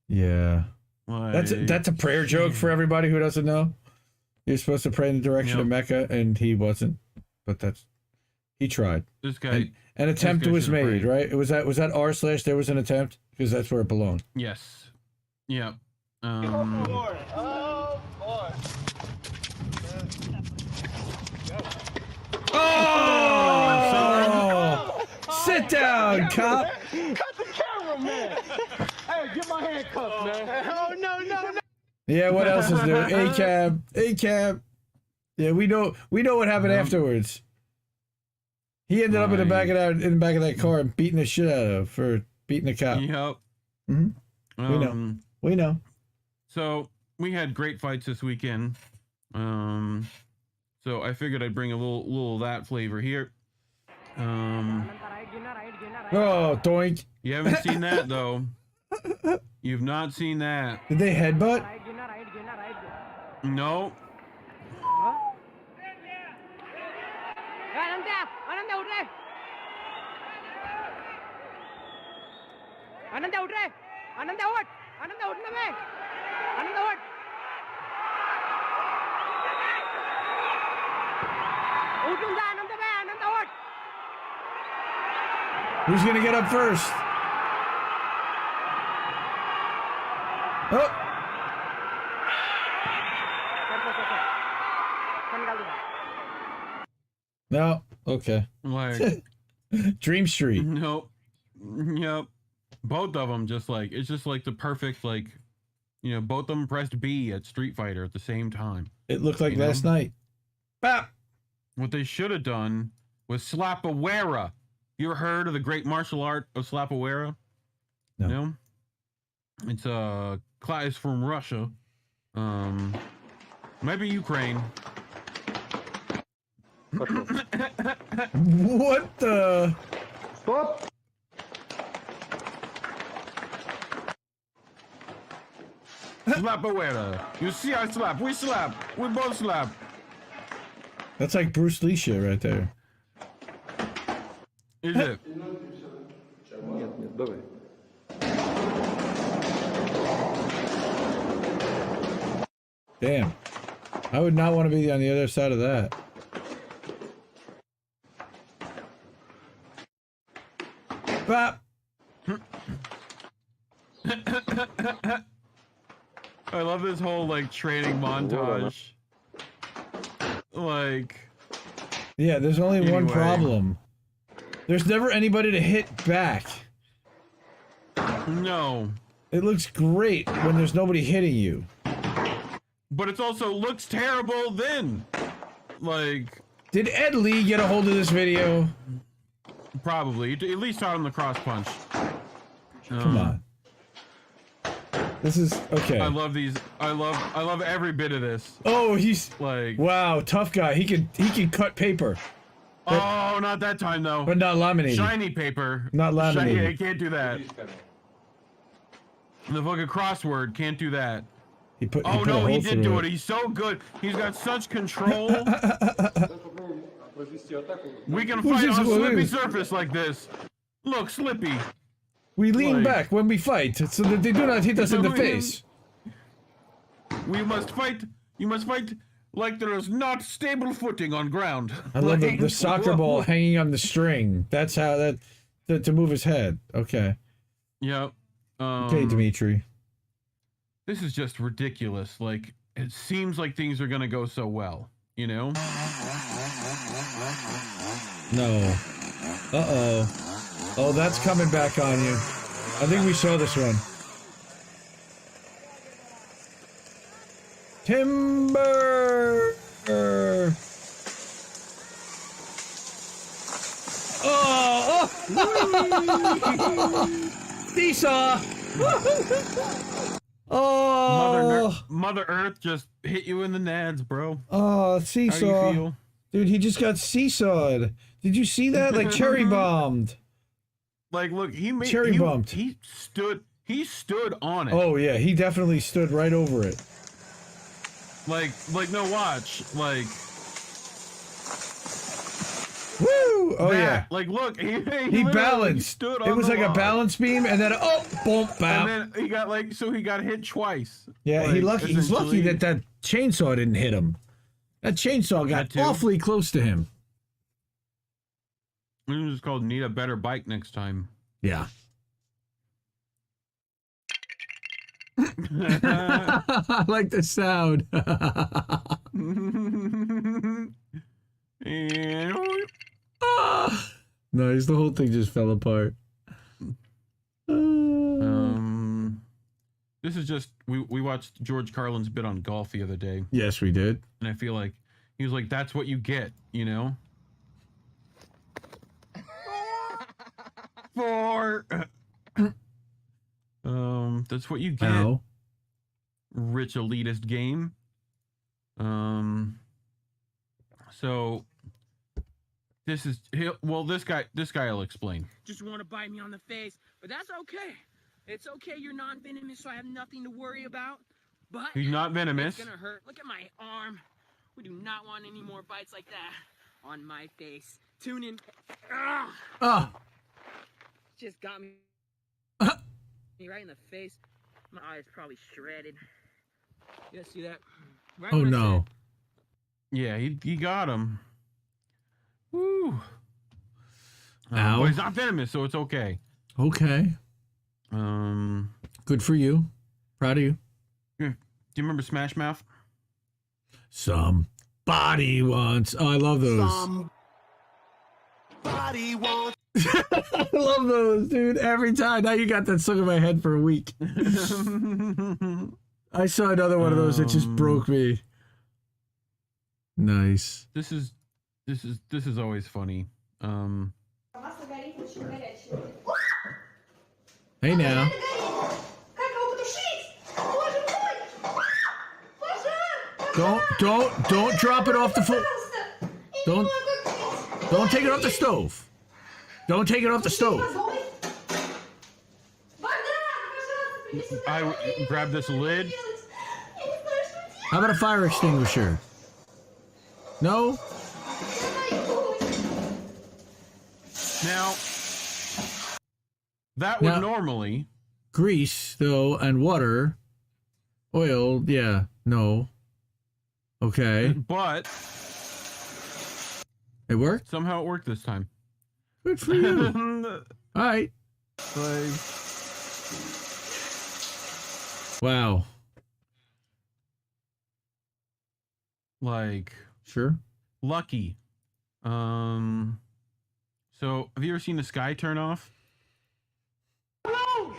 Yeah. Like, That's a prayer joke for everybody who doesn't know. You're supposed to pray in the direction of Mecca, and he wasn't. But that's He tried. This guy. An attempt guy was should've made, prayed. right? Was that r/ there was an attempt? Because that's where it belonged. Yes. Yeah. Oh, boy. Oh! Sit down, cop. Cut the camera, man. Hey, get my handcuffs, man. Oh, no. Yeah, what else is new? A-cab. Yeah, we know what happened afterwards. He ended up in the back of that car and beating the shit out of for beating the cop. Yep. Mm-hmm. We know. So we had great fights this weekend. So I figured I'd bring a little of that flavor here. Oh, doink. You haven't seen that though. You've not seen that. Did they headbutt? No. Who's gonna get up first? Oh. No. Okay. Like Dream Street. Nope. Yep. Both of them it's just like the perfect both of them pressed B at Street Fighter at the same time. It looked like last night. Bap. What they should have done was Slap-a-Wera. You ever heard of the great martial art of Slap-a-Wera? No. It's a class from Russia. Maybe Ukraine. What the? Stop. Slap-a-Wera. You see I slap. We slap. We both slap. That's like Bruce Lee shit right there. Is it? Damn. I would not want to be on the other side of that. Bop. I love this whole training montage. Yeah, there's only one problem. There's never anybody to hit back. No. It looks great when there's nobody hitting you. But it also looks terrible then. Did Ed Lee get a hold of this video? Probably. At least taught him the cross punch. Come on. This is okay. I love these. I love every bit of this. Oh, he's wow, tough guy. He can cut paper. Oh, not that time though. But not laminated. Shiny paper. Not laminated. Shiny, can't do that. The fucking crossword can't do that. He did do it. He's so good. He's got such control. We can fight on a slippy surface like this. Look, slippy. We lean back when we fight so that they do not hit us in the face. We must fight. You must fight like there is not stable footing on ground. I love the soccer ball hanging on the string. That's how to move his head. Okay. Yep. Okay, Dimitri. This is just ridiculous. It seems like things are gonna go so well, you know? No. Uh-oh. Oh, that's coming back on you. I think we saw this one. Timber! Oh! Seesaw! Oh! Mother Earth just hit you in the nads, bro. Oh, seesaw. How do you feel? Dude, he just got seesawed. Did you see that? Cherry bombed. Look, cherry bumped. He stood on it. Oh yeah, he definitely stood right over it. No, watch. Woo! Oh yeah. Look, he balanced. Stood on it was the like log. a balance beam, and then boom, bam. And then he got he got hit twice. Yeah, he's lucky that chainsaw didn't hit him. That chainsaw got awfully close to him. This is called Need a Better Bike Next Time. Yeah. I like the sound. Nice. The whole thing just fell apart. This is just we watched George Carlin's bit on golf the other day. Yes, we did. And I feel like he was like, "That's what you get," you know. That's what you get. Ow. Rich elitist game. So this is this guy will explain. Just want to bite me on the face, but that's okay. It's okay, you're non-venomous, so I have nothing to worry about. But he's not venomous. It's gonna hurt. Look at my arm. We do not want any more bites like that on my face. Tune in. Just got me right in the face. My eye is probably shredded. You guys see that? Right Oh in my no. head. Yeah, he got him. Woo. Ow. But he's not venomous, so it's okay. Okay. Good for you. Proud of you. Yeah. Do you remember Smash Mouth? Somebody wants. Oh, I love those. Somebody wants. I love those, dude. Every time. Now you got that stuck in my head for a week. I saw another one of those that just broke me. Nice. This is always funny. Hey now. Don't drop it off the floor. Don't take it off the stove. Don't take it off the stove. I grab this lid. How about a fire extinguisher? No? Now, that would normally... Grease, though, and water. Oil, yeah, no. Okay. But... It worked? Somehow it worked this time. Good for you. All right. Wow. Like... Sure. Lucky. So, have you ever seen the sky turn off?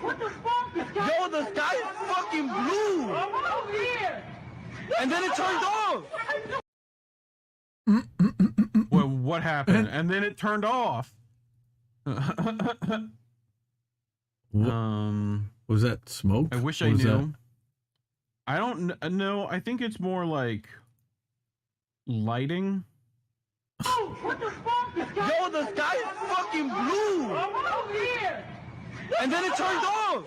What the fuck? Yo, the sky is fucking blue! And then it turned off! Well, what happened? And then it turned off. Was that smoke? I wish What I was knew. that? I don't know. I think it's more like lighting. What the fuck? Yo, the sky is fucking blue! And then it turned off!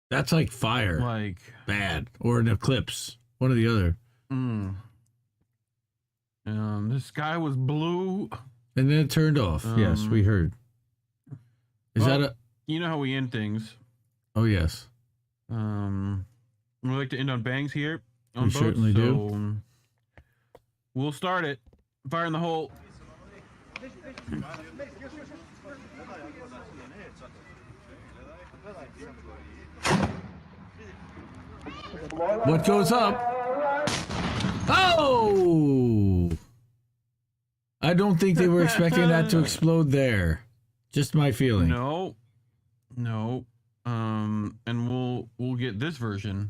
That's like fire. Like... Bad. Or an eclipse. One or the other. The sky was blue. And then it turned off. Yes, we heard. Is that a... You know how we end things. Oh, yes. We like to end on bangs here. On We boats, certainly do. We'll start it. Fire in the hole. What goes up? Oh! I don't think they were expecting that to explode there. Just my feeling. No. And we'll get this version.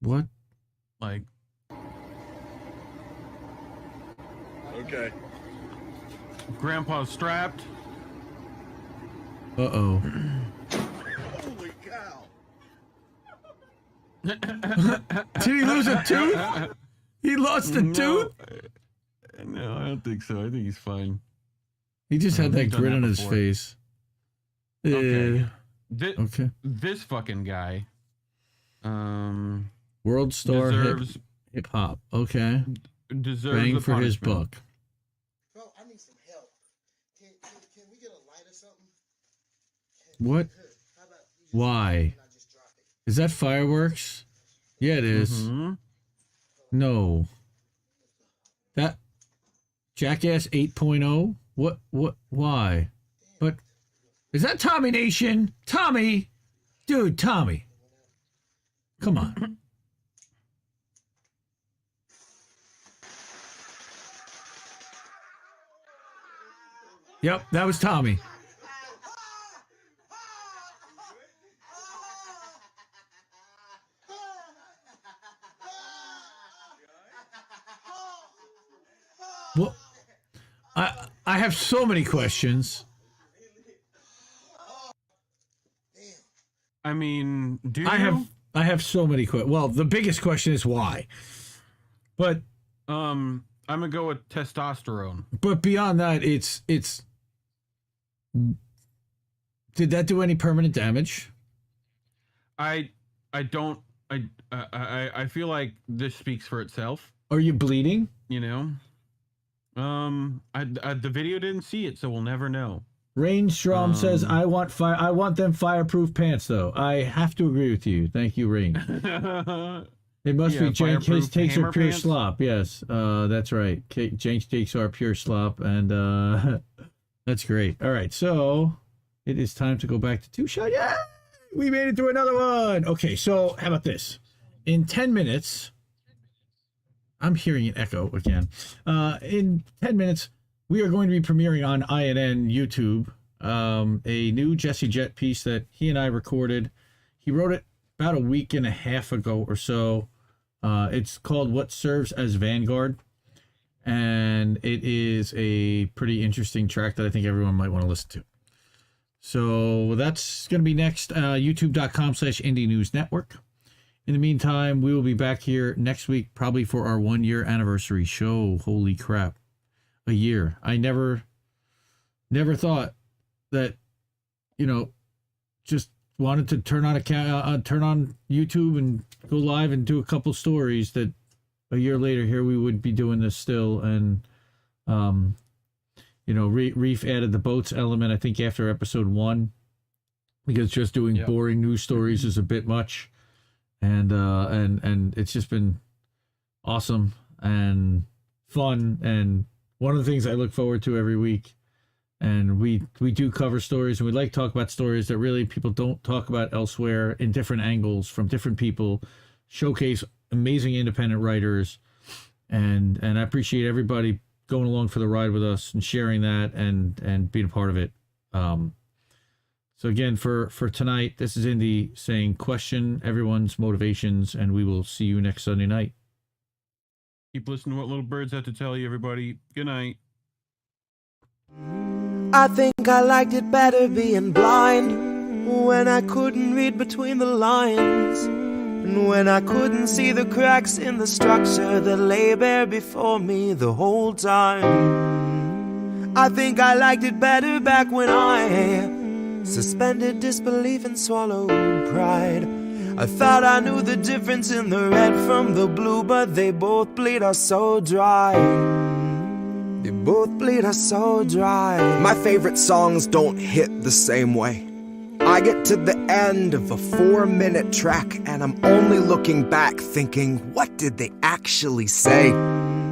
What? Like. Okay. Grandpa's strapped. Uh-oh. Holy cow. Did he lose a tooth? He lost a tooth? No, I don't think so. I think he's fine. He just had that He's done grin on his before. face. Okay. Okay. This fucking guy. World star deserves hip hop. Okay. Deserves Bang the for his punishment. buck. Bro, I need some help. Can we get a light or something? What? Why? Is that fireworks? Yeah, it is. Mm-hmm. No. Jackass 8.0? What, why? But, is that Tommy Nation? Tommy! Dude, Tommy. Come on. Yep, that was Tommy. Well, I have so many questions. I mean, do you? I have so many questions. Well, the biggest question is why. But I'm gonna go with testosterone. But beyond that, it's did that do any permanent damage? I feel like this speaks for itself. Are you bleeding? You know? The video didn't see it, so we'll never know. Rain Strom says, I want them fireproof pants, though. I have to agree with you. Thank you, Rain. It must be Jank. His takes are pure slop. Yes, that's right. Jank's takes are pure slop, and that's great. All right, so it is time to go back to Two Shot. Yeah, we made it through another one. Okay, so how about this? In 10 minutes, I'm hearing an echo again. In 10 minutes, we are going to be premiering on INN YouTube a new Jesse Jet piece that he and I recorded. He wrote it about a week and a half ago or so. It's called What Serves as Vanguard, and it is a pretty interesting track that I think everyone might want to listen to. So that's going to be next, youtube.com/Indie News Network. In the meantime, we will be back here next week, probably for our 1-year anniversary show. Holy crap. A year. I never thought that, just wanted to turn on YouTube and go live and do a couple stories, that a year later here we would be doing this still. And Reef added the boats element, I think, after episode 1, because just doing boring news stories is a bit much. And it's just been awesome and fun, and one of the things I look forward to every week. And we do cover stories, and we like to talk about stories that really people don't talk about elsewhere, in different angles from different people, showcase amazing independent writers. And I appreciate everybody going along for the ride with us and sharing that and being a part of it. So again, for tonight, this is Indy saying, question everyone's motivations, and we will see you next Sunday night. Keep listening to what little birds have to tell you, everybody. Good night. I think I liked it better being blind, when I couldn't read between the lines, and when I couldn't see the cracks in the structure that lay bare before me the whole time. I think I liked it better back when I suspended disbelief and swallowed pride. I thought I knew the difference in the red from the blue, but they both bleed us so dry. They both bleed us so dry. My favorite songs don't hit the same way. I get to the end of a 4-minute track and I'm only looking back thinking, what did they actually say?